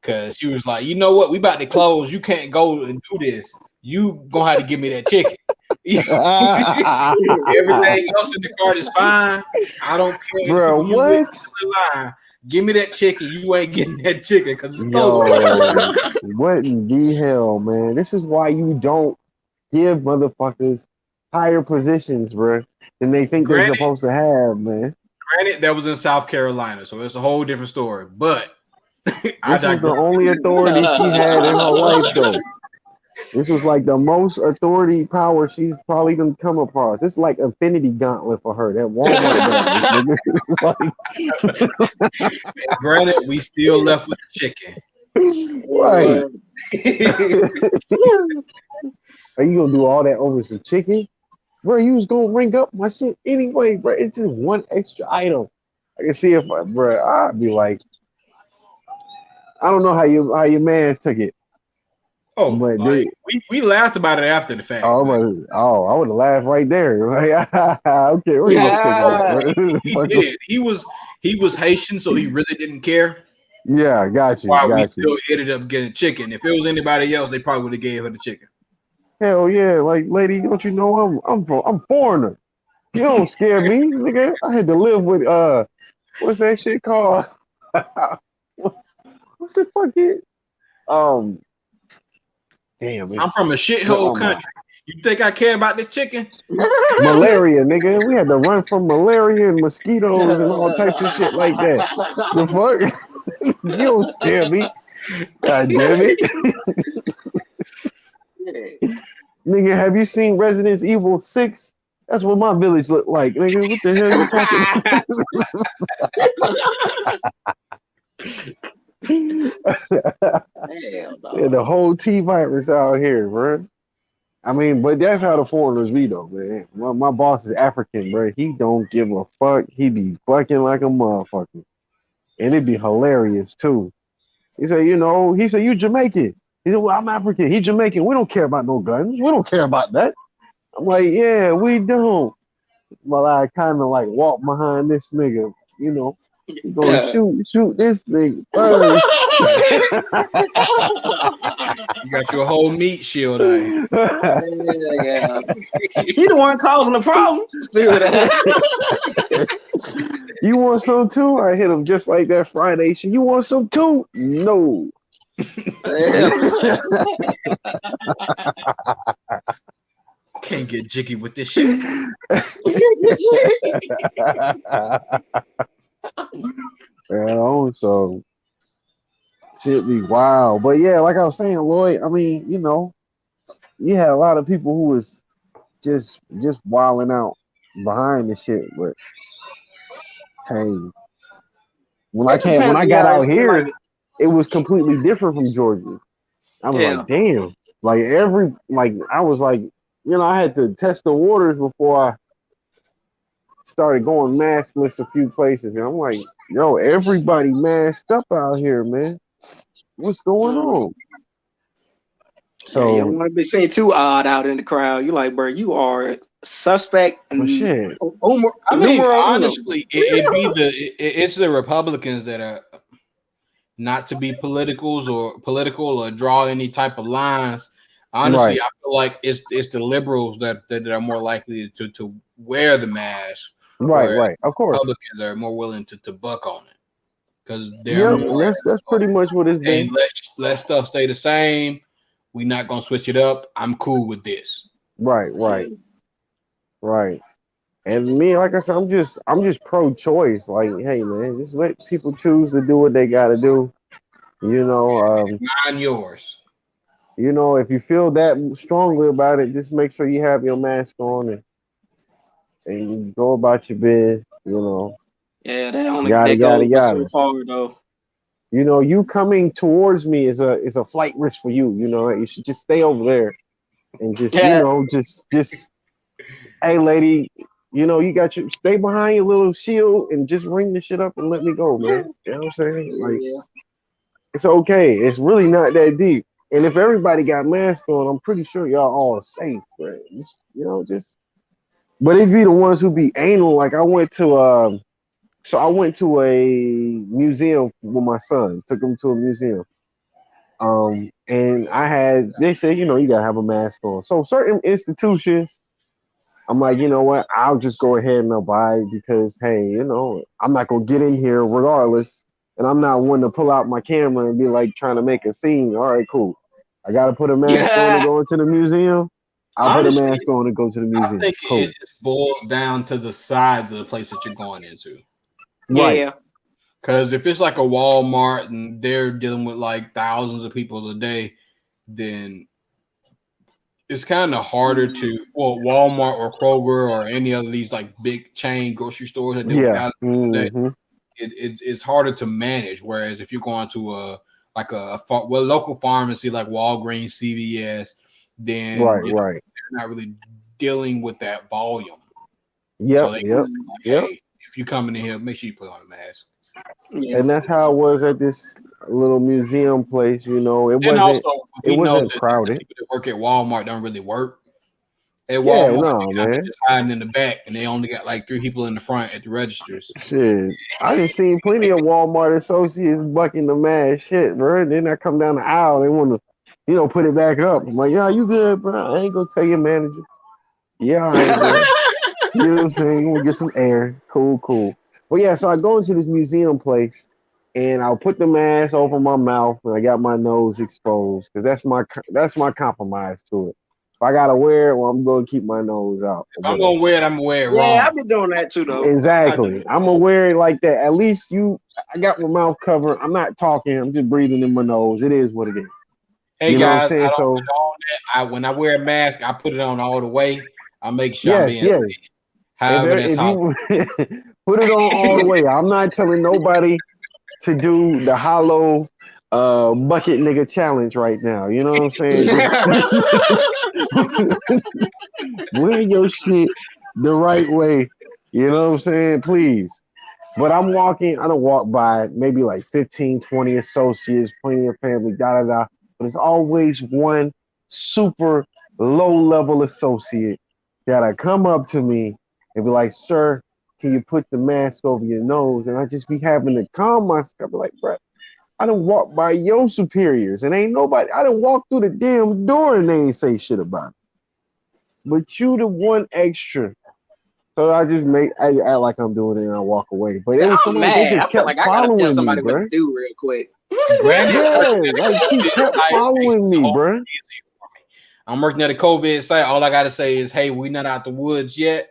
S4: Because she was like, you know what, we about to close. You can't go and do this. You gonna have to give me that chicken. Everything else in the cart is fine. I don't care.
S3: Bro,
S4: You
S3: what?
S4: the line. Give me that chicken. You ain't getting that chicken because it's
S3: Yo,
S4: closed.
S3: what in the hell, man? This is why you don't give motherfuckers higher positions, bro, than they think they're supposed to have, man.
S4: Granted, that was in South Carolina, so it's a whole different story. But
S3: this was the only authority she had in her life, though. This was like the most authority power she's probably gonna come across. It's like Infinity Gauntlet for her. That Walmart
S4: nigga. Granted, we still left with the chicken.
S3: Right. Are you gonna do all that over some chicken? Bro, you was gonna ring up my shit anyway, bro. It's just one extra item. I can see if bro, I'd be like, I don't know how your man took it.
S4: Oh, but like, we laughed about it after the fact.
S3: I would have laughed right there. Like, okay,
S4: he did. He was Haitian, so he really didn't care.
S3: Yeah, got you.
S4: Why we still ended up getting chicken. If it was anybody else, they probably would have gave her the chicken.
S3: Hell yeah, like lady, don't you know I'm foreigner. You don't scare me, nigga. I had to live with what's that shit called? What's the fucking damn,
S4: I'm from a shithole country. You think I care about this chicken?
S3: Malaria, nigga. We had to run from malaria and mosquitoes and all types of shit like that. The fuck? You don't scare me. God damn it. Nigga, have you seen Resident Evil 6? That's what my village looked like. Nigga, what the hell you talking? Yeah, the whole T virus out here, bro. I mean, but that's how the foreigners be, though, man. My boss is African, bro. He don't give a fuck. He be fucking like a motherfucker. And it'd be hilarious, too. He said, you Jamaican. He said, well, I'm African. He Jamaican. We don't care about no guns. We don't care about that. I'm like, yeah, we don't. Well, I kind of like walk behind this nigga, He gonna shoot this thing first.
S4: You got your whole meat shield out here.
S1: Yeah. He the one causing the problem.
S3: You want some too? I hit him just like that Friday shit. You want some too? No.
S4: Can't get jiggy with this shit.
S3: So shit be wild. But yeah, like I was saying, Lloyd, I mean, you had a lot of people who was just wilding out behind the shit, but hey, when I got out here, it was completely different from Georgia. I was like, damn. Like I was like, I had to test the waters before I started going maskless a few places, and I'm like, yo, everybody masked up out here, man. What's going
S1: Mm.
S3: on?
S1: Yeah, you don't
S3: So,
S1: want to be seen too odd out in the crowd. You like, bro, you are suspect
S3: well,
S1: and
S3: shit,
S4: I mean,
S1: numero uno.
S4: honestly, it's the Republicans that are not to be political or draw any type of lines. Honestly,
S3: right,
S4: I feel like it's the liberals that are more likely to wear the mask,
S3: right,
S4: whereas
S3: right. Of course.
S4: Republicans are more willing to buck on it because they're
S3: Yep,
S4: more,
S1: Mm.
S3: and that's pretty much what it's
S4: hey,
S3: been.
S4: let stuff stay the same. We're not gonna switch it up. I'm cool with this.
S3: Right,
S1: Yeah.
S3: right, right. And me, like I said, I'm just pro-choice. Like, hey, man, just let people choose to do what they got to do. You know,
S4: Mind yours.
S3: if you feel that strongly about it, just make sure you have your mask on and you go about your biz.
S1: Yeah, that only
S3: Yada
S1: that
S3: yada
S1: goes but so
S3: yada.
S1: far though.
S3: You coming towards me is a flight risk for you. You should just stay over there and just
S1: Yeah.
S3: just hey lady, you got your stay behind your little shield and just ring the shit up and let me go, man. You know what I'm saying? Like
S1: Yeah.
S3: it's okay. It's really not that deep. And if everybody got masks on, I'm pretty sure y'all all safe, right? Just but it'd be the ones who be anal. Like I went to a museum with my son, took him to a museum. And they said, you gotta have a mask on. So certain institutions, I'm like, you know what? I'll just go ahead and abide because, hey, I'm not gonna get in here regardless, and I'm not one to pull out my camera and be like trying to make a scene. All right, cool. I gotta put a mask on to
S1: Yeah.
S3: go into the museum. I'll put a
S4: Honestly,
S3: mask on to go to the
S4: I
S3: museum.
S4: think
S3: Cool.
S4: it just boils down to the size of the place that you're going into.
S3: Right.
S1: Yeah.
S4: Because if it's like a Walmart and they're dealing with like thousands of people a day, then it's kind of harder to, well, Walmart or Kroger or any other of these like big chain grocery stores that deal with
S3: Yeah.
S4: thousands of people a day.
S3: Hmm.
S4: It's harder to manage. Whereas if you're going to local pharmacy like Walgreens, CVS, then
S3: Right. Right.
S4: they're not really dealing with that volume. So
S3: Yep.
S4: they
S3: Yep.
S4: like,
S3: Yep.
S4: hey, if you coming in here, make sure you put on a mask.
S1: Yeah.
S3: And that's how it was at this little museum place. It
S4: And
S3: wasn't.
S4: also,
S3: It
S4: we know
S3: wasn't
S4: that the
S3: crowded.
S4: people that work at Walmart don't really work. At
S3: Yeah.
S4: Walmart,
S3: No,
S4: they kind of
S3: man.
S4: just hiding in the back, and they only got like 3 people in the front at the registers.
S3: Shit, I done seen plenty of Walmart associates bucking the mad shit, bro. Then I come down the aisle, they want to, put it back up. I'm like, yeah, you good, bro? I ain't gonna tell your manager. Yeah, all right, bro. You know what I'm saying? We'll get some air. Cool, cool. But yeah, so I go into this museum place, and I'll put the mask over my mouth, and I got my nose exposed because that's my compromise to it. If I gotta wear it, well, I'm gonna keep my nose out or
S4: If I'm
S3: whatever.
S4: gonna wear it, I'm gonna wear it
S1: Yeah,
S4: wrong.
S1: I've been doing that too though. I do.
S3: Exactly. I'm gonna wear it like that. At least I got my mouth covered. I'm not talking. I'm just breathing in my nose. It is what it is.
S4: Hey
S3: You know what I'm
S4: guys, I
S3: saying?
S4: don't
S3: So
S4: put on that. When I wear a mask, I put it on all the way. I make sure I'm
S3: yes,
S4: being safe.
S3: yes.
S4: However, that's
S3: If
S4: how.
S3: you put it on all the way, I'm not telling nobody to do the hollow bucket nigga challenge right now. You know what I'm saying? Just wear your shit the right way. You know what I'm saying? Please. But I don't walk by maybe like 15, 20 associates, plenty of family, da da da. But it's always one super low level associate that'll come up to me and be like, sir, can you put the mask over your nose? And I just be having to calm myself. Be like, bro, I don't walk by your superiors and ain't nobody, I don't walk through the damn door and they ain't say shit about it. But you the one extra. So I act like I'm doing it and I walk away. But it was
S1: I'm
S3: somebody, they
S1: mad.
S3: just
S1: I feel
S3: kept
S1: like I gotta tell
S3: following me,
S1: somebody what
S3: bro.
S1: to do real quick.
S4: Granted,
S3: Yeah,
S4: working at a
S3: like she
S4: COVID
S3: kept
S4: site makes
S3: following
S4: it
S3: me,
S4: all
S3: bro.
S4: easy for me. I'm working at a COVID site. All I gotta say is, hey, we not out the woods yet.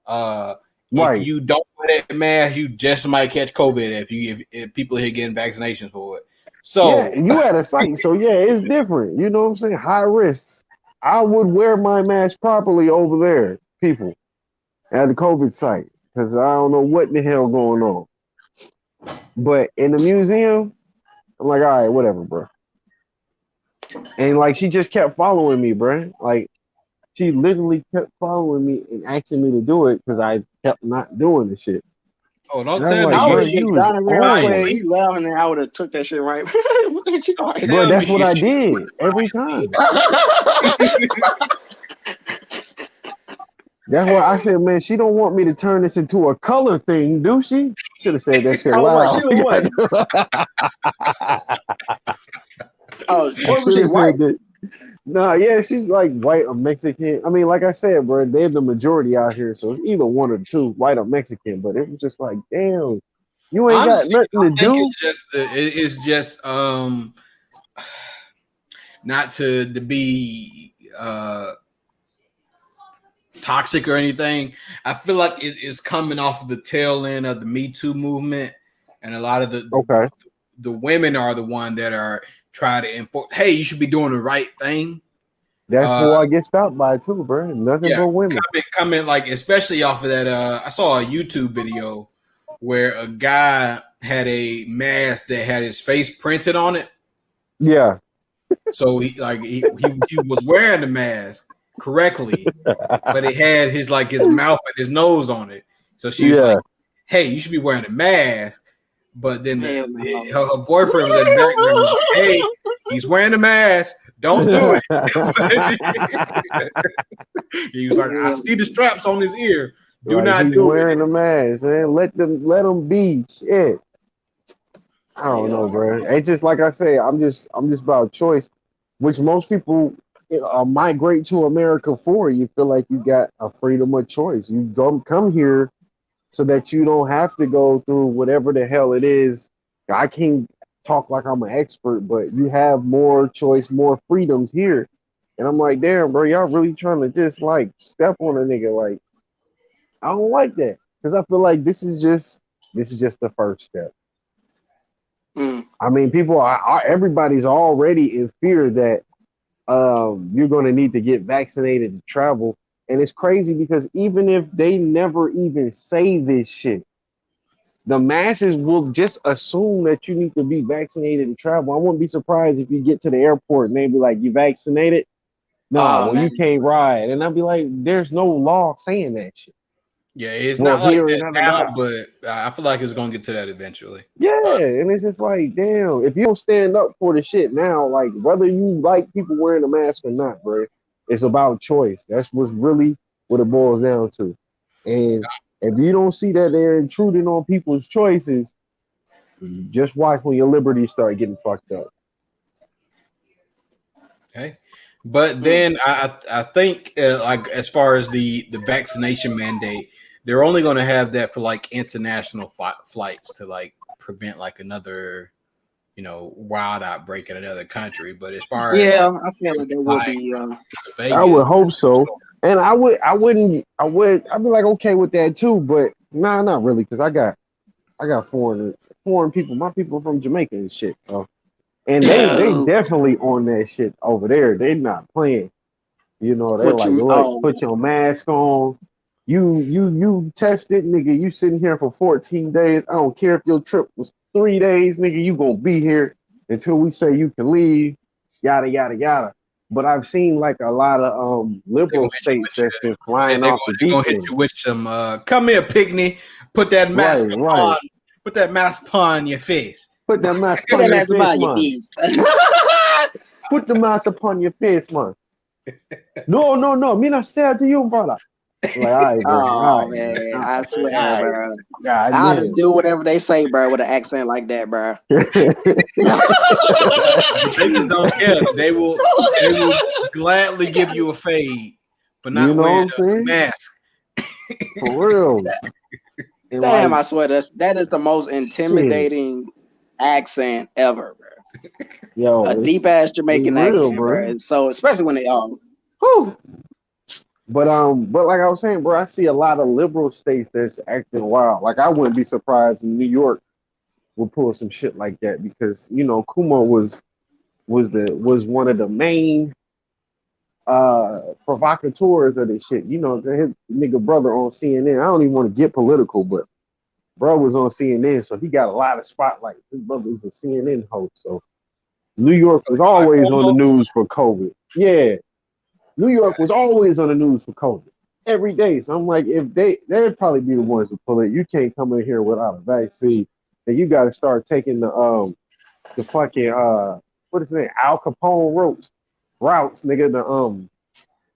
S4: If
S3: Right.
S4: you don't wear that mask, you just might catch COVID if people here getting vaccinations for it.
S3: Yeah,
S4: So
S3: you at a site. So yeah, it's different. You know what I'm saying? High risk. I would wear my mask properly over there, people, at the COVID site. Because I don't know what the hell going on. But in the museum, I'm like, all right, whatever, bro. And like she just kept following me, bro. Like She literally kept following me and asking me to do it because I kept not doing the shit.
S4: Oh,
S3: And
S4: don't
S3: I'm
S4: tell
S3: like,
S4: me
S1: I would
S3: bro,
S4: you
S1: have
S3: you
S1: just
S3: was
S1: done it real
S3: on
S1: quick.
S3: it.
S1: He laughing and I would have took that shit right. What you
S4: don't
S1: going?
S3: Bro,
S4: tell me
S3: that's what I
S4: she was
S3: did every time. That's why I said, man, she don't want me to turn this into a color thing, do she? Should have said that shit
S1: Oh, what? She
S3: loud.
S1: was what? Oh,
S3: I
S1: what was
S3: should
S1: she
S3: have
S1: white?
S3: said that. Nah, yeah, she's like white or Mexican. I mean, like I said, bro, they're the majority out here, so it's either one or two, white or Mexican. But it was just like, damn, you ain't got
S4: honestly,
S3: nothing
S4: I
S3: to
S4: think
S3: do.
S4: it's just not to be toxic or anything. I feel like it is coming off the tail end of the Me Too movement, and a lot of
S3: Okay,
S4: the women are the one that are trying to enforce. Hey, you should be doing the right thing.
S3: that's
S4: Uh,
S3: who I get stopped by too, bro. Nothing
S4: yeah,
S3: but women.
S4: comment like especially off of that. I saw a YouTube video where a guy had a mask that had his face printed on it.
S3: Yeah,
S4: So he was wearing the mask correctly, but it had his mouth and his nose on it. So she was like,
S3: yeah.
S4: "Hey, you should be wearing a mask." But then
S1: Hell no.
S4: her boyfriend was in the background was like, "Hey, he's wearing a mask. Don't do it." He was like, "I
S1: Hell
S4: see the straps on his ear. Do
S3: Like
S4: not
S3: he's
S4: do it."
S3: wearing a mask, man. Let them be. Shit. I don't know,
S1: no.
S3: bro. It's just like I say, I'm just about choice, which most people migrate to America for. You feel like you got a freedom of choice. You come here so that you don't have to go through whatever the hell it is. I can't talk like I'm an expert, but you have more choice, more freedoms here. And I'm like, damn, bro, y'all really trying to just like step on a nigga. Like, I don't like that. Because I feel like this is just the first step.
S1: Mm.
S3: I mean, everybody's already in fear that you're going to need to get vaccinated to travel. And it's crazy because even if they never even say this shit, the masses will just assume that you need to be vaccinated to travel. I wouldn't be surprised if you get to the airport and they be like, "You vaccinated?" No,
S1: Oh
S3: well, you
S1: man.
S3: can't ride. And I'll be like, there's no law saying that shit.
S4: Yeah, it's
S3: Well,
S4: not like
S3: here in
S4: that
S3: Canada,
S4: now, but I feel like it's gonna get to that eventually.
S3: yeah, and it's just like, damn, if you don't stand up for the shit now, like whether you like people wearing a mask or not, bro, it's about choice. That's what's really what it boils down to. And if you don't see that they're intruding on people's choices, just watch when your liberties start getting fucked up.
S4: Okay, but
S1: Mm.
S4: then I think like as far as the vaccination mandate, they're only going to have that for like international flights to like prevent like another wild outbreak in another country. But as far as
S1: Yeah, I feel like that would
S4: like
S1: be.
S3: I would
S4: Vegas,
S3: hope so. And I'd be like okay with that too, but nah, not really, because I got foreign people. My people from Jamaica and shit. So and they
S1: Oh,
S3: definitely on that shit over there. They not playing. They're
S1: what
S3: like,
S1: you?
S3: look,
S1: Oh,
S3: put your mask on. You tested, nigga. You sitting here for 14 days. I don't care if your trip was 3 days, nigga. You gonna be here until we say you can leave. Yada yada yada. But I've seen like a lot of
S4: they're gonna
S3: liberal
S4: hit you
S3: states that's been
S4: they're
S3: flying
S4: gonna,
S3: off the
S4: they're
S3: deep
S4: gonna hit
S3: end.
S4: you with some come here, picnic. Put that
S3: Right,
S4: mask
S3: right.
S4: on. Put that mask upon your face.
S3: Put that mask
S1: put
S3: on
S1: that
S3: your
S1: mask
S3: face,
S1: about your
S3: man.
S1: kids.
S3: Put the mask upon your face, man. No, no, no. Me not say it to you, brother. Like, all right, bro. All
S1: Oh
S3: right, bro.
S1: man,
S3: All
S1: I
S3: right,
S1: swear,
S3: all right.
S1: bro.
S3: God
S1: I'll just
S3: damn.
S1: do whatever they say, bro, with an accent like that, bro.
S4: They just don't care. They will gladly give you a fade for
S3: You
S4: not
S3: know what
S4: wearing
S3: I'm
S4: a
S3: saying?
S4: mask.
S3: For real. And
S1: Damn,
S3: like,
S1: I swear that is the most
S3: shit.
S1: intimidating accent ever, bro. A
S3: Yo,
S1: deep
S3: it's
S1: ass Jamaican
S3: real,
S1: accent, bro.
S3: bro.
S1: And so especially when they whew.
S3: But like I was saying, bro, I see a lot of liberal states that's acting wild. Like I wouldn't be surprised if New York would pull some shit like that because Kuma was one of the main provocateurs of this shit. His nigga brother on CNN. I don't even want to get political, but bro was on CNN, so he got a lot of spotlight. His brother is a CNN host, so New York was always on the news for COVID. Yeah, New York was always on the news for COVID every day. So I'm like, if they'd probably be the ones to pull it. You can't come in here without a vaccine. And you got to start taking the fucking what is it, Al Capone routes, nigga, the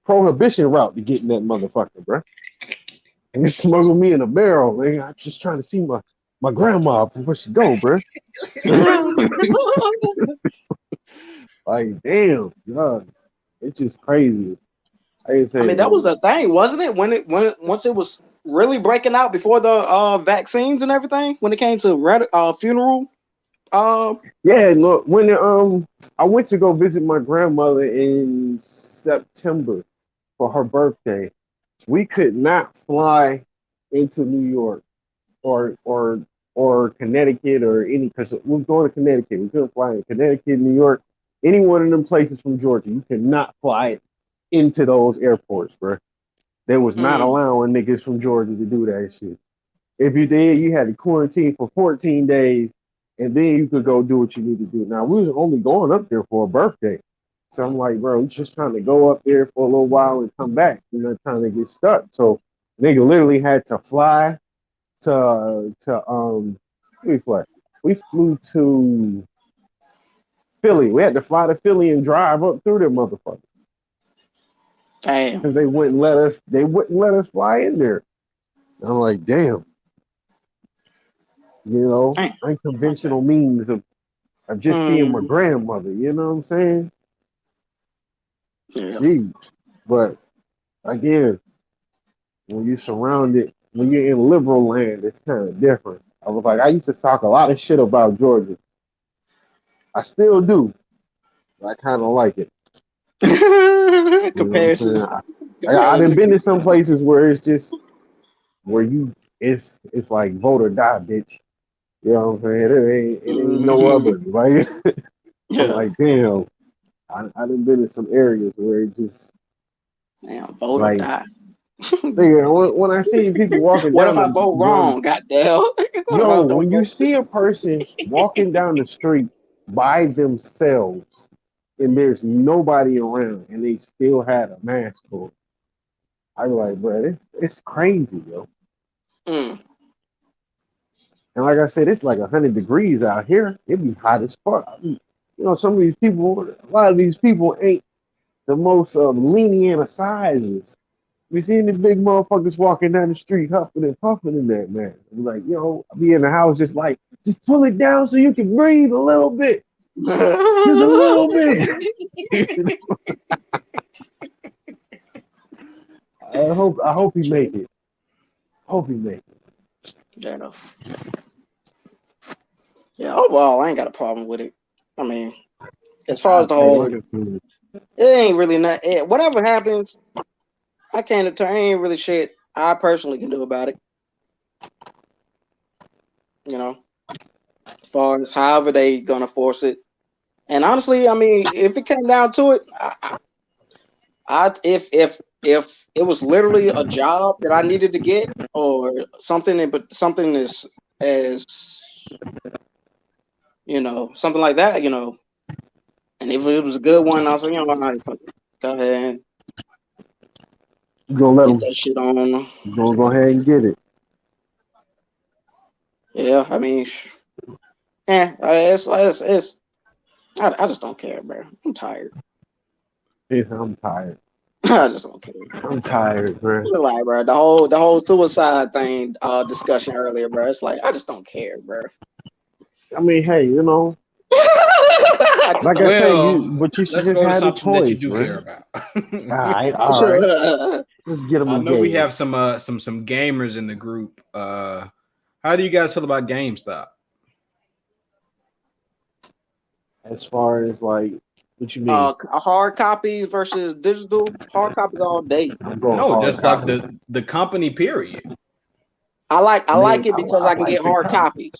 S3: prohibition route to get in that motherfucker, bro. And you smuggle me in a barrel, nigga. I'm just trying to see my grandma before she go, bro. Like, damn, God, it's just crazy. I ain't
S1: I mean,
S3: saying,
S1: that was the thing, wasn't it? Once it was really breaking out before the vaccines and everything, when it came to funeral.
S3: yeah, look, when I went to go visit my grandmother in September for her birthday, we could not fly into New York or Connecticut or any, because we were going to Connecticut. We couldn't fly in Connecticut, New York, any one of them places from Georgia. You could not fly into those airports, bro. They was not allowing niggas from Georgia to do that shit. If you did, you had to quarantine for 14 days, and then you could go do what you need to do. Now, we was only going up there for a birthday. So I'm like, bro, we just trying to go up there for a little while and come back. You're not trying to get stuck. So nigga literally had to fly to we fly. We flew to Philly. We had to fly to Philly and drive up through them motherfuckers.
S1: Damn.
S3: Because they wouldn't let us fly in there. And I'm like, damn. You know, unconventional means of just seeing my grandmother, you know what I'm saying?
S1: Yeah.
S3: Gee. But again, when you're in liberal land, it's kind of different. I was like, I used to talk a lot of shit about Georgia. I still do. I kind of like it.
S1: Comparison.
S3: I done been to some places where it's just it's like vote or die, bitch. You know what I'm saying? It ain't no other. Like, I'm like, damn. I done been in some areas where it just
S1: vote or die.
S3: Nigga, when I see people walking
S1: what
S3: down,
S1: if I vote wrong? Goddamn.
S3: Yo, when you see a person walking down the street by themselves and there's nobody around and they still had a mask on, I'm like, bro, it's crazy, yo. And like I said, it's like 100 degrees out here. It be hot as fuck. I mean, you know, a lot of these people ain't the most lenient of sizes. We seen the big motherfuckers walking down the street huffing and puffing in that, man. I'm like, yo, I be in the house just pull it down so you can breathe a little bit. Just a little bit. I hope he make it. Hope he make it.
S1: Yeah, no. Yeah, overall, I ain't got a problem with it. I mean, as far as the whole, it ain't really not. Whatever happens, I can't deter. Ain't really shit I personally can do about it. You know, as far as however they gonna force it. And honestly, I mean, if it came down to it, if it was literally a job that I needed to get or something, but something as you know, something like that, you know, and if it was a good one, I was like, you know, go ahead.
S3: You gonna let
S1: get
S3: them
S1: that shit on.
S3: You gonna go ahead and get it.
S1: Yeah, I mean, it's I just don't care, bro. I'm tired.
S3: Yeah, I'm tired.
S1: I just don't care.
S3: I'm tired, bro.
S1: Like, bro, the whole suicide thing discussion earlier, bro. It's like I just don't care, bro.
S3: I mean, hey, you know, like I say, but you should just have a choice,
S4: that you do care about.
S3: all right. Let's get them.
S4: I know we have some gamers in the group. How do you guys feel about GameStop?
S3: As far as like, what you mean?
S1: A hard copy versus digital. Hard copies all day.
S4: No, just like the company. Period.
S1: I like it because I can get hard copies.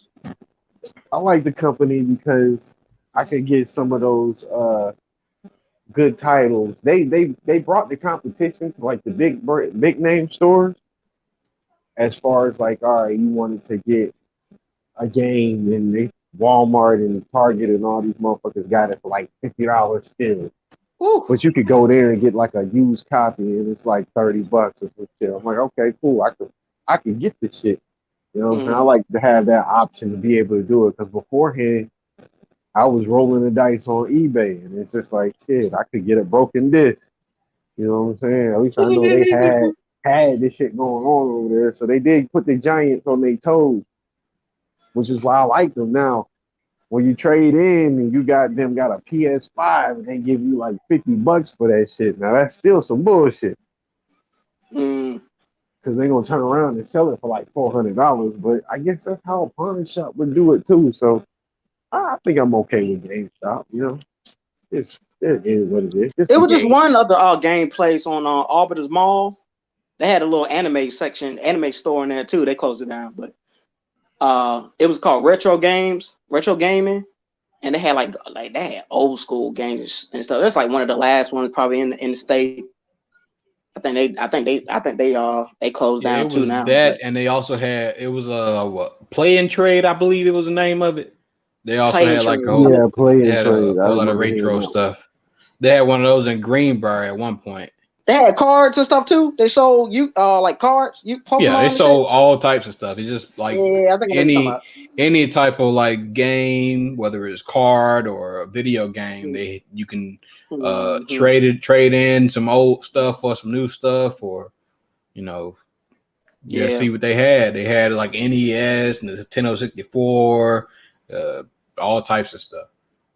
S3: I like the company because I could get some of those good titles. They brought the competition to like the big name stores. As far as like, all right, you wanted to get a game and Walmart and Target and all these motherfuckers got it for like $50 still.
S1: Ooh.
S3: But you could go there and get like a used copy, and it's like $30 or some shit. I'm like, okay, cool. I could get this shit. You know, and I
S1: Mm.
S3: like to have that option to be able to do it because beforehand I was rolling the dice on eBay, and it's just like shit. I could get a broken disc. You know what I'm saying? At least I know they had this shit going on over there, so they did put the Giants on their toes, which is why I like them now. When you trade in and you got a PS5 and they give you like $50 for that shit. Now that's still some bullshit
S1: Mm.
S3: because they're gonna turn around and sell it for like $400. But I guess that's how a pawn shop would do it too. So I think I'm okay with GameStop. You know, it is what it is. Just
S1: It
S3: the
S1: was just
S3: game.
S1: one other game place on Arbiter's Mall. They had a little anime section, anime store in there too. They closed it down, but it was called Retro Gaming, and they had like they had old school games and stuff. That's like one of the last ones probably in the state. They closed
S4: Yeah,
S1: down
S4: it
S1: too
S4: was
S1: now.
S4: that,
S1: But
S4: and they also had it was a Play and Trade, I believe it was the name of it. They also
S1: Play and
S4: had like
S1: Trade.
S4: a whole,
S3: Yeah, play
S4: they
S3: and
S4: had
S3: trade.
S4: a
S3: I
S4: whole lot of
S3: remember hearing
S4: retro
S3: that one.
S4: stuff. They had one of those in Greenbrier at one point.
S1: They had cards and stuff too. They sold you like cards, you
S4: Yeah, they
S1: Pokemon and shit.
S4: sold all types of stuff. It's just like
S1: Yeah, I think I know what you're talking about.
S4: any type of like game, whether it's card or a video game, you can
S1: Mm-hmm.
S4: trade in some old stuff for some new stuff, or you know, just
S1: Yeah,
S4: see what they had. They had like NES and the Nintendo 64, all types of stuff,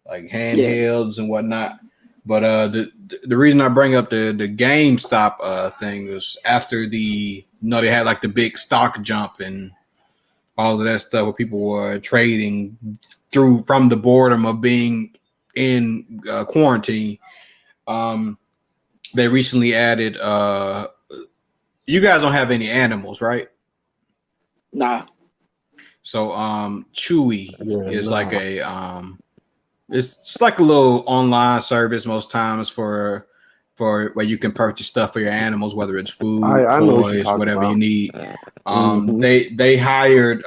S4: like
S1: yeah.
S4: handhelds and whatnot. But the reason I bring up the GameStop thing was after they had like the big stock jump and all of that stuff where people were trading from the boredom of being in quarantine. Um, they recently added. You guys don't have any animals, right?
S1: Nah.
S4: So Chewy
S3: Yeah,
S4: is like
S3: nah.
S4: it's like a little online service most times for where you can purchase stuff for your animals, whether it's food,
S3: I know what you're
S4: toys,
S3: talking
S4: whatever you
S3: about.
S4: need.
S3: Mm-hmm.
S4: They hired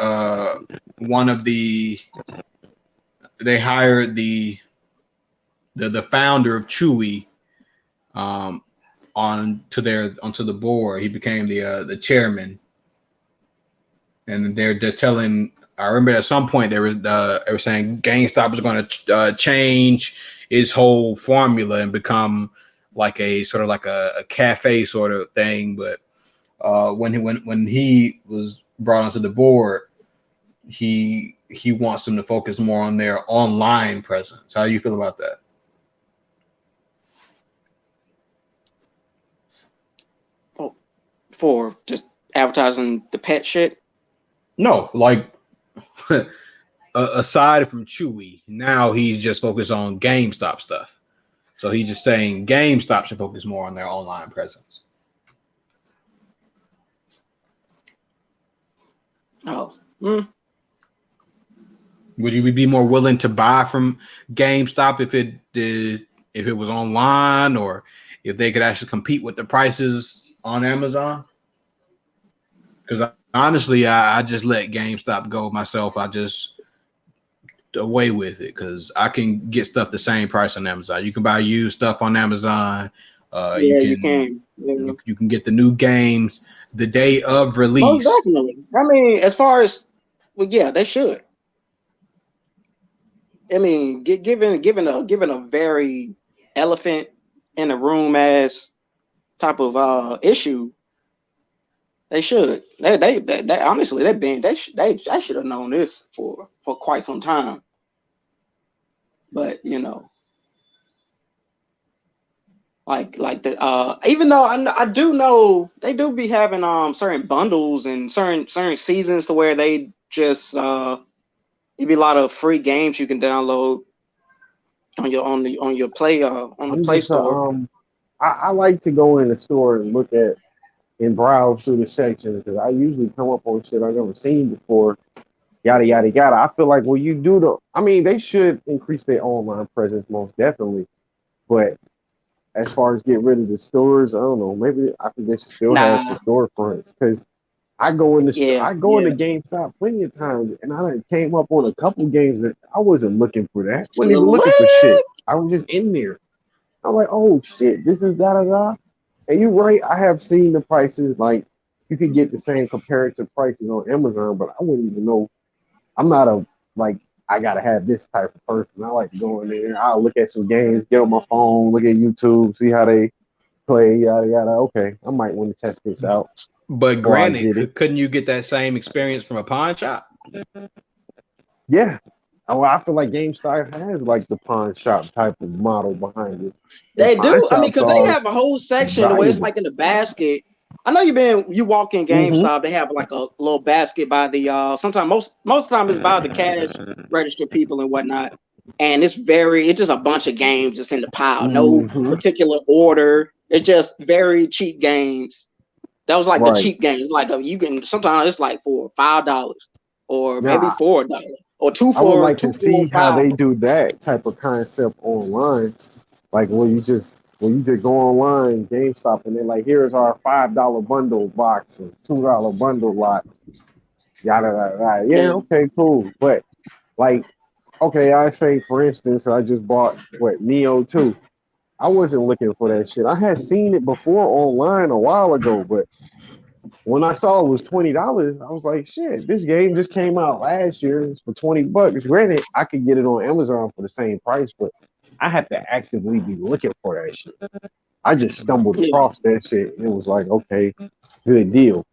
S4: one of they hired the founder of Chewy onto the board. He became the chairman, and they're telling. I remember at some point they were saying GameStop was going to change its whole formula and become like a sort of like a cafe sort of thing. But when he was brought onto the board, he wants them to focus more on their online presence. How do you feel about that?
S1: For just advertising the pet shit.
S4: No, like aside from Chewy, now he's just focused on GameStop stuff. So he's just saying GameStop should focus more on their online presence.
S1: Oh.
S4: Would you be more willing to buy from GameStop if it was online, or if they could actually compete with the prices on Amazon? Because honestly, I just let GameStop go myself. I just away with it because I can get stuff the same price on Amazon. You can buy used stuff on Amazon.
S1: Yeah, you can. Yeah.
S4: You can get the new games the day of
S1: Most
S4: release.
S1: definitely. I mean, as far as yeah, they should. I mean, given a very elephant in the room as type of issue, they should. They honestly they should have known this for quite some time. But like the even though I do know they do be having certain bundles and certain seasons to where they just it'd be a lot of free games you can download on your
S3: I'm
S1: Play
S3: just
S1: Store.
S3: I like to go in the store and look at and browse through the sections because I usually come up on shit I've never seen before. Yada yada yada. I feel like when you do I mean, they should increase their online presence most definitely, but as far as get rid of the stores, I don't know. Maybe I think they should still have some
S1: Nah,
S3: storefronts because
S1: yeah,
S3: I go
S1: yeah.
S3: into GameStop plenty of times, and I done came up on a couple games that I wasn't looking for that. Wasn't even looking for shit.
S1: What?
S3: I was just in there. I'm like, oh shit, this is da da da. And you're right. I have seen the prices. Like you could get the same comparative prices on Amazon, but I wouldn't even know. I'm not a like I gotta have this type of person. I like to go in there. I'll look at some games, get on my phone, look at YouTube, see how they play, yada yada. Okay, I might want to test this out
S4: But
S3: before I
S4: granted,
S3: get it.
S4: couldn't you get that same experience from a pawn shop?
S3: Yeah. Oh, I feel like GameStop has like the pawn shop type of model behind it. And
S1: They
S3: pawn
S1: do. I mean,
S3: shops
S1: because they
S3: are
S1: have a whole section where it's
S3: valuable.
S1: like in the basket. I know you walk in
S3: Mm-hmm.
S1: GameStop, they have like a little basket by the sometimes most time it's by the cash register people and whatnot. And it's just a bunch of games just in the pile. No
S3: Mm-hmm.
S1: particular order. It's just very cheap games. That was like the
S3: Right.
S1: cheap games. Like you can sometimes it's like for $5 or maybe
S3: Now,
S1: $4 or
S3: I would like
S1: two
S3: to
S1: for
S3: see how
S1: five.
S3: they do that type of concept online. Like when you just go online, GameStop, and they're like, here's our $5 bundle box and $2 bundle lot, yada yada yada. Yeah,
S1: Yeah.
S3: okay, cool. But like, okay, I say for instance, I just bought what Neo 2. I wasn't looking for that shit. I had seen it before online a while ago, but when I saw it was $20, I was like, shit, this game just came out last year. It's for $20. Granted, I could get it on Amazon for the same price, but I had to actively be looking for that shit. I just stumbled
S1: Yeah.
S3: across that shit. And it was like, okay, good deal.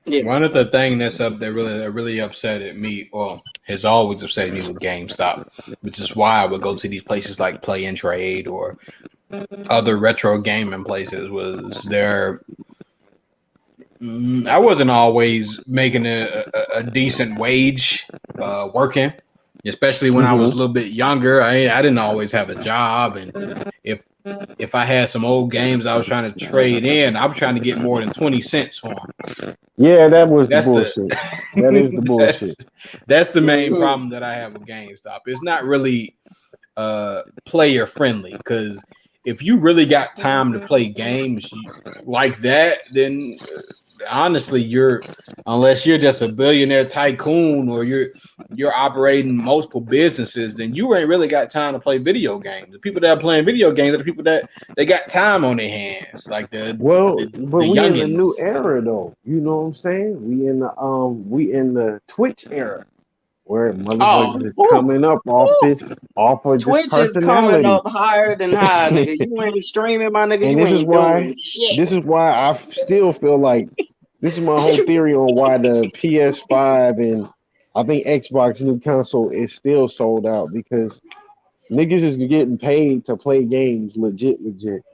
S1: Yeah.
S4: One of the things that really upset me, well, has always upset me with GameStop, which is why I would go to these places like Play and Trade or other retro gaming places, was I wasn't always making a decent wage working, especially when I was a
S3: Mm-hmm.
S4: little bit younger. I didn't always have a job, and if I had some old games I was trying to trade in, I was trying to get more than 20 cents for them.
S3: Yeah, that was the
S4: That's the
S3: bullshit. That is the bullshit.
S4: that's the main
S1: Mhm.
S4: problem that I have with GameStop. It's not really player friendly, because if you really got time to play games like that, then honestly, unless you're just a billionaire tycoon or you're operating multiple businesses, then you ain't really got time to play video games. The people that are playing video games are the people that they got time on their hands, like
S3: Well, but
S4: the
S3: we in a new
S4: youngins.
S3: era though. You know what I'm saying? We in the Twitch era where
S1: Oh,
S3: motherfuckers is
S1: ooh,
S3: coming up
S1: ooh.
S3: off of this
S1: Twitch is coming
S3: personality.
S1: up higher than high, nigga. You ain't streaming, my nigga.
S3: And
S1: You ain't doing shit.
S3: this is why still feel like this is my whole theory on why the PS5 and I think Xbox new console is still sold out because niggas is getting paid to play games legit.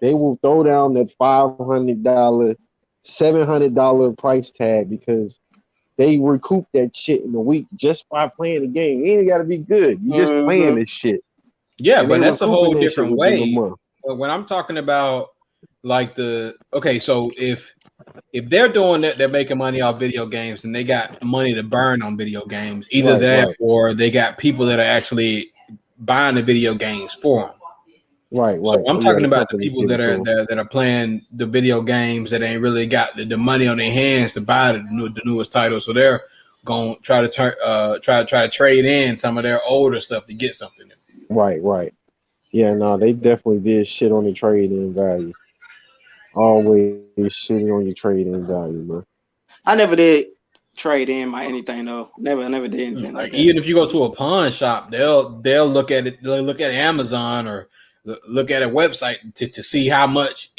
S3: They will throw down that $500, $700 price tag because they recoup that shit in a week just by playing the game. You ain't gotta be good. You just playing
S1: Mm-hmm.
S3: this shit.
S4: Yeah,
S3: And they
S4: but that's a
S3: recouping
S4: whole
S3: that shit
S4: different
S3: within a
S4: wave.
S3: month.
S4: But when I'm talking about like so if they're doing that, they're making money off video games and they got money to burn on video games. Either that
S3: Right.
S4: or they got people that are actually buying the video games for them.
S3: Right.
S4: So I'm
S3: Oh yeah,
S4: talking
S3: the
S4: about the
S3: company's
S4: people
S3: getting
S4: that
S3: to
S4: are
S3: them.
S4: that are playing the video games that ain't really got the money on their hands to buy the newest title. So they're going to try to trade in some of their older stuff to get something new.
S3: Right. Yeah, no, they definitely did shit on the trade-in value. Always shitting on your trade-in value, man.
S1: I never did trade in my anything though. Never did anything like
S4: Like
S1: that.
S4: even if you go to a pawn shop, they'll look at it. They'll look at Amazon or look at a website to see how much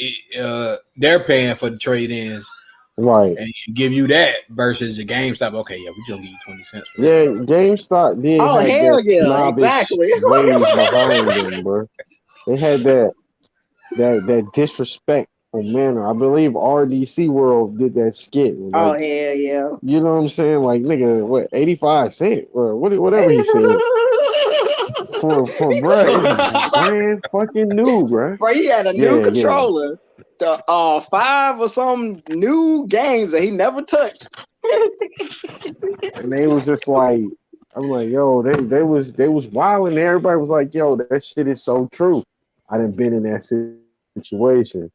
S4: they're paying for the trade-ins
S3: Right.
S4: and give you that versus the GameStop. Okay, yeah, we just gonna give you 20 cents for that.
S3: Yeah, GameStop did
S1: Oh
S3: have that
S1: hell yeah,
S3: snobbish
S1: exactly.
S3: wave behind them, bro. They had that disrespectful manner. I believe RDC World did that skit.
S1: Oh
S3: Like,
S1: hell yeah.
S3: you know what I'm saying? Like, nigga, what, 85 cent or whatever he said. For bruh, it's brand fucking new, bruh.
S1: Bro, he had a new
S3: Yeah.
S1: controller. The 5 or some new games that he never touched.
S3: And they was just like, I'm like, yo, they was wilding. Everybody was like, yo, that shit is so true. I done been in that situation.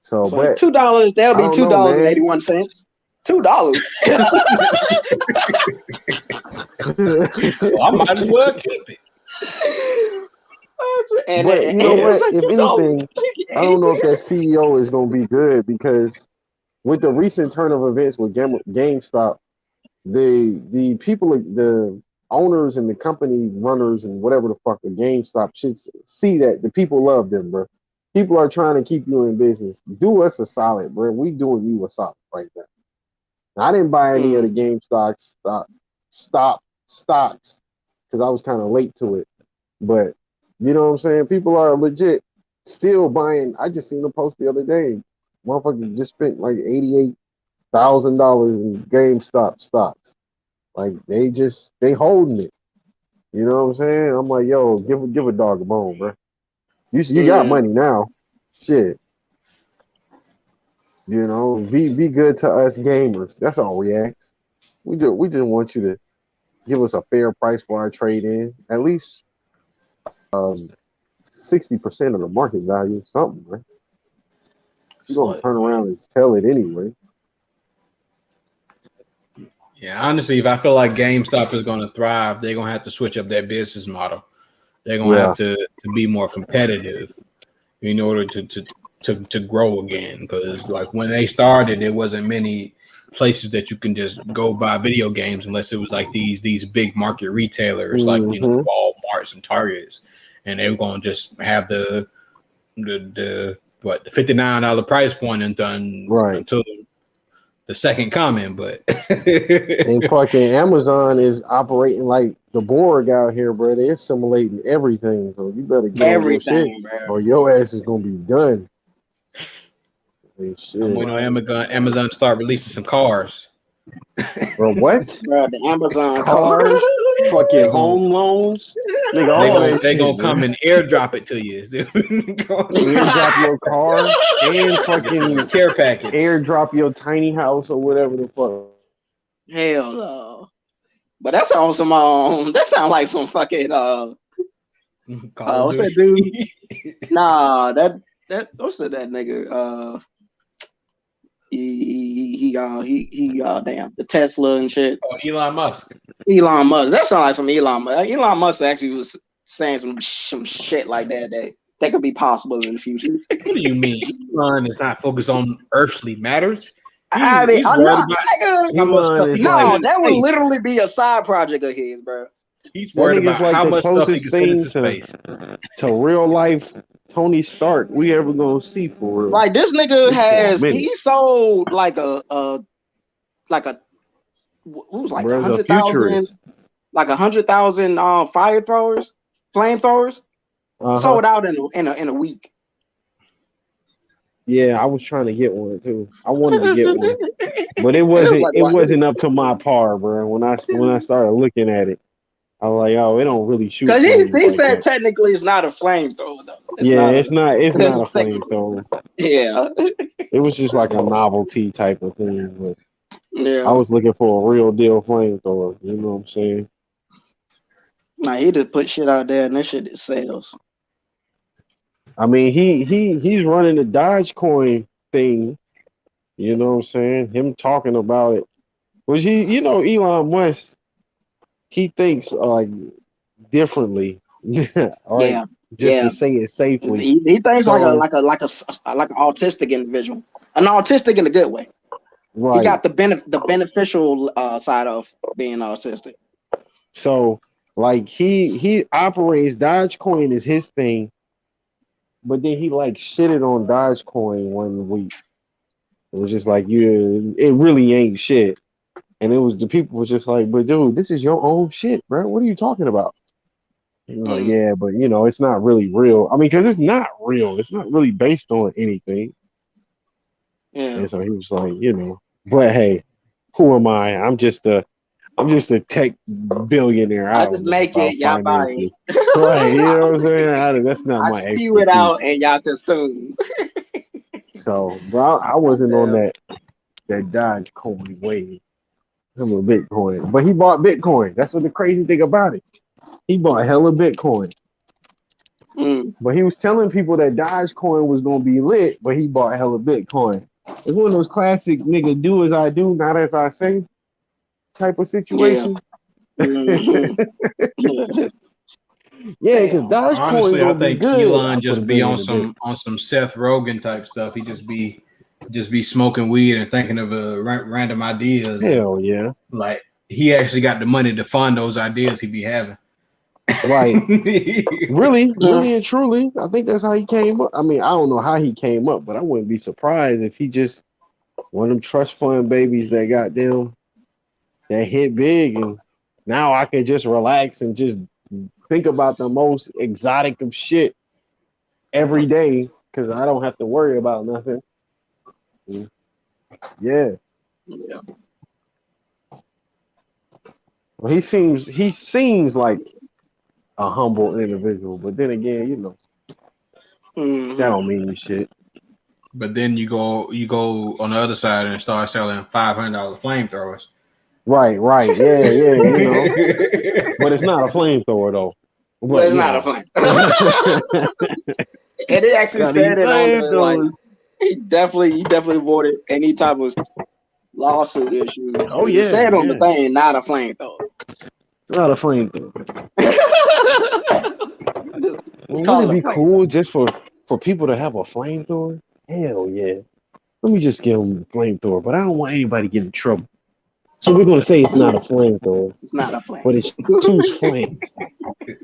S3: So,
S1: So like
S3: but
S1: $2, that'll
S3: I
S1: be
S3: don't know, man.
S1: $2.81. $2.
S4: Well, I might as well keep it.
S1: And
S3: But you know
S1: it's
S3: what?
S1: like
S3: If
S1: $2.
S3: anything, I don't know if that CEO is going to be good because with the recent turn of events with GameStop, the people, the owners and the company runners and whatever the fuck the GameStop should see that the people love them, bro. People are trying to keep you in business. Do us a solid, bro. We doing you a solid right now. I didn't buy any of the GameStop stocks because I was kind of late to it. But you know what I'm saying? People are legit still buying. I just seen a post the other day. Motherfucker just spent like $88,000 in GameStop stocks. Like they holding it. You know what I'm saying? I'm like, yo, give a dog a bone, bro. You got money now. Shit. You know, be good to us gamers. That's all we ask. We just want you to give us a fair price for our trade in. At least 60% of the market value, something, right? You're gonna turn around and tell it anyway.
S4: Yeah, honestly, if I feel like GameStop is going to thrive, they're going to have to switch up their business model. They're going to have to be more competitive in order to grow again. Because like when they started, there wasn't many places that you can just go buy video games unless it was like these big market retailers like Walmarts and Targets, and they were going to just have the $59 price point until the second comment, but
S3: and fucking Amazon is operating like the Borg out here, bro. They're assimilating everything, so you better get on your shit, or your ass is gonna be done.
S4: I'm waiting on Amazon to start releasing some cars.
S3: Bro, what?
S1: Bro, the Amazon
S3: cars, fucking home loans. Nigga,
S4: they gonna come and airdrop it to you.
S3: Airdrop your car and fucking
S4: care package.
S3: Airdrop your tiny house or whatever the fuck.
S1: Hell no. But that sounds that sounds like some fucking what's that dude? Nah, that what's that nigga? He damn the Tesla and shit.
S4: Oh, Elon Musk.
S1: That sounds like some Elon Musk. Elon Musk actually was saying some shit like that could be possible in the future.
S4: What do you mean? Elon is not focused on earthly matters.
S1: I mean, that would
S4: space.
S1: literally be a side project of his, bro.
S4: He's worried about
S3: like
S4: how
S3: the
S4: much stuff he
S3: closest
S4: can send into space.
S3: To real life Tony Stark we ever gonna see for real.
S1: Like this nigga he sold like a what was like 100,000 flamethrowers sold out in a week.
S3: Yeah, I was trying to get one too. I wanted to get one, but it wasn't up to my par, bro. When I started looking at it, I was like, oh, it don't really shoot.
S1: Because he said technically it's not a flamethrower though.
S3: It's not a flamethrower.
S1: Yeah,
S3: it was just like a novelty type of thing. But
S1: yeah,
S3: I was looking for a real deal flamethrower. You know what I'm saying?
S1: Nah, he just put shit out there and that shit sells.
S3: I mean, he's running the Dogecoin thing. You know what I'm saying? Him talking about it. Which Elon Musk, he thinks like differently. To say it safely.
S1: He thinks like an autistic individual. An autistic in a good way. Right. He got the beneficial side of being autistic.
S3: So like he operates Dogecoin is his thing. But then he like shitted on Dogecoin one week. It was just like, it really ain't shit. And the people was just like, but dude, this is your own shit, bro. What are you talking about? Like, yeah, but it's not really real. I mean, because it's not real. It's not really based on anything. Yeah. And so he was like, but hey, who am I? I'm just a tech billionaire.
S1: I just make it, y'all buy it.
S3: Right, you know what I'm saying? That's not my expertise.
S1: Spew it out and y'all consume.
S3: So, bro, I wasn't on that Dogecoin wave. I'm a Bitcoin. But he bought Bitcoin. That's what the crazy thing about it. He bought hella Bitcoin. But he was telling people that Dogecoin was going to be lit, but he bought hella Bitcoin. It's one of those classic nigga do as I do, not as I say type of situation. Yeah. Yeah, because Dogecoin
S4: Honestly, I
S3: gonna be
S4: think
S3: good. I
S4: Elon
S3: put a
S4: just be
S3: billion
S4: on
S3: in the bit.
S4: some Seth Rogen type stuff. He just be smoking weed and thinking of random ideas, and
S3: Hell yeah.
S4: like he actually got the money to fund those ideas he be having.
S3: Right. Really,
S1: Uh,
S3: really and truly, I think that's how he came up. I mean, I don't know how he came up, but I wouldn't be surprised if he just one of them trust fund babies that got them that hit big, and now I can just relax and just think about the most exotic of shit every day because I don't have to worry about nothing. Yeah.
S1: yeah.
S3: Well, he seems like a humble individual, but then again, that don't mean shit.
S4: But then you go on the other side and start selling $500 flamethrowers.
S3: Right, yeah. But it's not a flamethrower though.
S1: But
S3: But
S1: it's not a flame. And it actually
S3: got these
S1: said it on the like
S3: flamethrowers.
S1: he definitely avoided any type of lawsuit issues.
S3: Oh
S1: It
S3: yeah,
S1: said on the
S3: yeah.
S1: thing, not a flamethrower.
S3: Not a flamethrower.
S1: It's
S3: Well, would
S1: called
S3: it
S1: a
S3: be
S1: flame.
S3: cool just for people to have a flamethrower? Hell yeah. Let me just give them a flamethrower, but I don't want anybody to get in trouble. So we're gonna say it's not a flamethrower,
S1: It's not a flame.
S3: but it shoots flames.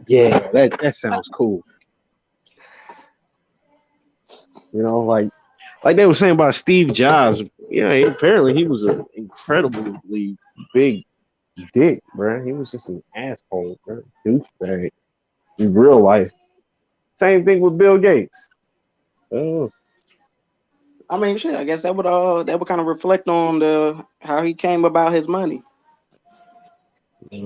S3: Yeah, that sounds cool. Like they were saying about Steve Jobs. Yeah, apparently he was an incredibly big dick, bro. He was just an asshole, bro. Douchebag in real life. Same thing with Bill Gates. Oh,
S1: I mean, shit. I guess that would kind of reflect on the how he came about his money.
S3: you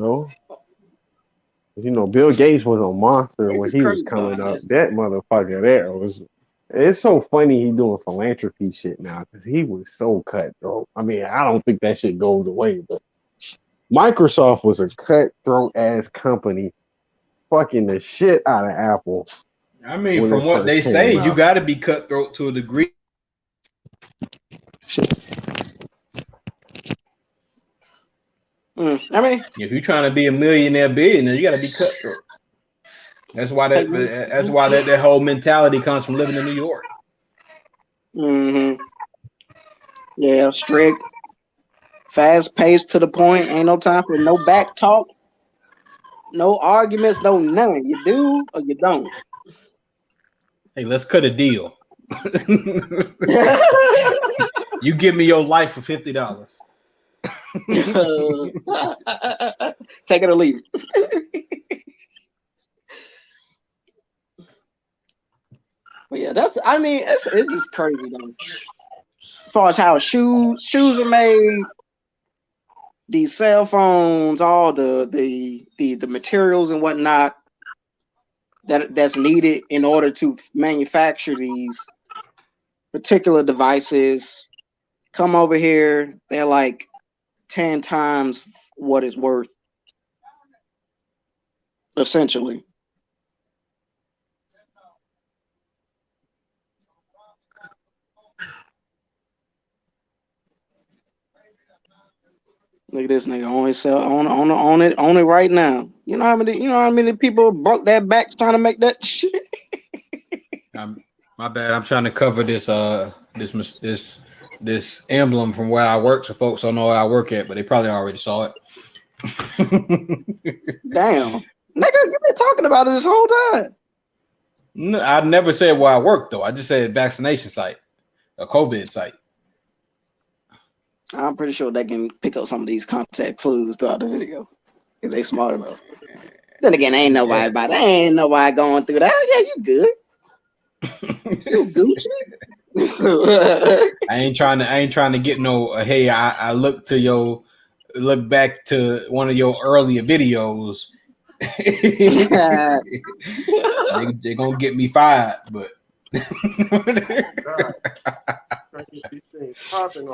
S3: know, Bill Gates was a monster
S1: It's
S3: when
S1: just
S3: he was
S1: crazy though.
S3: coming up. That motherfucker there was. It's so funny he doing philanthropy shit now because he was so cutthroat. I mean, I don't think that shit goes away, but Microsoft was a cutthroat ass company, fucking the shit out of Apple
S4: I mean,
S3: when
S4: from
S3: it
S4: what they
S3: first
S4: say,
S3: came
S4: you
S3: out.
S4: got to be cutthroat to a degree.
S1: I mean,
S4: If you're trying to be a millionaire billionaire, you got to be cutthroat. That's why that whole mentality comes from living in New York.
S1: mm-hmm. Yeah, strict, fast paced to the point. Ain't no time for no back talk, no arguments, no nothing. You do or you don't.
S4: Hey, let's cut a deal. You give me your life for $50.
S1: Take it or leave it. But yeah, I mean, it's just crazy though. As far as how shoes are made, these cell phones, all the materials and whatnot that's needed in order to manufacture these particular devices come over here. They're like 10 times what it's worth, essentially. Look at this nigga only sell on it right now. You know how many people broke their backs trying to make that shit.
S4: My bad. I'm trying to cover this emblem from where I work, so folks don't know where I work at, but they probably already saw it.
S1: Damn, nigga, you been talking about it this whole time.
S4: No, I never said where I work though. I just said vaccination site, a COVID site.
S1: I'm pretty sure they can pick up some of these contact clues throughout the video if they smart enough. Then again, ain't nobody
S4: Yes.
S1: ain't nobody going through that. Yeah, you good. You Gucci.
S4: I ain't trying to get no. Hey, I look back to one of your earlier videos. They're gonna get me fired, but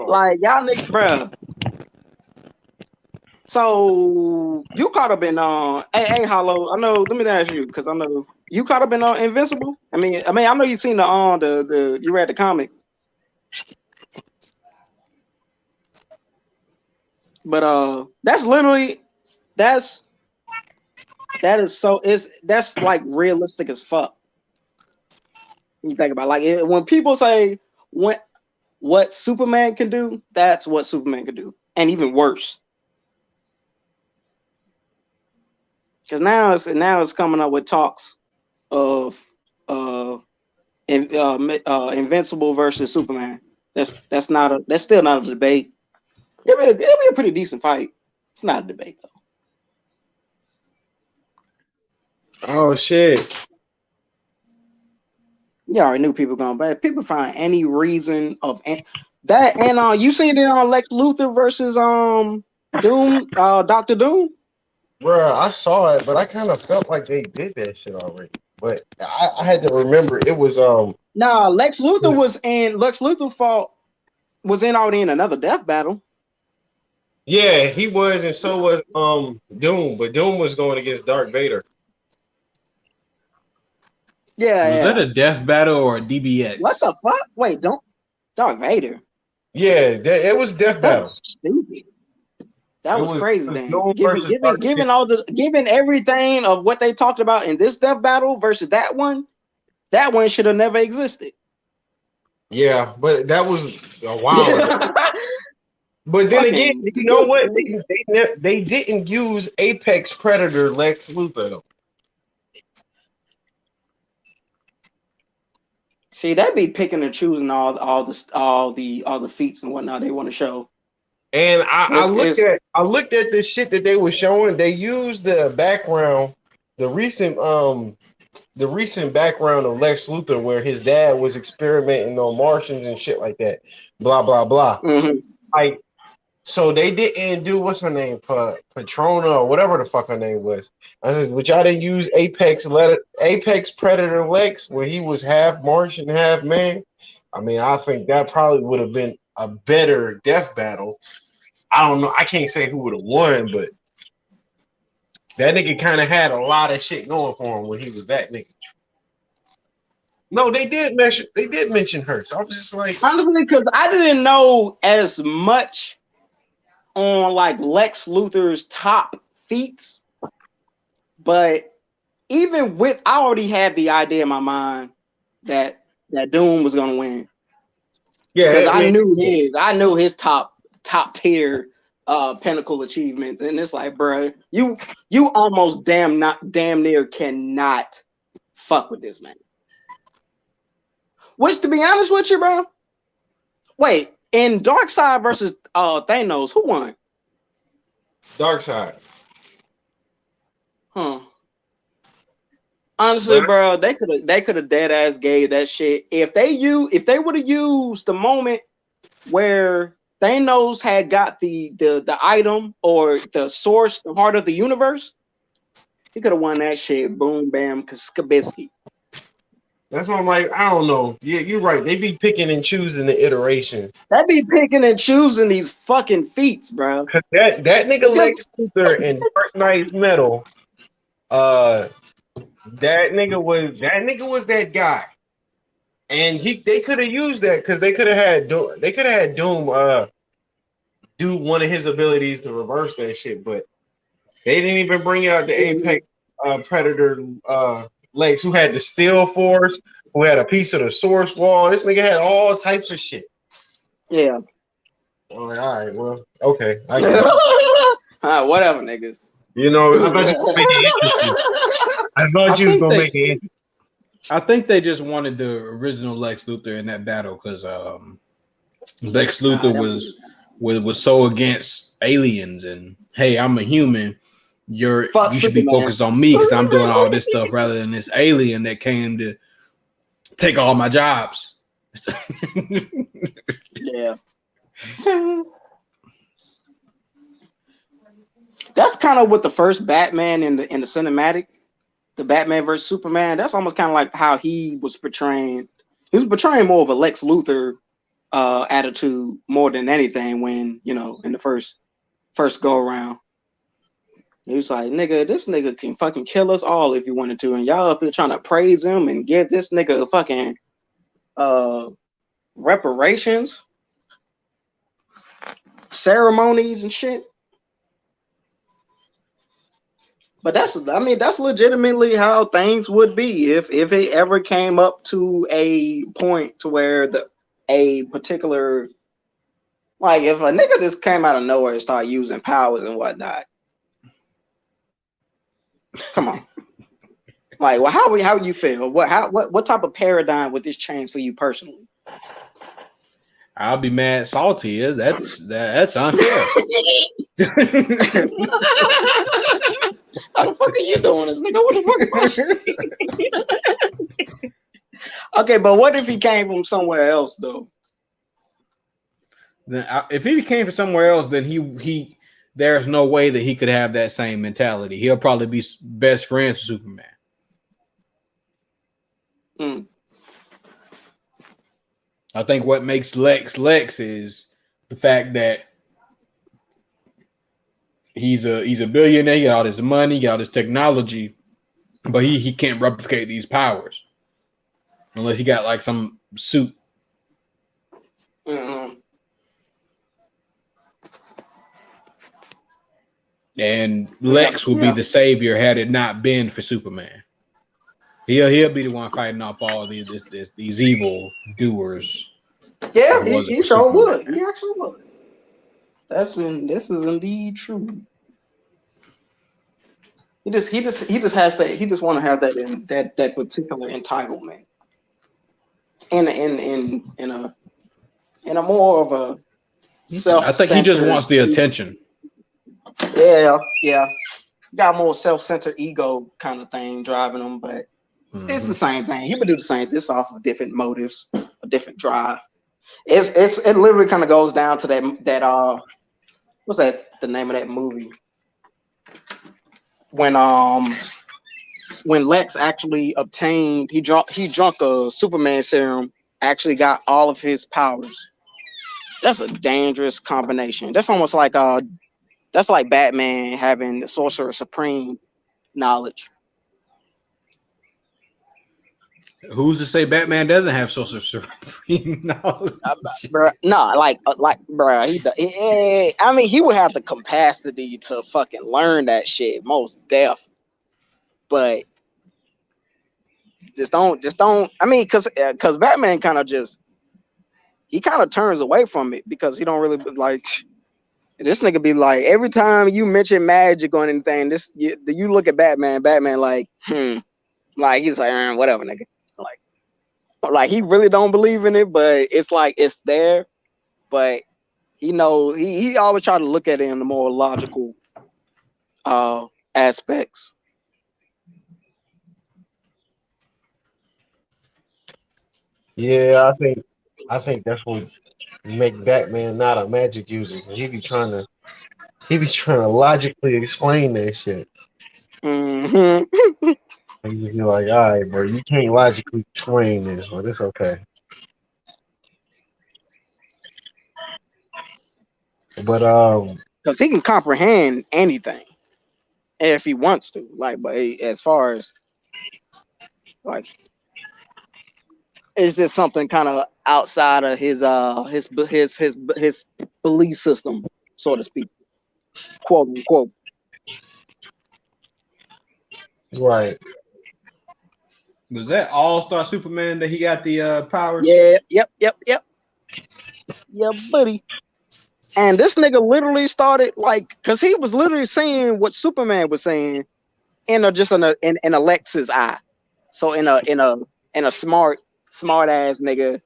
S1: like y'all niggas, bro. So you caught up in hey Hollow. I know. Let me ask you because I know you caught up in Invincible. I mean, I know you seen the you read the comic, but that's literally that's That is so. That's like realistic as fuck. You think about when people say what Superman can do, that's what Superman can do, and even worse. Because now it's coming up with talks of Invincible versus Superman. That's still not a debate. It'll be a pretty decent fight. It's not a debate though.
S3: Oh shit.
S1: You already knew people going bad. People find any reason of that, and you seen it on Lex Luthor versus Doom, Doctor Doom.
S3: Bruh, I saw it, but I kind of felt like they did that shit already. But I had to remember it was
S1: Nah, Lex Luthor fought was already in another death battle.
S3: yeah, he was, and so was Doom, but Doom was going against Darth Vader.
S1: Yeah,
S4: Was that a death battle or a
S1: What
S4: DBX?
S1: the fuck? Wait, don't Darth Vader.
S3: Yeah, it was death battle.
S1: That's stupid. That
S3: It
S1: was
S3: was
S1: crazy then.
S3: Doom versus Darth Vader.
S1: Given everything of what they talked about in this death battle versus that one should have never existed.
S3: Yeah, but that was a while ago. But then again, you know what? They didn't use Apex Predator Lex Luthor though.
S1: See, that be picking and choosing all the feats and whatnot they want to show.
S3: And I looked at the shit that they were showing. They used the background, the recent background of Lex Luthor, where his dad was experimenting on Martians and shit like that. Blah blah blah.
S1: Mm-hmm.
S3: Like, so they didn't do what's her name, Patrona or whatever the fuck her name was. I said, but y'all didn't use Apex Predator Lex, where he was half Martian, half man. I mean, I think that probably would have been a better death battle. I don't know. I can't say who would have won, but that nigga kind of had a lot of shit going for him when he was that nigga. No, they did mention her. So I was just like,
S1: honestly, because I didn't know as much on like Lex Luthor's top feats, but even with, I already had the idea in my mind that Doom was gonna win.
S3: yeah,
S1: because I knew his top tier pinnacle achievements, and it's like, bro, you almost damn near cannot fuck with this man. Which, to be honest with you, bro, wait, in Darkseid versus Thanos, who won?
S3: Darkseid.
S1: Huh. Honestly, bro, they could have dead ass gave that shit. If they would have used the moment where Thanos had got the item or the source, the heart of the universe, he could have won that shit. Boom, bam, Skabisky.
S3: That's why I'm like, I don't know. Yeah, you're right. They be picking and choosing the iterations.
S1: They be picking and choosing these fucking feats, bro.
S3: That nigga Lex Luthor in Dark Knight's Metal, that nigga was that guy, and they could have used that because they could have had Doom do one of his abilities to reverse that shit, but they didn't even bring out the Apex Predator Lex, who had the Steel Force, who had a piece of the Source Wall. This nigga had all types of shit.
S1: Yeah.
S3: I'm like, all right, well, okay, I guess.
S1: All right, whatever, niggas.
S3: You know, I thought you were making it interesting. I thought you was gonna make it interesting.
S4: I think they just wanted the original Lex Luthor in that battle because Lex Luthor was so against aliens and hey, I'm a human. You should be focused on me because I'm doing all this stuff rather than this alien that came to take all my jobs.
S1: Yeah. That's kind of what the first Batman in the cinematic, the Batman versus Superman. That's almost kind of like how he was portraying. He was portraying more of a Lex Luthor attitude more than anything. When in the first go around, he was like, "Nigga, this nigga can fucking kill us all if you wanted to," and y'all up here trying to praise him and give this nigga a fucking reparations, ceremonies and shit. But that's legitimately how things would be if it ever came up to a point to where a particular, like, if a nigga just came out of nowhere and started using powers and whatnot. Come on. Like, well, how you feel? What type of paradigm would this change for you personally?
S4: I'll be mad salty. That's unfair.
S1: How the fuck are you doing this, nigga? What the fuck? Okay, but what if he came from somewhere else though?
S4: Then if he came from somewhere else, then he there's no way that he could have that same mentality. He'll probably be best friends with Superman.
S1: Mm.
S4: I think what makes Lex is the fact that he's a billionaire, he got all this money, he got all this technology, but he can't replicate these powers unless he got like some suit.
S1: Mm-hmm.
S4: And Lex will be the savior had it not been for Superman. He'll be the one fighting off all these evil doers.
S1: Yeah, he sure would. He actually would. This is indeed true. He just has that. He just want to have that particular entitlement, in a more of a self.
S4: I think he just wants the attention.
S1: Yeah. Got more self-centered ego kind of thing driving him, but it's the same thing. He would do the same. This off of different motives, a different drive. It literally kind of goes down to that what's that the name of that movie? When Lex actually obtained, he drunk a Superman serum, actually got all of his powers. That's a dangerous combination. That's almost like that's like Batman having the Sorcerer Supreme knowledge.
S4: Who's to say Batman doesn't have Sorcerer Supreme knowledge?
S1: Bro, I mean, he would have the capacity to fucking learn that shit, most deaf. But just don't. I mean, because Batman kind of turns away from it because he don't really like. This nigga be like, every time you mention magic or anything, you look at Batman like, like he's like, whatever, nigga. Like he really don't believe in it, but it's like it's there. But he knows he always try to look at it in the more logical aspects.
S3: Yeah, I think that's what make Batman not a magic user. He be trying to logically explain that shit.
S1: Mm-hmm.
S3: And you be like, all right, bro, you can't logically explain this, but it's okay. But
S1: because he can comprehend anything if he wants to. Like, but as far as like, it's just something kind of outside of his belief system, so to speak, quote unquote.
S3: right.
S4: Was that All-Star Superman that he got the powers?
S1: Yeah, yep. Yeah, buddy. And this nigga literally started like, cause he was literally saying what Superman was saying in a Lex's eye. So in a smart ass nigga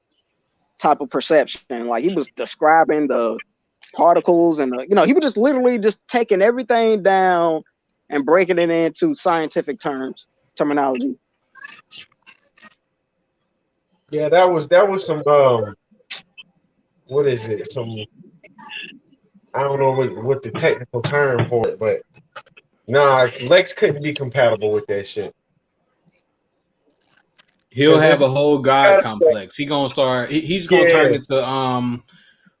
S1: type of perception. Like he was describing the particles and he was just literally just taking everything down and breaking it into scientific terminology.
S3: Yeah, that was some what is it? Some I don't know what the technical term for it, but nah, Lex couldn't be compatible with that shit.
S4: He'll have a whole god complex. He's gonna turn into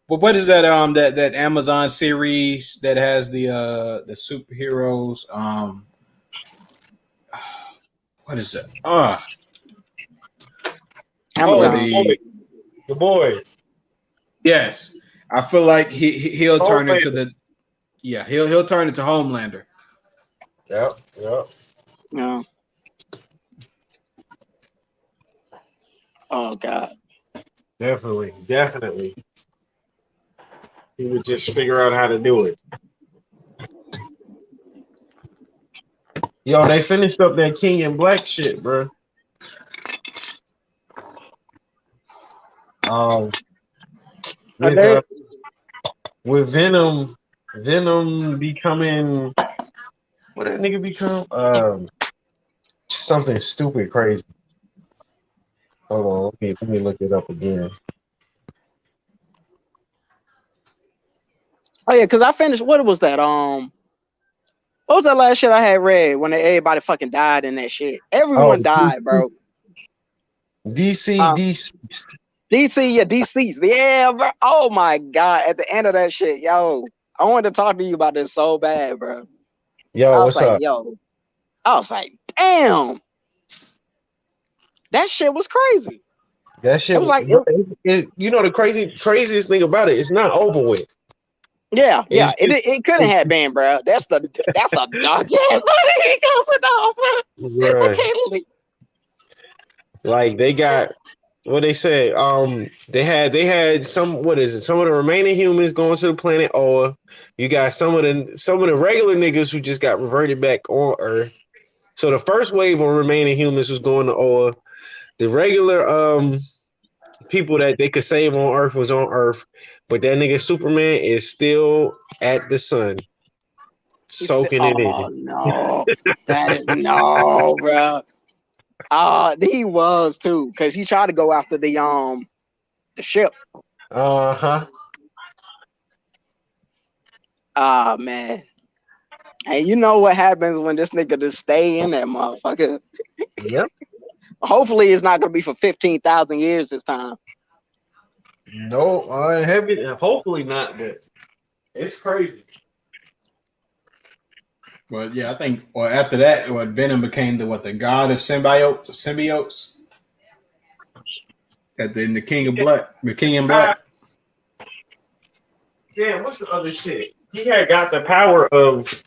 S4: but what is that that Amazon series that has the superheroes? What is that?
S1: Amazon.
S3: The boys.
S4: Yes. I feel like he'll turn into he'll turn into Homelander.
S3: Yep.
S1: Yeah. Oh God.
S3: Definitely. He would just figure out how to do it. Yo, they finished up that King and Black shit, bro. Um,
S1: Are
S3: with
S1: they?
S3: with Venom becoming what that nigga become? Something stupid crazy. Hold on, let me look it up again.
S1: Oh yeah, because I finished. What was that? What was that last shit I had read when everybody fucking died in that shit?
S3: Oh,
S1: Everyone died, bro.
S3: DC,
S1: Uh,
S3: DC.
S1: DC, yeah, DC's. Yeah, bro. Oh my God. At the end of that shit, yo, I wanted to talk to you about this so bad, bro.
S3: Yo,
S1: I was
S3: what's
S1: like,
S3: up?
S1: damn, that shit was crazy.
S3: That shit,
S1: It was like,
S3: you know, the craziest thing about it, it's not over with.
S1: yeah,
S3: It's just,
S1: it couldn't have been, bro. That's a dark ass. I
S3: right.
S1: can't believe.
S3: Like they got what they said. They had some, what is it? Some of the remaining humans going to the planet Oa. You got some of the regular niggas who just got reverted back on Earth. So the first wave of remaining humans was going to Oa. The regular people that they could save on Earth was on Earth, but that nigga Superman is still at the sun, soaking it
S1: Oh
S3: in.
S1: no, that is no, bro. He was too, cause he tried to go after the ship.
S3: Uh-huh.
S1: Ah man, and you know what happens when this nigga just stay in that motherfucker.
S3: Yep.
S1: Hopefully, it's not gonna be for 15,000 years this time.
S3: No, heavy. Hopefully not, but it's crazy.
S4: But yeah, I think well after that, what Venom became the god of symbiotes. In the King of Black, the King in Black.
S3: Damn, what's the other shit? He had got the power of.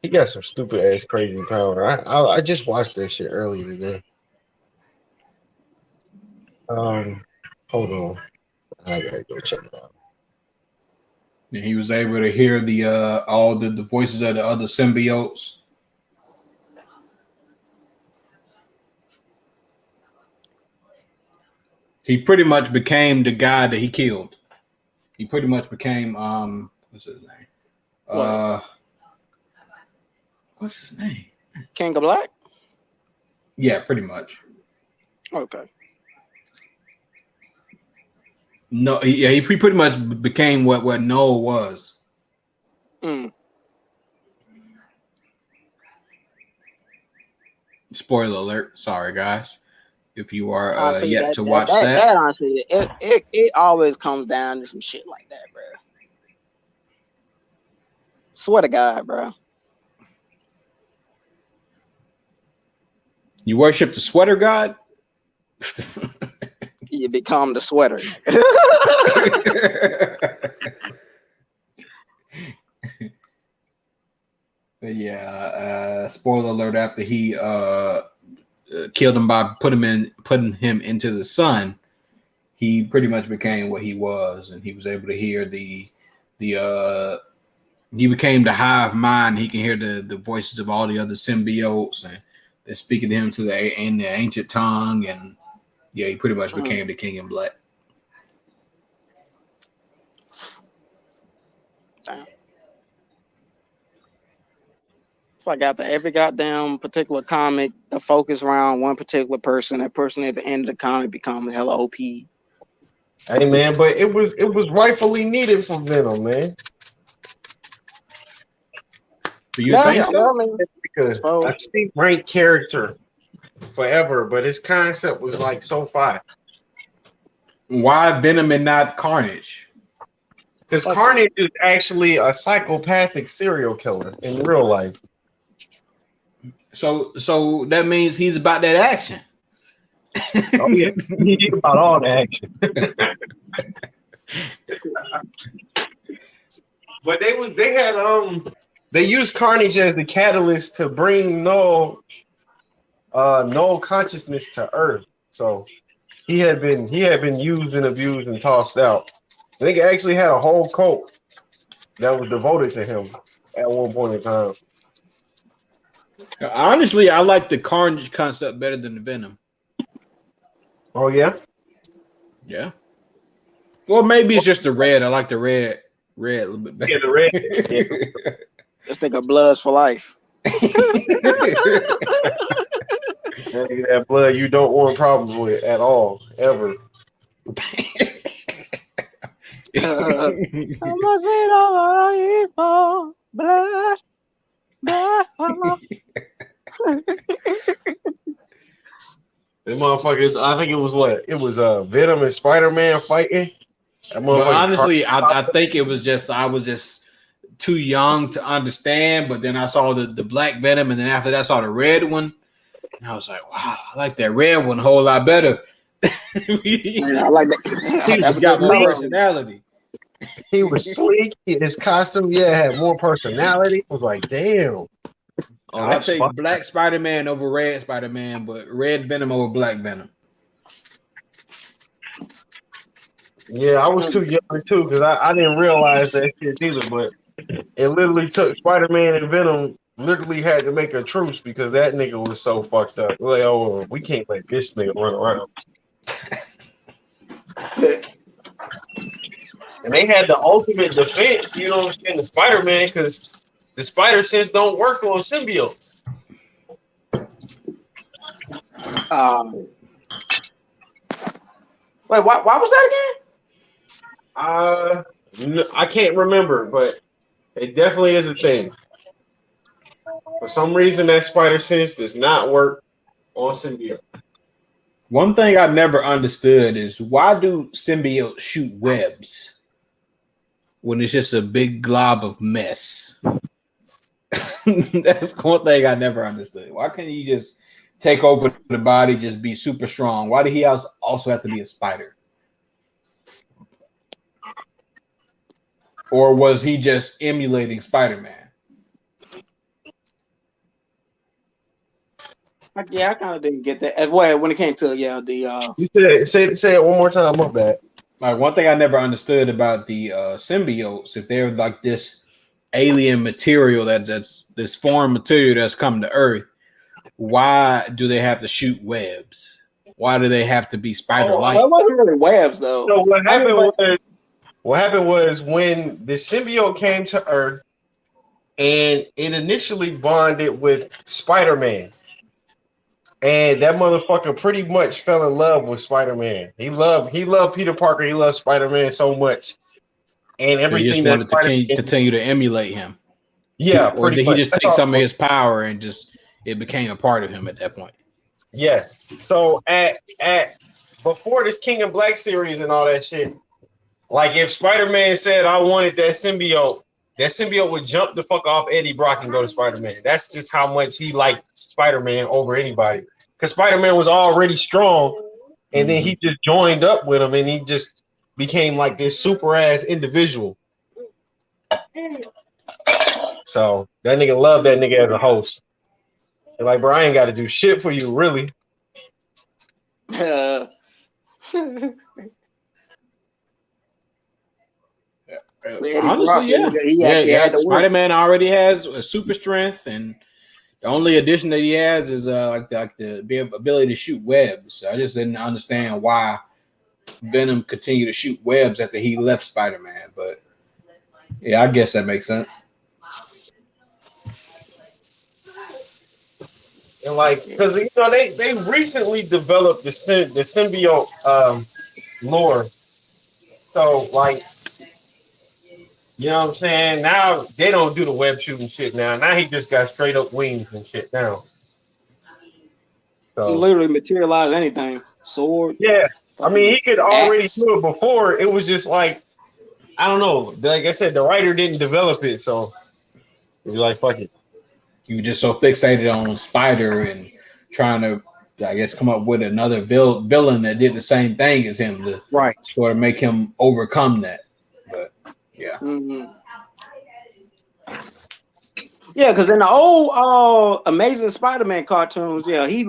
S3: He got some stupid ass crazy power. I just watched that shit earlier today. Hold on, I gotta go check it out.
S4: And he was able to hear all the voices of the other symbiotes. He pretty much became the guy that he killed. He pretty much became what's his name?
S1: What?
S4: What's his name?
S1: King of Black?
S4: Yeah, pretty much.
S1: Okay.
S4: No, he pretty much became what Noah was.
S1: Mm.
S4: Spoiler alert. Sorry, guys. If you are
S1: Honestly,
S4: yet
S1: that
S4: to
S1: that
S4: watch
S1: that,
S4: that.
S1: that honestly, it always comes down to some shit like that, bro. Swear to God, bro.
S4: You worship the sweater god?
S1: You become the sweater.
S4: But yeah, spoiler alert, after he killed him by putting him into the sun, he pretty much became what he was, and he was able to hear the he became the hive mind. He can hear the voices of all the other symbiotes, and they're speaking to him in the ancient tongue, and yeah, he pretty much became the King in Black.
S1: Damn. It's like after every goddamn particular comic, a focus around one particular person. That person at the end of the comic becomes hella OP.
S3: Hey man, but it was rightfully needed for Venom, man.
S4: Do you think so?
S3: Because I see rank character forever, but his concept was like so fire.
S4: Why Venom and not Carnage?
S3: Because Carnage is actually a psychopathic serial killer in real life.
S4: So that means he's about that action.
S3: Oh yeah, he's about all the action. But they had they used Carnage as the catalyst to bring null consciousness to Earth. So he had been used and abused and tossed out. They actually had a whole cult that was devoted to him at one point in time.
S4: Honestly, I like the Carnage concept better than the Venom.
S3: Oh yeah?
S4: Yeah. Well, maybe it's just the red. I like the red a little bit better.
S3: Yeah, the red. Yeah.
S1: Let's think of Bloods for Life.
S3: That blood you don't want problems with at all, ever.
S1: Blood.
S3: The motherfuckers, I think it was what? It was Venom and Spider-Man fighting.
S4: But honestly, I think it was just I was just too young to understand. But then I saw the black Venom, and then after that I saw the red one, and I was like, wow, I like that red one a whole lot better.
S1: I like that.
S4: That's got more personality.
S3: He was sleek. His costume, had more personality. I was like, damn. Oh,
S4: I'll take black Spider-Man over red Spider-Man, but red Venom over black Venom.
S3: Yeah, I was too young too because I didn't realize that shit either. But it literally took Spider-Man and Venom literally had to make a truce because that nigga was so fucked up. Like, oh, we can't let this nigga run around. And they had the ultimate defense, you know what I'm saying, the Spider-Man, because the spider sense don't work on symbiotes.
S1: Wait, why was that
S3: again? I can't remember, but it definitely is a thing. For some reason, that spider sense does not work on symbiote.
S4: One thing I never understood is why do symbiotes shoot webs when it's just a big glob of mess? That's one thing I never understood. Why can't he just take over the body, just be super strong? Why did he also have to be a spider? Or was he just emulating Spider-Man?
S1: Yeah, I kind of didn't get that. Well, when it came to
S3: You say it one more time. My bad.
S4: Like one thing I never understood about the symbiotes, if they're like this alien material that's this foreign material that's come to Earth, why do they have to shoot webs? Why do they have to be spider-like?
S1: Well, it wasn't really webs though.
S3: So what happened was when the symbiote came to Earth, and it initially bonded with Spider-Man. And that motherfucker pretty much fell in love with Spider-Man. He loved Peter Parker. He loved Spider-Man so much, and everything.
S4: He just wanted to continue to emulate him.
S3: Yeah,
S4: or did he just take some of his power and just it became a part of him at that point?
S3: Yeah. So at before this King in Black series and all that shit, like if Spider-Man said I wanted that symbiote would jump the fuck off Eddie Brock and go to Spider-Man. That's just how much he liked Spider-Man over anybody. Because Spider-Man was already strong, and then he just joined up with him, and he just became like this super ass individual. So that nigga loved that nigga as a host. They're like, bro, I ain't got to do shit for you, really.
S4: Honestly, yeah. Spider-Man already has a super strength, and the only addition that he has is like the ability to shoot webs. So I just didn't understand why Venom continued to shoot webs after he left Spider-Man. But yeah, I guess that makes sense.
S3: And like, because they recently developed the symbiote lore, so like. You know what I'm saying? Now they don't do the web shooting shit now. Now he just got straight up wings and shit now.
S1: So he literally materialize anything. Sword.
S3: Yeah. I mean, he could already do it before. It was just like, I don't know. Like I said, the writer didn't develop it, so he was like, fuck it.
S4: You were just so fixated on Spider and trying to, I guess, come up with another villain that did the same thing as him to sort of make him overcome that. But yeah.
S1: Yeah, because in the old Amazing Spider-Man cartoons, yeah, he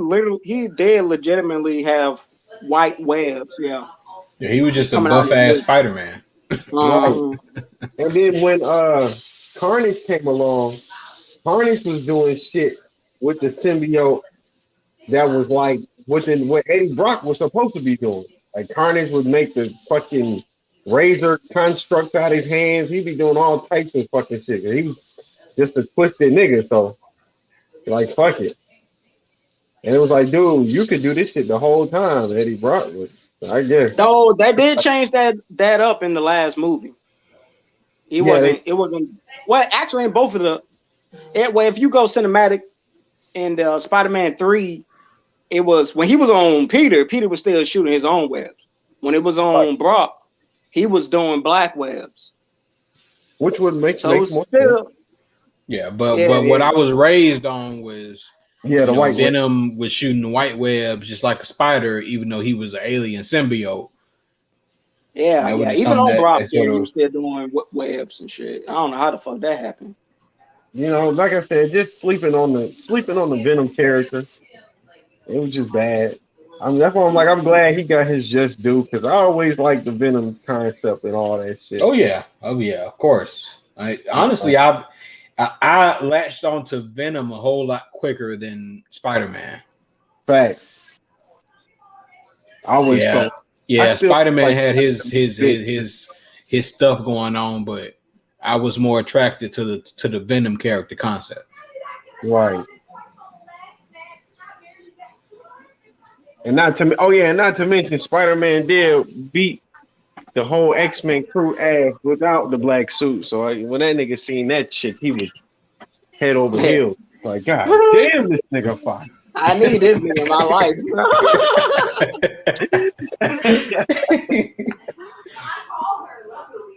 S1: did legitimately have white webs, yeah,
S4: Yeah, he was just a
S1: coming out
S4: buff
S1: of his
S4: ass
S1: webs.
S4: Spider Man.
S3: Right.
S1: Uh-huh.
S3: And then when Carnage came along, Carnage was doing shit with the symbiote that was like within what Eddie Brock was supposed to be doing. Like Carnage would make the fucking razor constructs out his hands. He'd be doing all types of fucking shit. And he was just a twisted nigga. So like fuck it. And it was like, dude, you could do this shit the whole time. Eddie Brock was, I guess.
S1: Though they did change that up in the last movie. He
S3: Yeah, they
S1: wasn't. It wasn't. Well, actually, in both of the. Well, if you go cinematic in the Spider-Man 3, it was when he was on Peter. Peter was still shooting his own webs. When it was
S3: right,
S1: on Brock, he was doing black webs.
S3: which would make
S1: So it
S3: makes
S1: was
S3: more sense.
S1: still.
S4: Yeah, but
S1: Yeah,
S4: what
S1: yeah,
S4: I was raised on was,
S3: Yeah, the white one.
S4: Venom was shooting the white webs just like a spider, even though he was an alien symbiote.
S1: yeah,
S4: That was
S1: yeah.
S4: just
S1: Even
S4: something
S1: on Brock,
S4: that
S1: yeah,
S4: sort
S1: he
S4: of.
S1: was still doing webs and shit. I don't know how the fuck that happened.
S3: Like I said, just sleeping on the Venom character. It was just bad. I mean, that's why I'm like, I'm glad he got his just due because I always liked the Venom concept and all that shit.
S4: Oh yeah, of course. I
S3: Uh,
S4: honestly, I latched onto Venom a whole lot quicker than Spider Man.
S3: Facts. I always
S4: Yeah,
S3: felt I
S4: yeah.
S3: still
S4: Spider Man
S3: like
S4: had
S3: bit.
S4: his stuff going on, but I was more attracted to the Venom character concept.
S3: Right. And not to oh yeah, and not to mention Spider-Man did beat the whole X-Men crew ass without the black suit. So when that nigga seen that shit, he was head over
S1: Yeah.
S3: heels. Like, God damn, this nigga fine.
S1: I need this nigga in my life.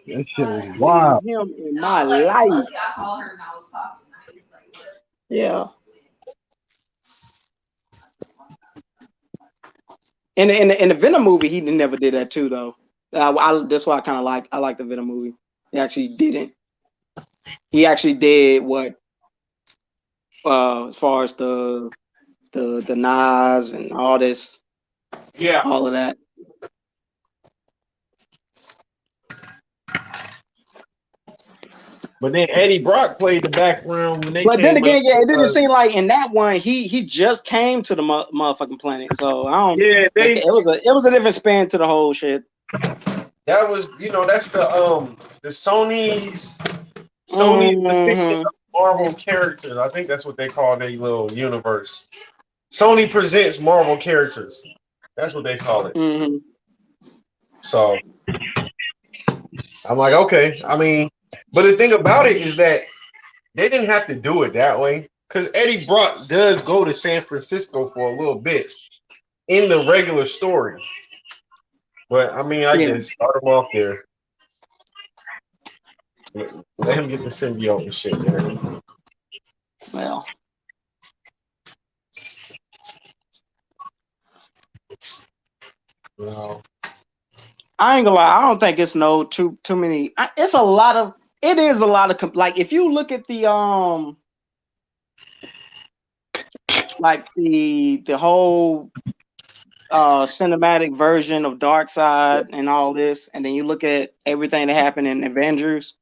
S3: That shit was
S1: I need
S3: wild.
S1: him in my life. Yeah. In the Venom movie, he never did that too, though. That's why I like the Venom movie. He actually didn't. He actually did what as far as the knives and all this,
S3: Yeah.
S1: all of that.
S3: But then Eddie Brock played the background when they
S1: But then
S3: came out.
S1: again, yeah, it didn't seem like in that one he just came to the motherfucking planet. So I don't.
S3: Yeah,
S1: It was a different spin to the whole shit.
S3: that was that's the Sony's depiction
S1: Hmm.
S3: of Marvel characters. I think that's what they call their little universe. Sony presents Marvel characters. That's what they call it.
S1: Hmm.
S3: So I'm like, okay. I mean, but the thing about it is that they didn't have to do it that way because Eddie Brock does go to San Francisco for a little bit in the regular story. But I mean, I
S1: Yeah.
S3: guess start him off there. Let him get the symbiote and shit, man.
S1: Well,
S3: No.
S1: I ain't gonna lie. I don't think it's no too many. It's a lot of. It is a lot of like if you look at the like the whole cinematic version of Darkseid and all this, and then you look at everything that happened in Avengers.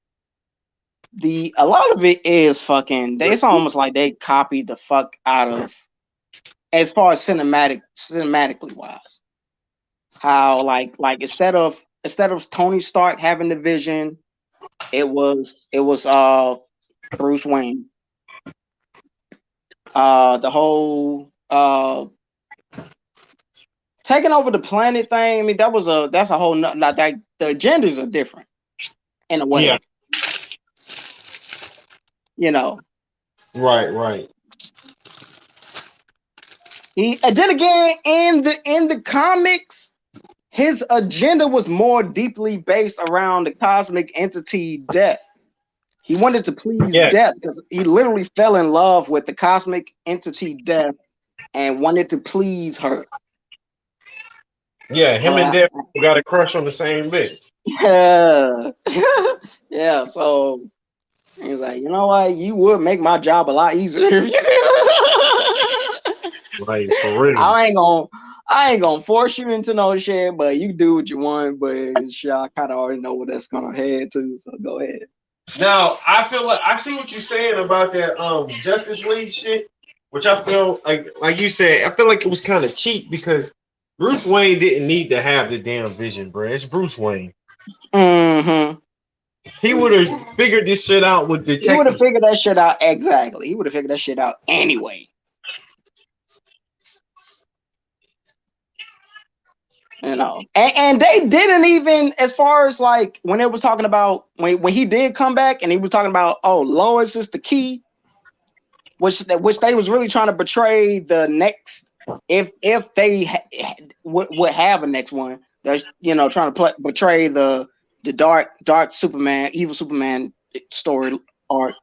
S1: A lot of it is fucking. It's almost like they copied the fuck out of as far as cinematically wise. How like instead of Tony Stark having the vision, it was Bruce Wayne. The whole taking over the planet thing. I mean, that's a whole like that. The agendas are different in a
S3: Yeah.
S1: way, you know.
S3: Right.
S1: And then again, in the comics, his agenda was more deeply based around the cosmic entity Death. He wanted to please
S3: Yeah.
S1: Death because he literally fell in love with the cosmic entity Death and wanted to please her.
S3: Yeah. Him and
S1: Uh,
S3: Dev got a crush on the same bitch.
S1: yeah, yeah. So And he's like, you know what? You would make my job a lot easier if you did.
S5: Like for real.
S1: I ain't gonna force you into no shit, but you do what you want. But shit, I kind of already know what that's gonna head to. So go ahead.
S5: Now I feel like I see what you're saying about that Justice League shit, which I feel like you said, I feel like it was kind of cheap because Bruce Wayne didn't need to have the damn vision, bro. It's Bruce Wayne.
S1: Mm-hmm.
S5: He would have figured this shit out with
S1: He would have
S5: detectives.
S1: figured that shit out exactly. He would have figured that shit out anyway. You know, and they didn't even, as far as like when it was talking about when he did come back and he was talking about, oh, Lois is the key, which they was really trying to portray the next, if they would have a next one, that's, you know, trying to portray the dark Superman, evil Superman story arc.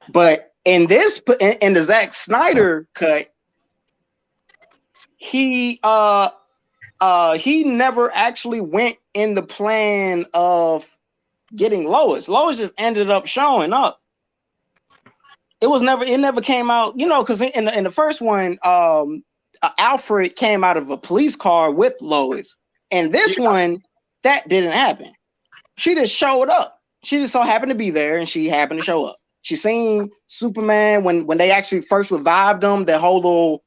S1: But in this, in the Zack Snyder cut, he never actually went in the plan of getting Lois. Lois just ended up showing up. It never came out, you know, because in the first one, Alfred came out of a police car with Lois. And this one, that didn't happen. She just showed up. She just so happened to be there, and she happened to show up. She seen Superman when they actually first revived him, that whole little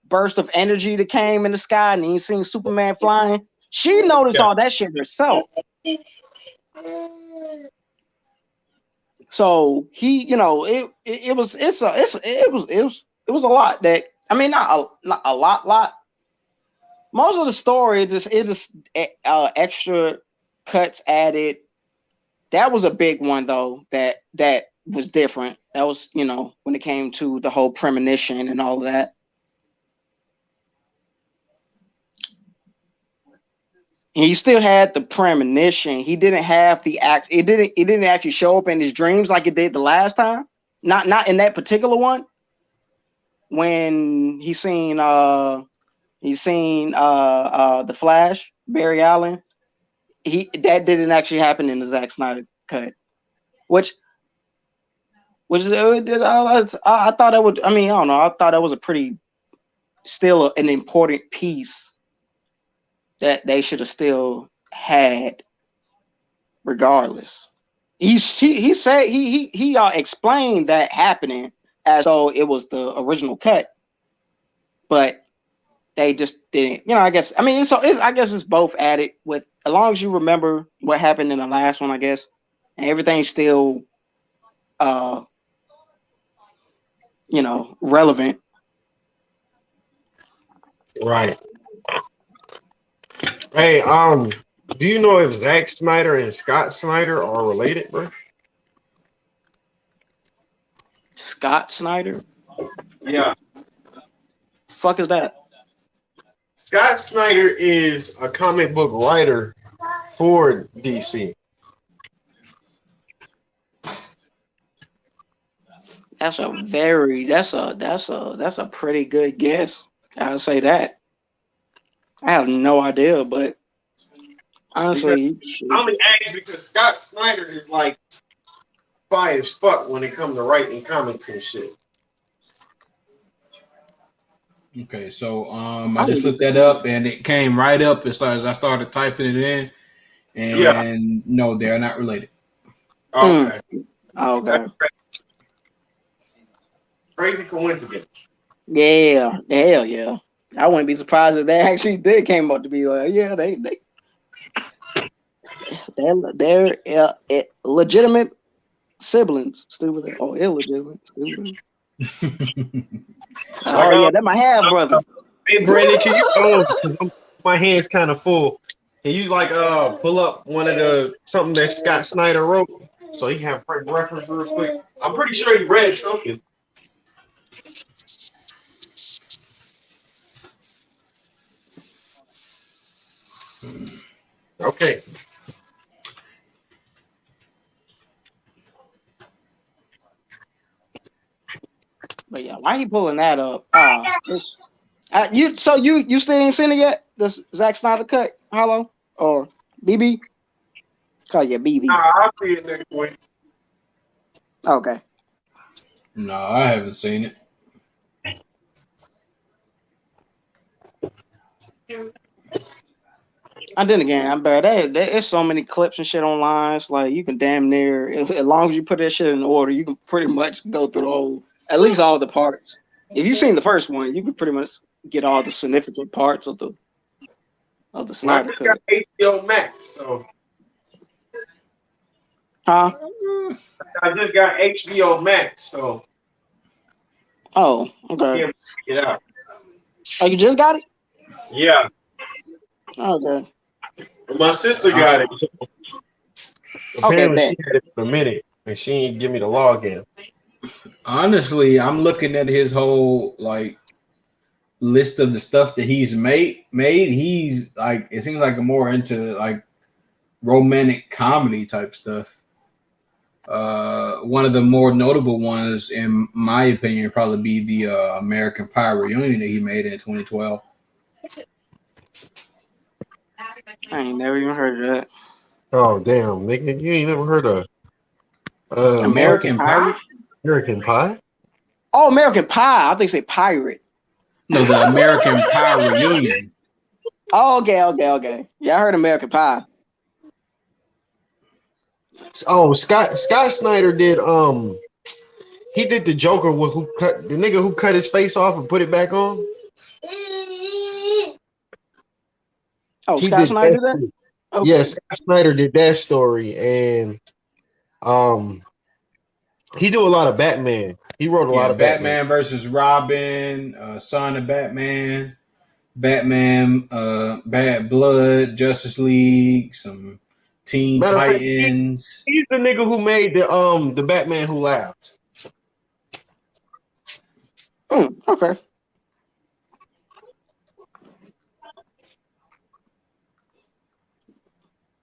S1: burst of energy that came in the sky, and he seen Superman flying. She noticed all that shit herself. So he, you know, it was a lot that, I mean, not a lot. Most of the story is just extra cuts added. That was a big one though. That was different. That was, you know, when it came to the whole premonition and all of that. He still had the premonition. He didn't have the act. It didn't actually show up in his dreams like it did the last time. Not in that particular one. When he seen the Flash, Barry Allen. That didn't actually happen in the Zack Snyder cut, which I thought that would. I mean, I don't know. I thought that was a pretty, still an important piece that they should have still had, regardless. He said he explained that happening as though it was the original cut, but they just didn't. You know, I guess. I mean, I guess it's both added with, as long as you remember what happened in the last one, I guess, and everything's still, you know, relevant.
S5: Right. Hey, do you know if Zack Snyder and Scott Snyder are related, bro?
S1: Scott Snyder?
S5: Yeah.
S1: Fuck is that?
S5: Scott Snyder is a comic book writer for DC.
S1: That's a pretty good guess. I'll say that. I have no idea, but honestly,
S5: I'm gonna ask because Scott Snyder is like fire as fuck when it comes to writing comics and shit.
S4: Okay, so I just looked that up and it came right up as far as I started typing it in, and no, they're not related.
S5: Okay.
S1: Okay.
S5: Crazy coincidence.
S1: Yeah, hell yeah. I wouldn't be surprised if they actually did came up to be like, yeah, they're legitimate siblings, stupid or illegitimate, stupid. Oh yeah, that my half brother.
S5: Hey Brandon, can you my hand's kind of full. Can you like pull up one of something that Scott Snyder wrote so he can have reference real quick? I'm pretty sure he read something. Okay.
S1: But yeah, why he pulling that up? You still ain't seen it yet? The Zack Snyder cut, Hollow or BB? Call you BB.
S5: Nah, I'll see it next week.
S1: Okay.
S4: No, I haven't seen it.
S1: And then again, I'm bad. There's so many clips and shit online. It's like you can damn near, as long as you put that shit in order, you can pretty much go through the whole, at least all the parts. If you've seen the first one, you can pretty much get all the significant parts of the
S5: Well, I
S1: Snyder
S5: just got
S1: cut.
S5: HBO Max, so
S1: Huh?
S5: I just got HBO Max, so
S1: Oh,
S5: I
S1: okay.
S5: can't pick it out.
S1: Oh, you just got it?
S5: Yeah,
S1: Okay.
S5: my sister got it.
S1: Okay,
S5: Apparently,
S1: bet.
S5: she had it for a minute, and she didn't give me the login.
S4: Honestly, I'm looking at his whole like list of the stuff that he's made. He's like, it seems like more into like romantic comedy type stuff. One of the more notable ones, in my opinion, would probably be the American Pie reunion that he made in 2012.
S1: I ain't never even heard of that.
S5: Oh damn, nigga, you ain't never heard of
S1: American
S4: American
S1: Pie?
S4: Pie?
S5: American Pie?
S1: Oh, American Pie. I think say pirate.
S4: No, the American Pie reunion.
S1: Oh, okay. Yeah, I heard American Pie.
S5: Oh, Scott Snyder did he did the Joker with who cut the nigga who cut his face off and put it back on.
S1: Oh,
S5: He
S1: Scott
S5: did
S1: Snyder
S5: that
S1: did that?
S5: too.
S1: Okay.
S5: Yeah, Scott Snyder did that story, and he do a lot of Batman. He wrote a lot
S4: Yeah,
S5: of Batman.
S4: Batman versus Robin, Son of Batman, Batman, Bad Blood, Justice League, some Teen
S5: Matter of fact,
S4: Titans.
S5: he's the nigga who made the Batman Who Laughs.
S1: Okay.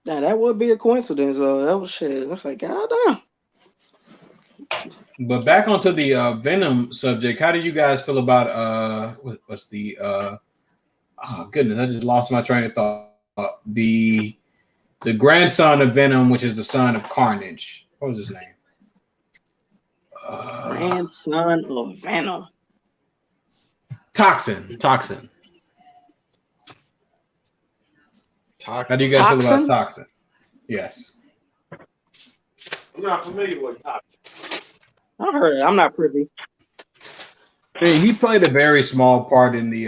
S1: Now that would be a coincidence, though. That was shit. That's like, god damn.
S4: But back onto the Venom subject, how do you guys feel about what's the oh goodness, I just lost my train of thought. The grandson of Venom, which is the son of Carnage. What was his name?
S1: Grandson of Venom.
S4: Toxin. How do you guys feel about
S1: Toxin?
S4: Toxin? Yes.
S5: I'm not familiar with Toxin.
S1: I heard it. I'm not privy.
S4: He played a very small part in the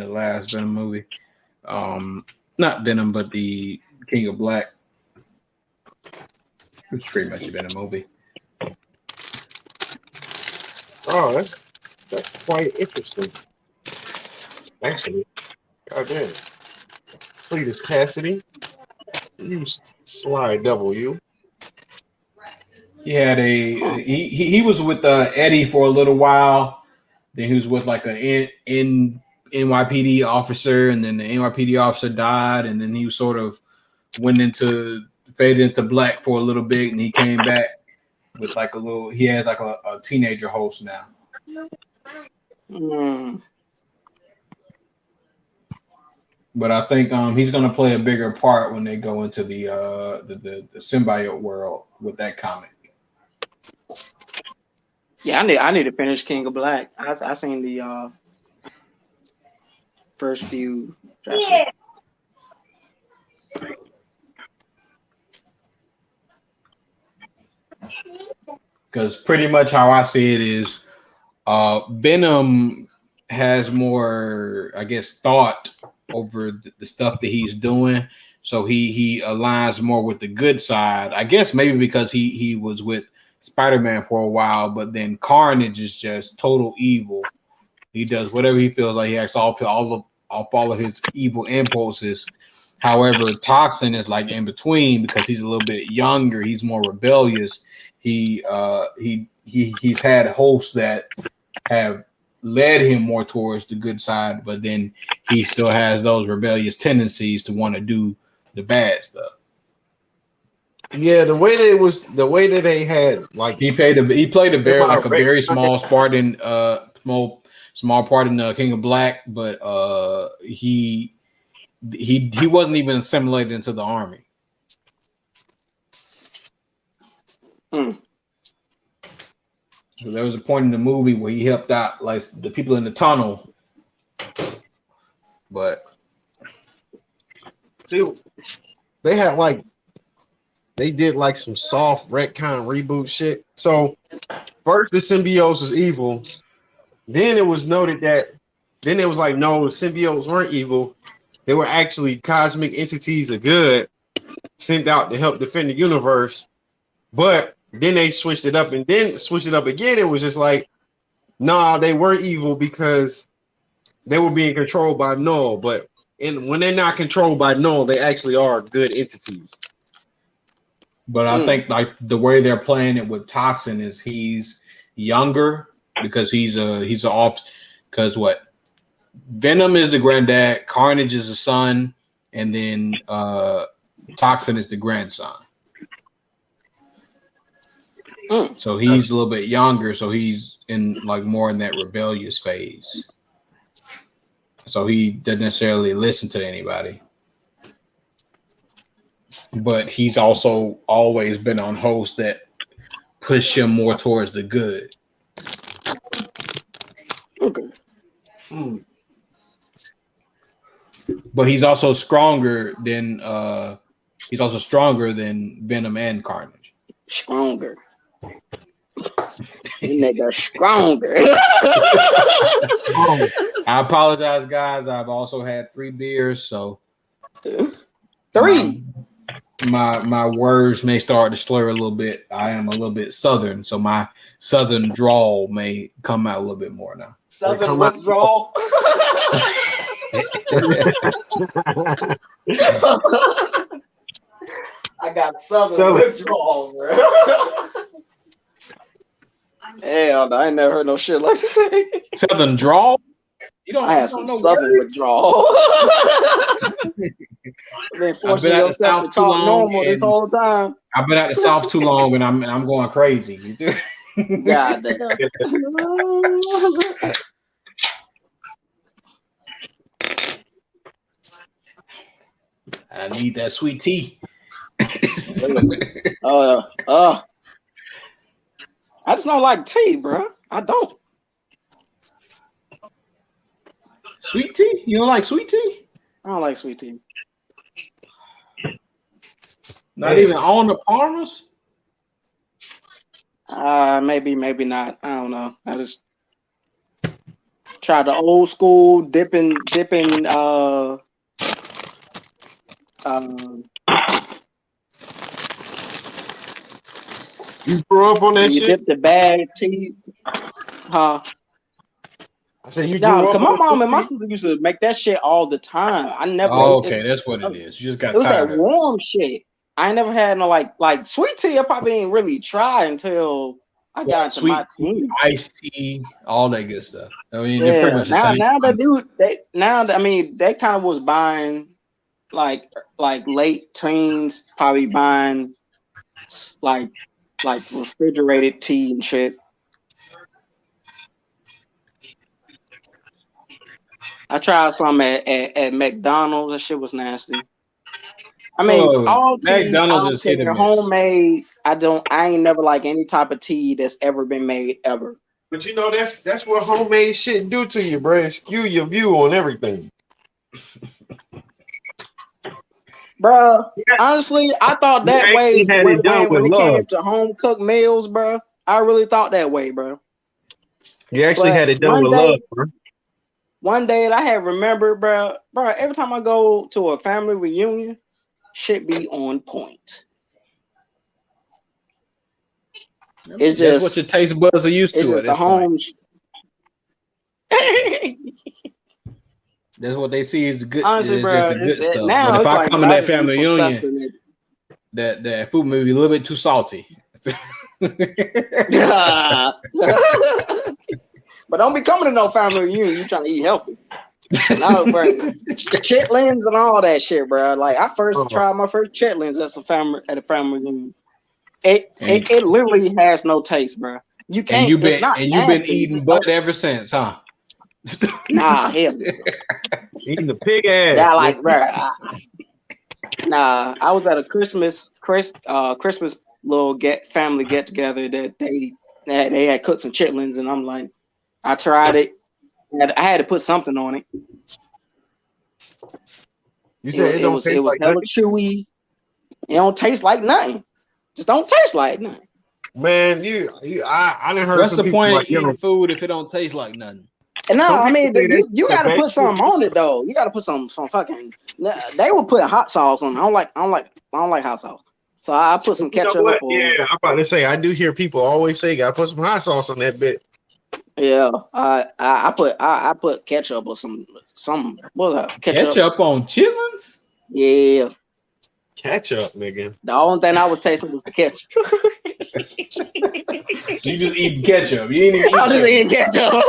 S4: last Venom movie. Not Venom, but the King of Black. It's pretty much a Venom movie.
S5: Oh, that's quite interesting. Actually, goddamn. Cletus Cassidy. You slide W.
S4: He had he was with Eddie for a little while. Then he was with like a NYPD officer, and then the NYPD officer died, and then he sort of faded into black for a little bit, and he came back with like he had like a teenager host now. But I think he's going to play a bigger part when they go into the symbiote world with that comic.
S1: Yeah, I need to finish King of Black. I seen the first few chapters.
S4: Because pretty much how I see it is Venom has more, I guess, thought over the stuff that he's doing. So he aligns more with the good side. I guess maybe because he was with Spider-Man for a while, but then Carnage is just total evil. He does whatever he feels like. He acts off all of his evil impulses. However, Toxin is like in between because he's a little bit younger. He's more rebellious. He's had hosts that have led him more towards the good side, but then he still has those rebellious tendencies to want to do the bad stuff.
S5: Yeah, the way that they had like
S4: he played a very small part in small part in King of Black, but he wasn't even assimilated into the army.
S1: Hmm.
S4: So there was a point in the movie where he helped out like the people in the tunnel, but
S5: See, they had like they did like some soft retcon reboot shit. So first the symbiotes was evil. Then it was noted that then it was like no, the symbiotes weren't evil. They were actually cosmic entities of good sent out to help defend the universe. But then they switched it up and then switched it up again. It was just like, nah, they were evil because they were being controlled by Null. But when they're not controlled by Null, they actually are good entities.
S4: But I think like the way they're playing it with Toxin is he's younger because he's off because what Venom is the granddad, Carnage is the son, and then Toxin is the grandson. So he's a little bit younger, so he's in like more in that rebellious phase. So he doesn't necessarily listen to anybody. But he's also always been on hosts that push him more towards the good.
S1: Okay.
S4: But he's also stronger than Venom and Carnage.
S1: Stronger. Nigga, stronger.
S4: I apologize, guys. I've also had 3 beers, so
S1: 3.
S4: My words may start to slur a little bit. I am a little bit southern, so my southern drawl may come out a little bit more now.
S1: Southern withdrawal. I got southern withdrawal, bro. Hell no, I ain't never heard no shit like that.
S4: Southern drawl?
S1: I had some southern withdrawal. I've
S4: been out the South too long.
S1: Normal this whole time.
S4: I've been out the South too long, and I'm going crazy.
S1: God damn.
S4: I need that sweet tea.
S1: I just don't like tea, bro. I don't.
S4: Sweet tea? You don't like sweet tea?
S1: I don't like sweet tea.
S4: Not even on the Parmas?
S1: Maybe not. I don't know. I just tried the old school dipping
S5: you grew up on that shit?
S1: You dip the bag tea. Huh?
S5: I said you grew up
S1: cause my mom and my sister used to make that shit all the time. I never.
S4: That's what it is. You just got.
S1: It was
S4: tired
S1: that warm shit. I ain't never had no like sweet tea. I probably ain't really tried until I got into
S4: sweet
S1: my teens.
S4: Iced tea, all that good stuff. I mean,
S1: Yeah.
S4: they're pretty much the same.
S1: They kind of was buying like late teens, probably buying like refrigerated tea and shit. I tried some at McDonald's. That shit was nasty. I mean, all tea,
S4: McDonald's is hit or miss.
S1: Homemade. I ain't never like any type of tea that's ever been made ever.
S5: But you know that's what homemade shit do to you, bro. It skew your view on everything.
S1: Bro, honestly, I thought that way when it came to home cooked meals, bro. I really thought that way, bro.
S5: You actually had it done with love, bro.
S1: One day I had remembered, bro, every time I go to a family reunion, shit be on point. It's
S4: That's
S1: just
S4: what your taste buds are used to at this point. That's what they see is good.
S1: Honestly, bro,
S4: just the good stuff.
S1: Now
S4: but if I
S1: like
S4: come in that family reunion, that food may be a little bit too salty.
S1: But don't be coming to no family reunion. You trying to eat healthy. No, bro. Chitlins and all that shit, bro. Like I first tried my first chitlins at a family reunion. It literally has no taste, bro. You can't.
S4: You've been eating butt ever since, huh?
S1: Nah, hell.
S5: Eating the pig ass.
S1: Yeah, like, bro. Nah, I was at a Christmas family get together that they had cooked some chitlins, and I'm like, I tried it. I had to put something on it.
S5: You said it don't taste
S1: was
S5: like
S1: hella
S5: nothing?
S1: chewy. It don't taste like nothing. Just don't taste like nothing.
S5: Man, I done heard
S4: What's
S5: some
S4: the
S5: people
S4: point
S5: like,
S4: of eating food if it don't taste like nothing?
S1: And no,
S5: some
S1: I
S5: people
S1: mean
S5: say that
S1: you
S5: the
S1: got to put
S5: vegetable.
S1: something on it though. You got to put some fucking. They would put hot sauce on it. I don't like hot sauce. So I put some
S5: You know
S1: ketchup.
S5: what? Yeah, I'm about to say I do hear people always say gotta put some hot sauce on that bit.
S1: Yeah, I put ketchup or some what was that?
S4: Ketchup on chitlins?
S1: Yeah,
S5: Ketchup, nigga.
S1: the only thing I was tasting was the ketchup.
S4: So you just eat ketchup. You ain't even eat
S1: I just eating ketchup.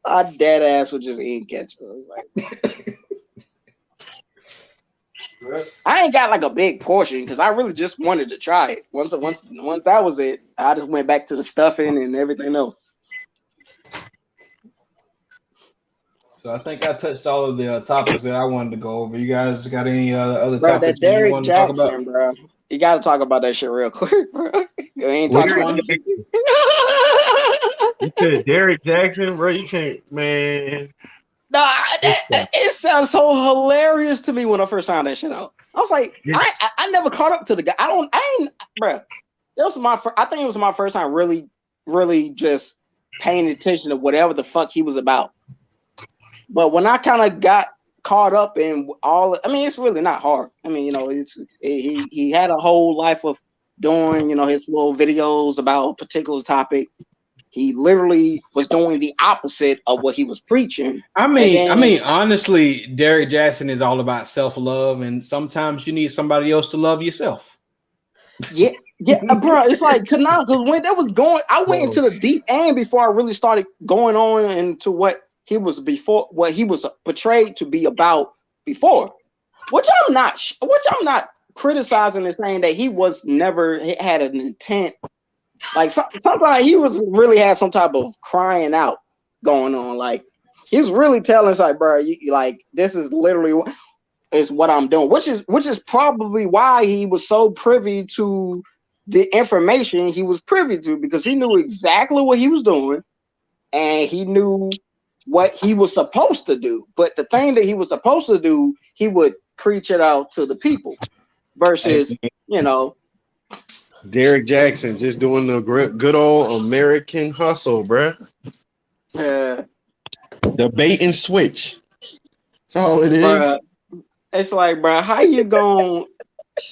S1: I dead ass was just eating ketchup. I was like, I ain't got like a big portion because I really just wanted to try it. Once that was it, I just went back to the stuffing and everything else.
S4: So I think I touched all of the topics that I wanted to go over. You guys got any other
S1: Bro, that
S4: topics you
S1: Derrick
S4: want to talk about?
S1: Jackson, bro. You got to talk about that shit real quick, bro. You ain't
S4: Which
S1: talking
S4: one?
S1: about that.
S5: You said Derrick Jackson, bro. You can't, man.
S1: Nah, it sounds so hilarious to me when I first found that shit out. I was like, I never caught up to the guy. I ain't, bro. I think it was my first time really, really just paying attention to whatever the fuck he was about. But when I kind of got caught up in all, I mean, it's really not hard. I mean, you know, he had a whole life of doing, you know, his little videos about a particular topic. He literally was doing the opposite of what he was preaching.
S4: I mean, honestly, Derrick Jackson is all about self-love, and sometimes you need somebody else to love yourself.
S1: Yeah, bro. It's like because when that was going, I went into the deep end before I really started going on into what he was portrayed to be about before. Which I'm not criticizing and saying that he was never had an intent. Like sometimes he was really had some type of crying out going on. Like he was really telling us, like, bro, you like this is literally is what I'm doing, which is probably why he was so privy to the information he was privy to, because he knew exactly what he was doing and he knew what he was supposed to do. But the thing that he was supposed to do, he would preach it out to the people versus, you know,
S5: Derrick Jackson just doing the good old American hustle, bruh. The bait and switch. That's all it is.
S1: Bruh, it's like, bro, how you going?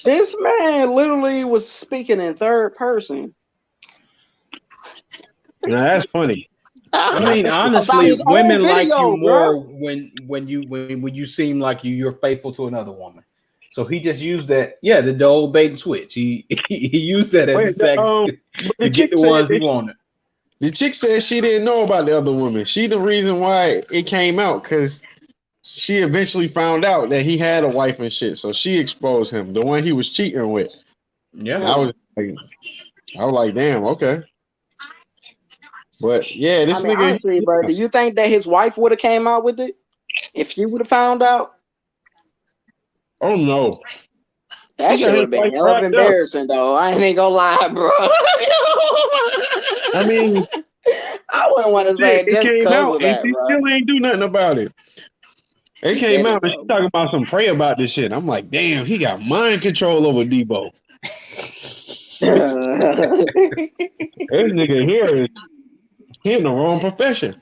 S1: This man literally was speaking in third person.
S3: Now that's funny.
S4: I mean, honestly, women like you more when you seem like you're faithful to another woman. So he just used that, the old bait and switch. He used that as a tactic to get the ones he wanted.
S3: The chick said she didn't know about the other woman. She the reason why it came out, because she eventually found out that he had a wife and shit. So she exposed him, the one he was cheating with.
S4: Yeah,
S3: and I was like, damn, okay. But yeah, this nigga.
S1: Honestly, bro, do you think that his wife would have came out with it if she would have found out?
S3: Oh no,
S1: that shit would have been hell of embarrassing, though. I ain't gonna lie, bro.
S3: I mean,
S1: I wouldn't want to say it just because of that,
S3: and she still ain't do nothing about it. It came out and she talking about some pray about this shit. I'm like, damn, he got mind control over Debo. This nigga here is in the wrong profession.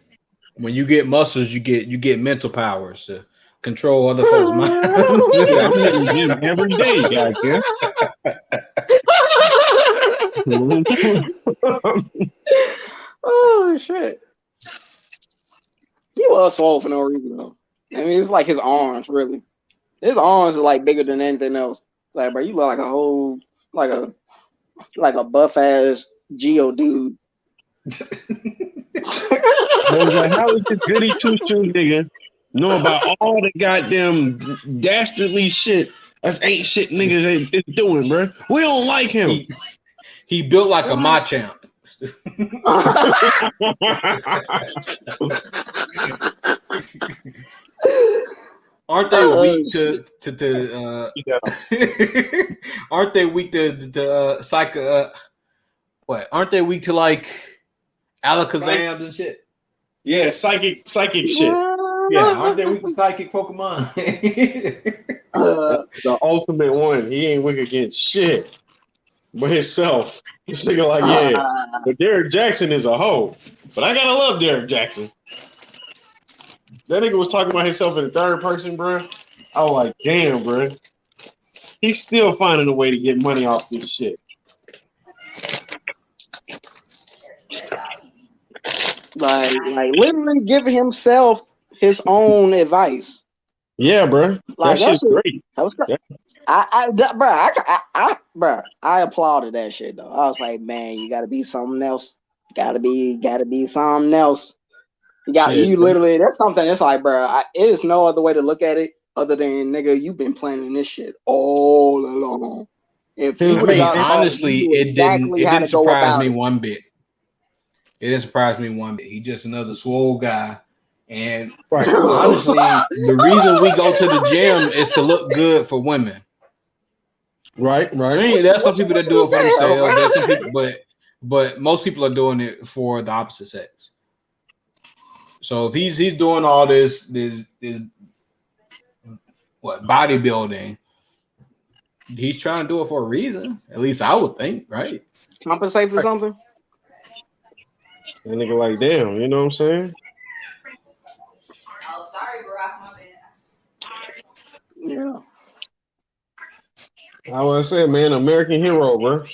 S4: When you get muscles, you get mental powers to control other folks' minds.
S3: I'm in the gym every day, goddamn.
S1: Oh shit! He was swole for no reason though. I mean, it's like his arms, really. His arms are like bigger than anything else. It's like, bro, you look like a whole like a buff ass Geo dude.
S3: I was like, how is this goody two shoes nigga know about all the goddamn dastardly shit us ain't shit niggas is doing, bro? We don't like him.
S4: He built like a Machamp. Aren't they weak
S1: shit.
S4: to
S5: Yeah.
S4: aren't they weak to what? Aren't they weak to like Alakazam and shit?
S5: Yeah, psychic shit.
S4: Yeah, aren't they weak to psychic Pokemon?
S1: Uh,
S5: The ultimate one. He ain't weak against shit but himself. He's thinking like, yeah, but Derrick Jackson is a hoe. But I gotta love Derrick Jackson. That nigga was talking about himself in the third person, bro. I was like, damn, bro. He's still finding a way to get money off this shit.
S1: like literally giving himself his own advice.
S5: Yeah, bro.
S1: Like
S5: That shit's great.
S1: that was great.
S5: Yeah.
S1: I applauded that shit though. I was like, man, you gotta be something else. Gotta be something else.
S5: Shit.
S1: You literally. That's something. It's like, bro, it is no other way to look at it other than nigga, you've been planning this shit all along. If you
S4: I
S1: would have
S4: mean,
S1: got
S4: honestly,
S1: you knew
S4: it
S1: exactly how
S4: didn't
S1: to go
S4: surprise
S1: about
S4: me
S1: it.
S4: one bit. It didn't surprise me one bit. He's just another swole guy. And
S5: Right.
S4: honestly, the reason we go to the gym is to look good for women.
S5: Right.
S4: I mean, there's some people that do it for
S1: Damn,
S4: themselves. There's some
S1: man.
S4: people, but most people are doing it for the opposite sex. So if he's doing all this what bodybuilding, he's trying to do it for a reason. At least I would think, right?
S1: Compensate for something.
S5: That nigga like, damn, you know what I'm saying?
S6: Oh, sorry, Barack, my bad.
S1: Yeah.
S5: I was saying, man, American hero, bro.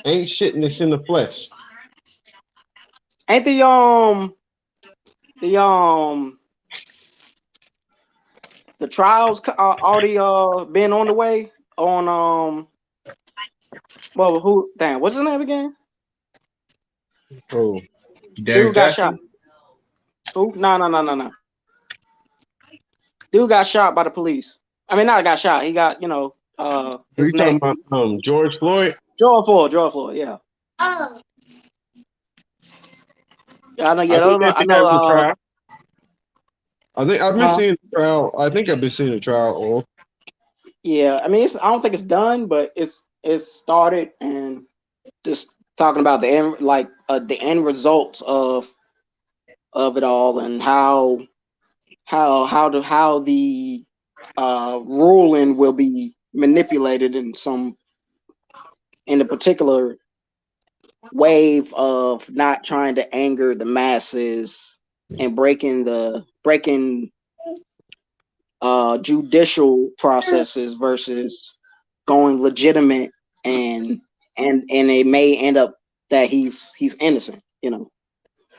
S5: Ain't shitting this in the flesh.
S1: Ain't the trials already been on the way on well, who, damn, what's his name again?
S5: Oh,
S4: Derrick
S1: Dude got shot.
S4: Jackson.
S1: Who? No. Dude got shot by the police. I mean, not got shot. He got,
S5: are
S1: his
S5: you talking
S1: neck.
S5: about George Floyd?
S1: George Floyd, yeah. Yeah, I know.
S5: I
S1: Yeah,
S5: think
S1: I
S5: they have the
S1: know.
S5: trial. I think I've been
S1: Huh?
S5: seeing the trial. I think I've been seeing the trial. Oh,
S1: Yeah, I mean, I don't think it's done, but it's started, and just talking about the end results of it all, and how the ruling will be manipulated in a particular wave of not trying to anger the masses and breaking judicial processes versus going legitimate, and it may end up that he's innocent.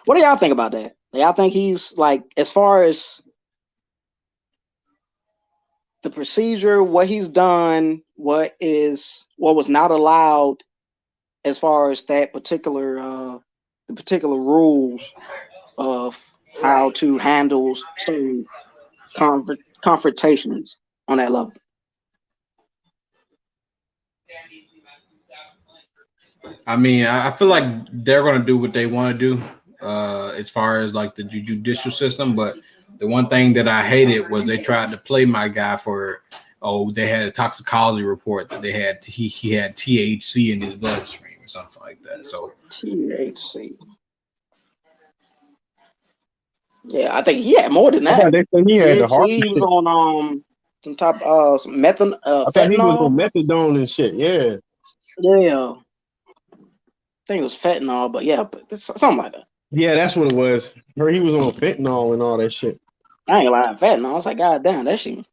S1: What do y'all think about that? Do y'all think he's, like, as far as the procedure, what he's done, what was not allowed, as far as that particular the particular rules of how to handle certain confrontations on that level?
S4: I mean, I feel like they're gonna do what they want to do, as far as like the judicial system. But the one thing that I hated was they tried to play my guy for. Oh, they had a toxicology report that they had. He had THC in his bloodstream or something like that. So
S1: THC. Yeah, I think he had more than
S5: I
S1: that.
S5: thought they said he had the
S1: THC.
S5: heart
S1: He was
S5: shit.
S1: on some type some
S5: I thought he was on
S1: fentanyl.
S5: methadone and shit. Yeah.
S1: Yeah, I think it was fentanyl, but yeah, but something like that.
S5: Yeah, that's what it was. Or he was on fentanyl and all that shit.
S1: I ain't gonna lie, fentanyl. I was like, God damn, that shit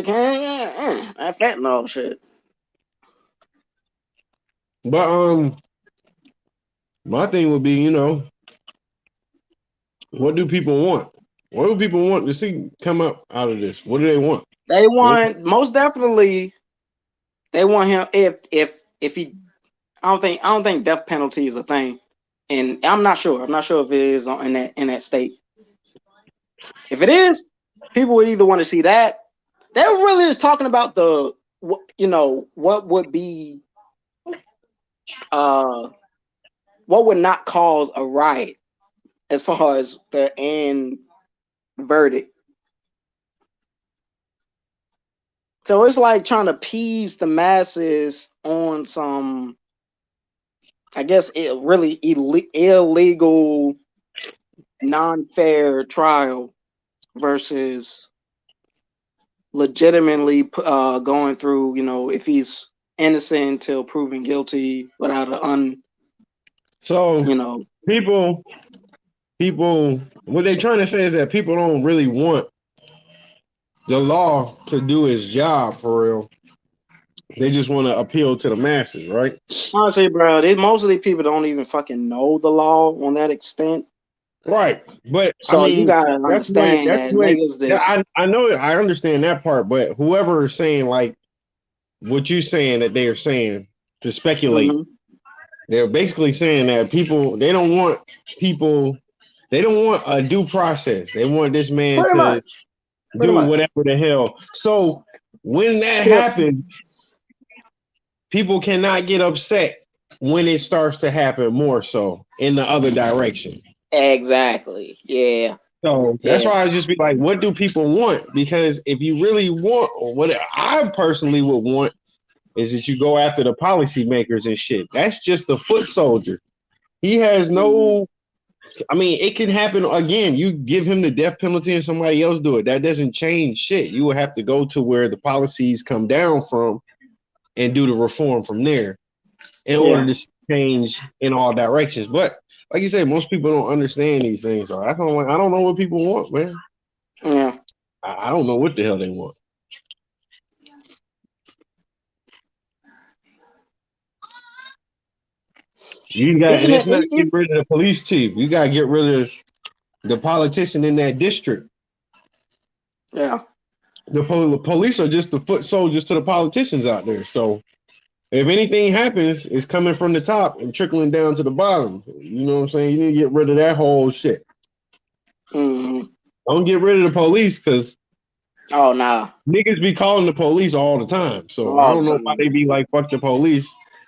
S1: can't. That fentanyl shit.
S5: But my thing would be, what do people want? What do people want to see come up out of this? What do they want?
S1: They want, most definitely. They want him, if he. I don't think death penalty is a thing, and I'm not sure. I'm not sure if it is in that state. If it is, people would either want to see that. They're really just talking about what would be what would not cause a riot, as far as the end verdict. So it's like trying to appease the masses on some, I guess, really illegal, non-fair trial versus legitimately going through, if he's innocent until proven guilty without an
S5: So
S1: you know,
S5: people, what they're trying to say is that people don't really want the law to do its job for real. They just want to appeal to the masses, right?
S1: honestly, bro, most of these people don't even fucking know the law on that extent.
S5: Right. But I
S1: So you
S5: mean,
S1: gotta understand
S5: that's
S1: that
S5: the way.
S1: niggas
S5: Yeah,
S1: just
S5: I know, I understand that part, but whoever is saying like what you saying that they are saying to speculate,
S1: mhm,
S5: they're basically saying that people, they don't want a due process. They want this man
S1: pretty
S5: to
S1: much, pretty
S5: do
S1: much.
S5: whatever the hell. So when that
S1: Yep.
S5: happens, people cannot get upset when it starts to happen more so in the other direction.
S1: Exactly. Yeah.
S5: So that's
S1: Yeah.
S5: why I just be like, what do people want? Because if you really want, or what I personally would want is that you go after the policymakers and shit. That's just the foot soldier. He has
S1: Mhm.
S5: no, I mean, it can happen again. You give him the death penalty and somebody else do it. That doesn't change shit. You will have to go to where the policies come down from and do the reform from there in order
S1: Yeah.
S5: to change in all directions. But like you said, most people don't understand these things. So I don't know what people want, man.
S1: Yeah.
S5: I don't know what the hell they want. You got, and
S1: Even
S5: it's not get rid of the police chief. You got to get rid of the politician in that district.
S1: yeah.
S5: The police are just the foot soldiers to the politicians out there. So if anything happens, it's coming from the top and trickling down to the bottom. You know what I'm saying? You need to get rid of that whole shit.
S1: Mhm.
S5: Don't get rid of the police because
S1: Oh nah.
S5: niggas be calling the police all the time. So I
S1: All
S5: don't
S1: the
S5: know why
S1: time.
S5: they be like, fuck the police.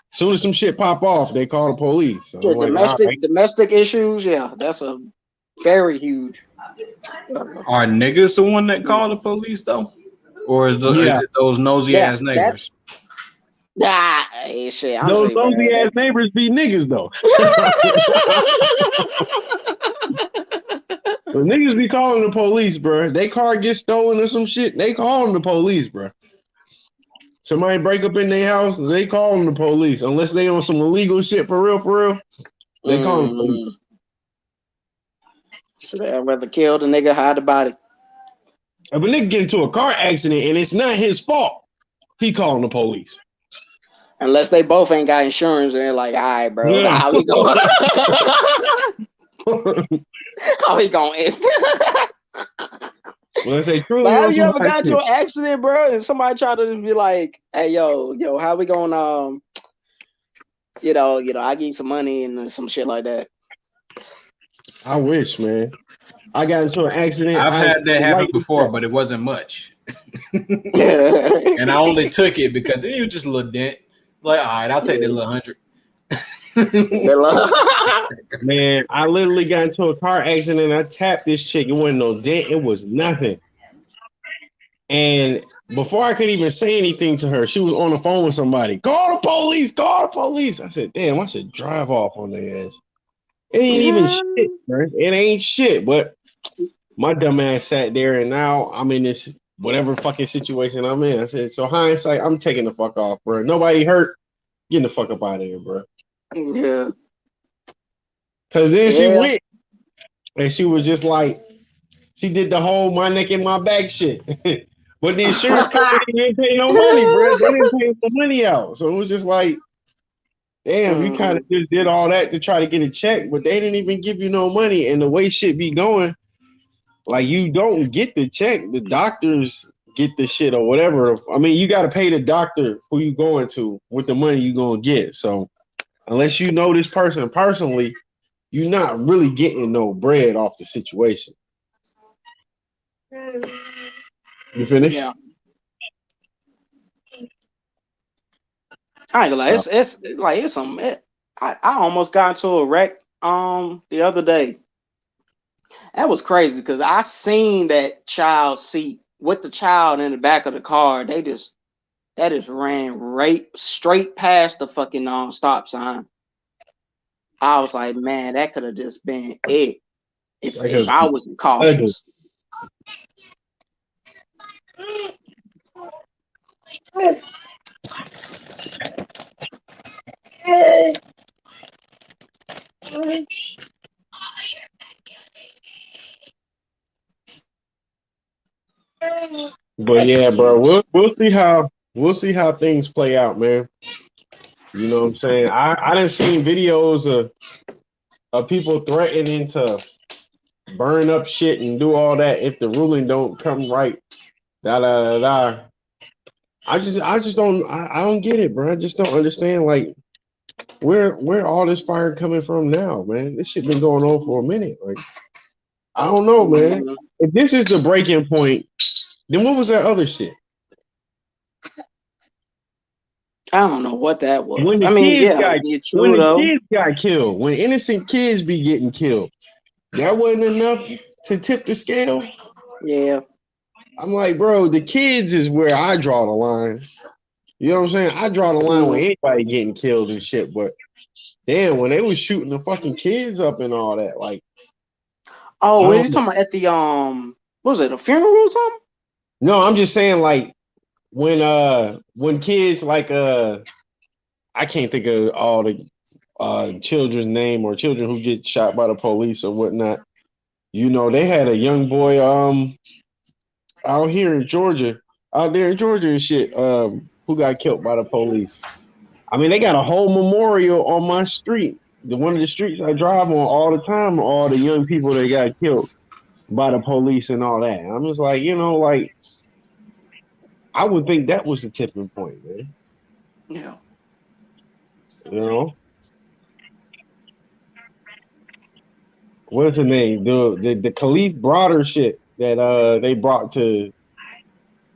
S5: Soon as some shit pop off, they call the police. So
S1: Yeah,
S5: I'm like, all right.
S1: domestic issues. Yeah, that's a very huge.
S4: Are niggas the one that call the police though, or is
S5: Yeah.
S4: it those nosy
S1: Yeah,
S4: ass
S1: that
S4: neighbors?
S1: hey, shit.
S5: Those
S1: Honestly,
S5: nosy
S1: bro,
S5: ass neighbors be niggas though. The niggas be calling the police, bro. They car gets stolen or some shit. They calling the police, bro. Somebody break up in their house, they calling the police. Unless they on some illegal shit for real, they calling the police.
S1: mm, so they'd rather kill the nigga, hide the body,
S5: If a nigga get into a car accident and it's not his fault, he calling the police.
S1: unless they both ain't got insurance. And they're like, all right, bro,
S5: Yeah.
S1: how we going? How we going?
S5: When I say truly
S1: But
S5: on
S1: have you
S5: some
S1: ever
S5: high
S1: got into
S5: shit.
S1: an accident, bro, and somebody try to be like, hey, yo, how we going? I give you some money and some shit like that.
S5: I wish, man. I got into an accident.
S4: I've
S5: I was
S4: had that happen
S5: right in
S4: before,
S5: that.
S4: but it wasn't much,
S1: Yeah.
S4: and I only took it because it was just a little dent. Like, all right, I'll take that little 100.
S5: Man, I literally got into a car accident. I tapped this chick. It wasn't no dent. It was nothing. And before I could even say anything to her, she was on the phone with somebody. Call the police! Call the police! I said, damn, I should drive off on their ass. It ain't even shit, bro. It ain't shit. But my dumb ass sat there, and now I'm in this whatever fucking situation I'm in. I said, so hindsight, I'm taking the fuck off, bro. Nobody hurt. Getting the fuck up out of here, bro.
S1: Yeah.
S5: Cause then she
S1: Yeah.
S5: went and she was just like, she did the whole my neck and my back shit. But the insurance company didn't pay no money, bro. They didn't pay the money out. So it was just like, damn, you kind of just did all that to try to get a check, but they didn't even give you no money. And the way shit be going, like you don't get the check. The doctors get the shit or whatever. I mean, you got to pay the doctor who you going to with the money you gonna get. So unless you know this person personally, you're not really getting no bread off the situation. You finished?
S1: Yeah. I ain't gonna lie. It's like I almost got into a wreck the other day. That was crazy because I seen that child seat with the child in the back of the car. That just ran right straight past the fucking stop sign. I was like, man, that could have just been it if I wasn't cautious.
S3: But yeah, bro, we'll see how things play out, man. You know what I'm saying? I done seen videos of people threatening to burn up shit and do all that if the ruling don't come right. Da da da da. I don't get it, bro. I just don't understand like where all this fire coming from now, man. This shit been going on for a minute. Like I don't know, man. If this is the breaking point, then what was that other shit?
S1: I don't know what that was.
S3: When the
S1: I mean,
S3: kids
S1: yeah,
S3: got
S1: it's
S3: when
S1: true
S3: the
S1: though.
S3: kids got killed, when innocent kids be getting killed, that wasn't enough to tip the scale.
S1: Yeah.
S3: I'm like, bro, the kids is where I draw the line. You know what I'm saying? I draw the line with anybody getting killed and shit, but damn, when they was shooting the fucking kids up and all that, like,
S1: oh, what are you talking about at the what was it, a funeral or something?
S3: No, I'm just saying like when kids like I can't think of all the children's name or children who get shot by the police or whatnot. You know, they had a young boy out here in Georgia, out there in Georgia and shit, who got killed by the police. I mean, they got a whole memorial on my street. One of the streets I drive on all the time, all the young people that got killed by the police and all that. I'm just like, you know, like I would think that was the tipping point, man.
S1: Yeah.
S3: You know, what's the name? The Khalif Broader shit that they brought to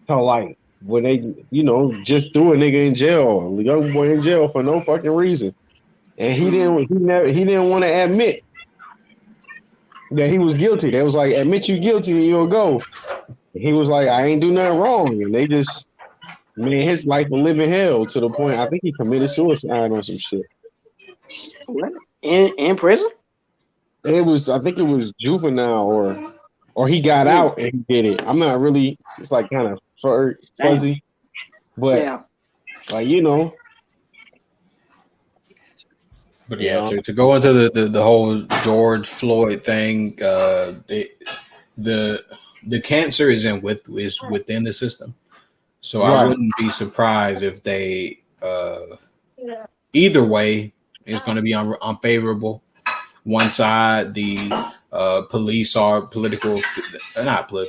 S3: light when they, you know, just threw a nigga in jail, a young boy in jail for no fucking reason, and he didn't want to admit that he was guilty. They was like, admit you guilty and you'll go. And he was like, I ain't do nothing wrong, and they just made his life a living hell to the point I think he committed suicide or some shit.
S1: What? In prison?
S3: I think it was juvenile or he got out and he did it. I'm not really. It's like kind of fuzzy, but like you know.
S4: But yeah, to go into the whole George Floyd thing, the cancer is within the system, so I wouldn't be surprised if they either way is going to be unfavorable. One side, the police are not political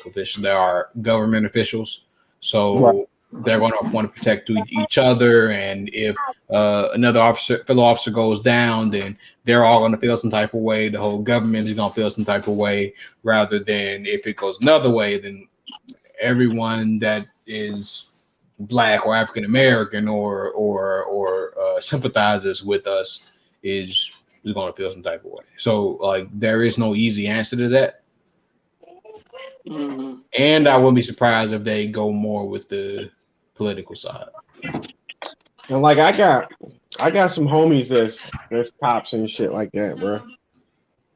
S4: officials; they are government officials, so they're going to want to protect each other. And if another fellow officer goes down, then they're all going to feel some type of way. The whole government is going to feel some type of way. Rather than if it goes another way, then everyone that is Black or African American or sympathizes with us is going to feel some type of way. So like there is no easy answer to that.
S1: Mm-hmm.
S4: And I wouldn't be surprised if they go more with the political side.
S3: And like I got some homies that's cops and shit like that, bro.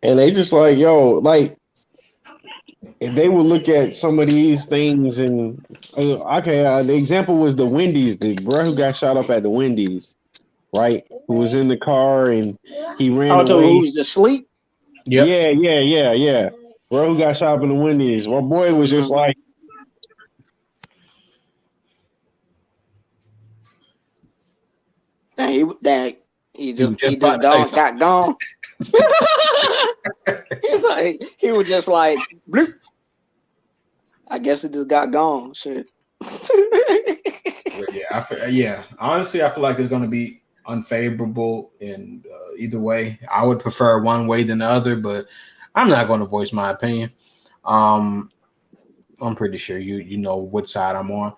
S3: And they just like, yo, like if they would look at some of these things and the example was the Wendy's, the bro who got shot up at the Wendy's, right? Who was in the car and he ran away.
S1: Who was just asleep?
S3: Yep. Yeah. Bro who got shot up in the Wendy's. My boy was just like,
S1: he just got gone. He's like, he was just like, bloop. I guess it just got gone. Shit.
S4: Yeah. Honestly, I feel like it's going to be unfavorable in either way. I would prefer one way than the other, but I'm not going to voice my opinion. I'm pretty sure you know what side I'm on,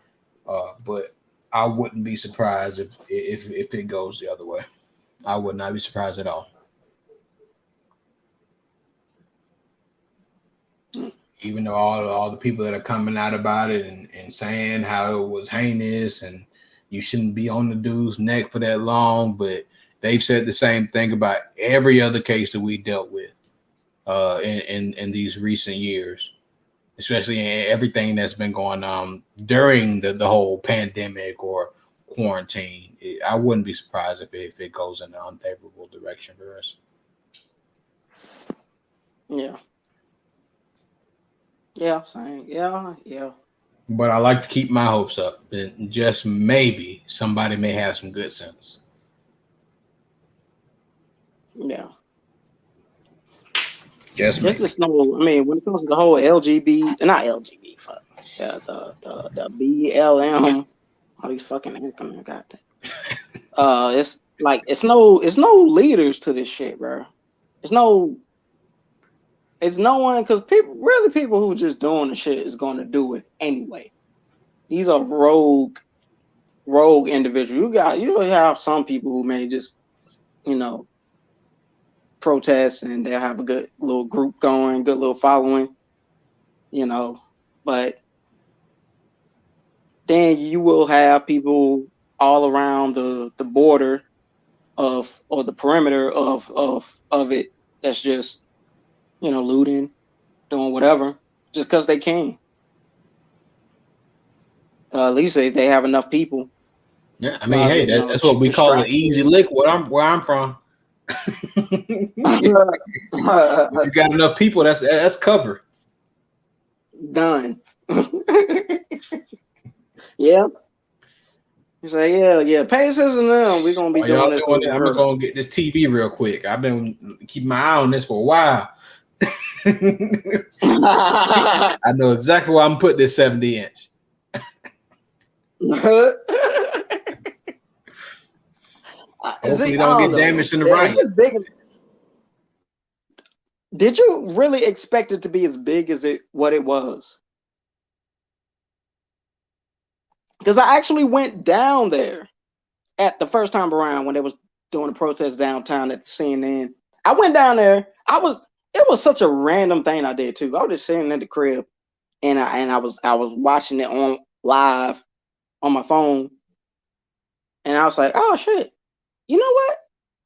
S4: but I wouldn't be surprised if it goes the other way. I would not be surprised at all. even though all the people that are coming out about it and saying how it was heinous and you shouldn't be on the dude's neck for that long, but they've said the same thing about every other case that we dealt with in these recent years, especially in everything that's been going on during the whole pandemic or quarantine. I wouldn't be surprised if it goes in an unfavorable direction for us.
S1: Yeah. Yeah, same. Yeah.
S4: But I like to keep my hopes up. And just maybe somebody may have some good sense.
S1: Yeah.
S4: Just
S1: There's
S4: maybe.
S1: just no. I mean, when it comes to the whole LGBT, not LGBT, fuck. Yeah, the BLM, all these fucking acronyms, goddamn. It's like it's no leaders to this shit, bro. It's no one because people who just doing the shit is going to do it anyway. These are rogue individuals. You have some people who may just protest and they'll have a good little group going, good little following, but then you will have people all around the border of or the perimeter of it that's just looting, doing whatever just because they can. At least if they have enough people.
S4: Yeah, I mean, hey, that's what we call an easy lick. Where I'm from. If you got enough people, that's covered.
S1: Done. Yeah. You say, yeah, pay us and them. We're gonna be doing this.
S4: I'm gonna get this TV real quick. I've been keeping my eye on this for a while. I know exactly where I'm putting this 70-inch. Hopefully, don't get damaged in the riot.
S1: Did you really expect it to be as big as what it was? Because I actually went down there at the first time around when they was doing the protest downtown at the CNN. I went down there. It was such a random thing I did too. I was just sitting in the crib and I was watching it on live on my phone. And I was like, oh shit, you know what?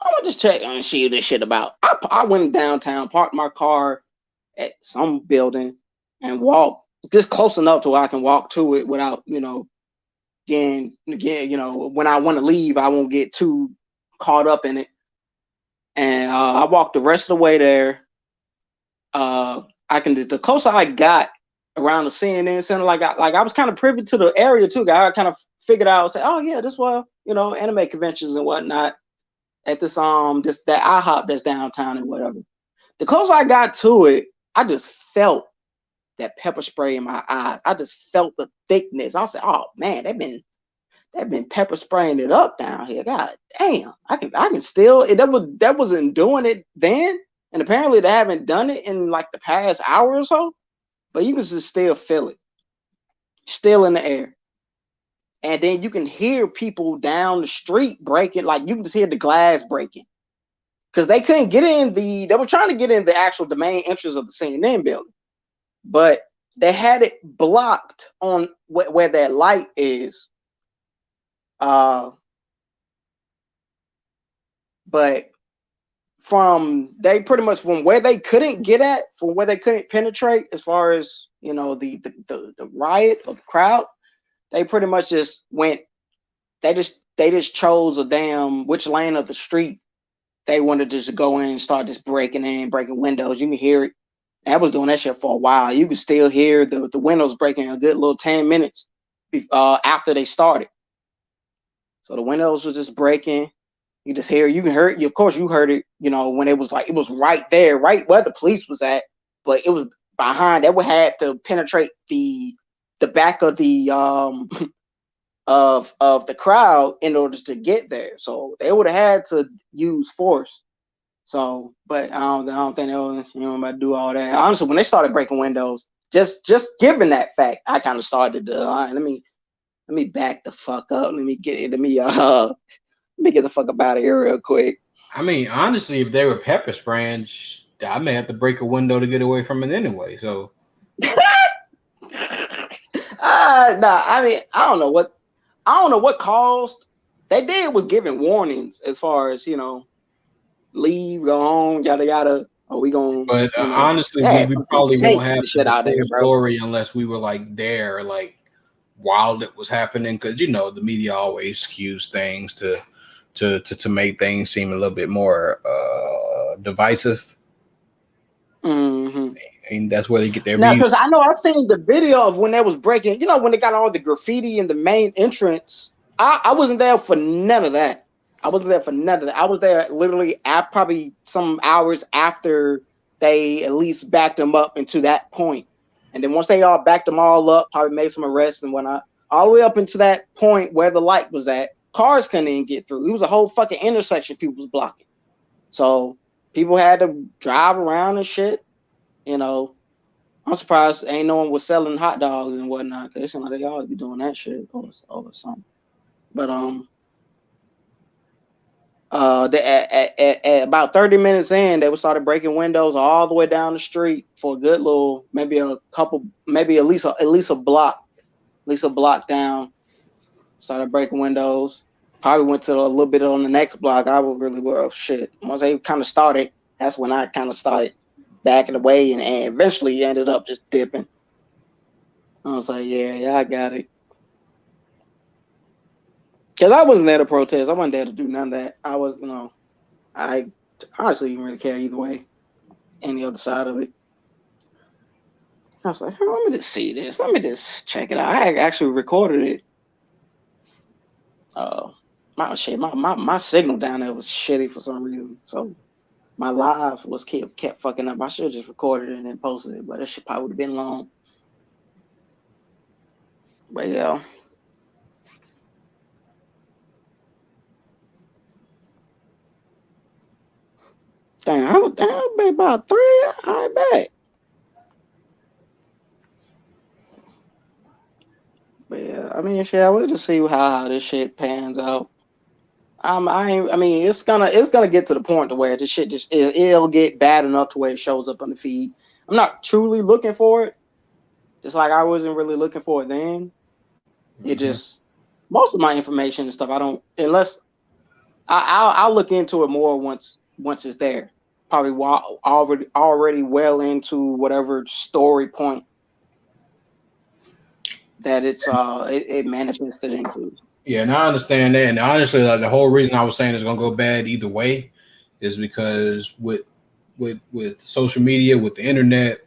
S1: I'm gonna just check and see what this shit about. I went downtown, parked my car at some building and walked just close enough to where I can walk to it without, again, when I want to leave, I won't get too caught up in it. And I walked the rest of the way there. The closer I got around the CNN center, like I was kind of privy to the area too. I kind of figured out, say, oh yeah, this was anime conventions and whatnot at this that IHOP that's downtown and whatever. The closer I got to it, I just felt that pepper spray in my eyes. I just felt the thickness. I said, oh man, they've been pepper spraying it up down here. God damn, I can still that wasn't doing it then, and apparently they haven't done it in like the past hour or so. But you can just still feel it, still in the air. And then you can hear people down the street breaking, like you can just hear the glass breaking. Because they couldn't get in they were trying to get in the main entrance of the CNN building. But they had it blocked on where that light is. But from where they couldn't get at, from where they couldn't penetrate as far as, the riot or the crowd, they pretty much just went, they just chose a damn which lane of the street they wanted to just go in and start just breaking windows. You can hear it. And I was doing that shit for a while. You can still hear the windows breaking a good little 10 minutes after they started. So the windows was just breaking. You just hear, of course you heard it, when it was right there, right where the police was at, but it was behind. They would had to penetrate the back of the of the crowd in order to get there. So they would have had to use force. So, but I don't think they was about to do all that. Honestly, when they started breaking windows, just given that fact, I kind of started to let me back the fuck up. Let me get the fuck up out of here real quick.
S4: I mean, honestly, if they were pepper spraying, I may have to break a window to get away from it anyway. So
S1: Nah, I mean, I don't know what caused. They did was giving warnings as far as leave, go home, yada yada. Are we gonna,
S4: But honestly,
S1: they
S4: we,
S1: had
S4: we
S1: fucking
S4: probably won't
S1: tanks
S4: have
S1: and shit
S4: the
S1: out there,
S4: full
S1: bro.
S4: story unless we were like there, like while it was happening, because the media always skews things to make things seem a little bit more divisive.
S1: Mm-hmm.
S4: And that's where they get their
S1: Now,
S4: views.
S1: because I know I seen the video of when they was breaking, when they got all the graffiti in the main entrance. I wasn't there for none of that. I wasn't there for none of that. I was there literally at probably some hours after they at least backed them up into that point. And then once they all backed them all up, probably made some arrests and whatnot, all the way up into that point where the light was at, cars couldn't even get through. It was a whole fucking intersection people was blocking. So people had to drive around and shit, I'm surprised ain't no one was selling hot dogs and whatnot. Cause it seems like they always be doing that shit or something. But at about 30 minutes in, they started breaking windows all the way down the street for a good little, maybe a couple, maybe at least a block, down. Started breaking windows. Probably went to a little bit on the next block. I was really well shit. Once they kind of started, that's when I kind of started backing away and eventually ended up just dipping. I was like, yeah, I got it. Because I wasn't there to protest. I wasn't there to do none of that. I was, I honestly didn't really care either way. Any other side of it. I was like, let me just see this. Let me just check it out. I actually recorded it. My signal down there was shitty for some reason. So my live was kept fucking up. I should have just recorded it and then posted it, but that shit probably would have been long. But yeah. Dang, I was down about 3. I bet. But yeah, I mean, shit, we'll just see how this shit pans out. I mean, it's gonna get to the point to where this shit just it'll get bad enough to where it shows up on the feed. I'm not truly looking for it. Just like I wasn't really looking for it then. It just most of my information and stuff I don't unless I'll look into it more once it's there. Probably already well into whatever story point that it manifested into.
S4: Yeah, and I understand that. And honestly, like the whole reason I was saying it's gonna go bad either way is because with social media, with the internet,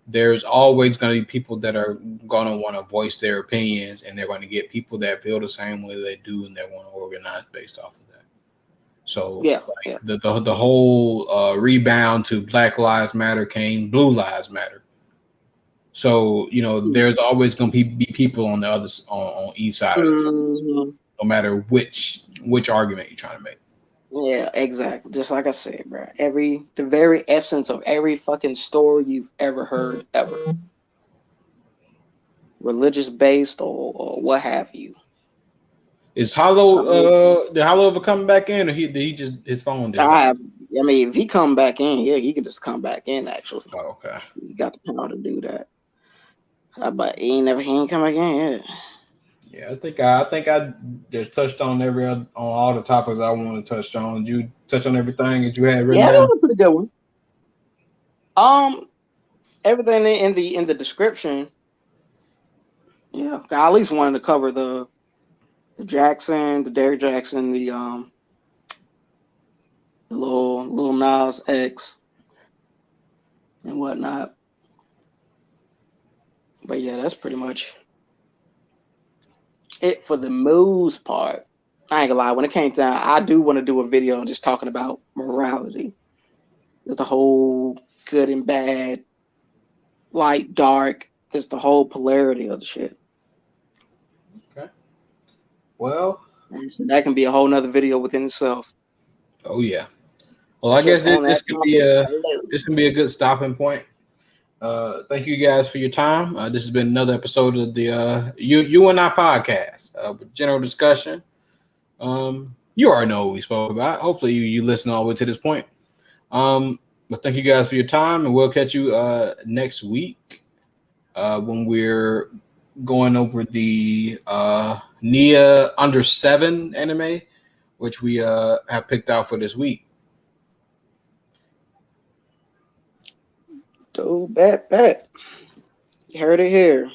S4: there's always going to be people that are going to want to voice their opinions, and they're going to get people that feel the same way they do, and they want to organize based off of that. So, the whole rebound to Black Lives Matter came Blue Lives Matter. So, there's always going to be people on the other on each side of the fence, no matter which argument you're trying to make.
S1: Yeah, exactly. Just like I said, bro. The very essence of every fucking story you've ever heard, ever, religious based or what have you.
S4: Is Hollow did Hollow ever come back in, or did he just his phone just died?
S1: I mean, if he come back in, yeah, he can just come back in. Actually,
S4: okay,
S1: he got the power to do that. But he ain't come back in yet.
S4: Yeah, I think I just touched on on all the topics I want to touch on. Did you touch on everything that you had written down?
S1: Yeah, that was a pretty good one. Everything in the description. Yeah, I at least wanted to cover the Jackson, the Derrick Jackson, the Lil Nas X and whatnot. But yeah, that's pretty much it for the moves part. I ain't gonna lie, when it came down, I do want to do a video just talking about morality. There's the whole good and bad, light, dark. There's the whole polarity of the shit.
S4: Okay. Well,
S1: so that can be a whole nother video within itself.
S4: Oh yeah. Well, I guess this can be a good stopping point. Thank you guys for your time. This has been another episode of the U.N.I podcast with general discussion. You already know what we spoke about. Hopefully you listen all the way to this point. But thank you guys for your time, and we'll catch you next week. when we're going over the Nia under 7 anime, which we have picked out for this week.
S1: Dude, bet. You heard it here.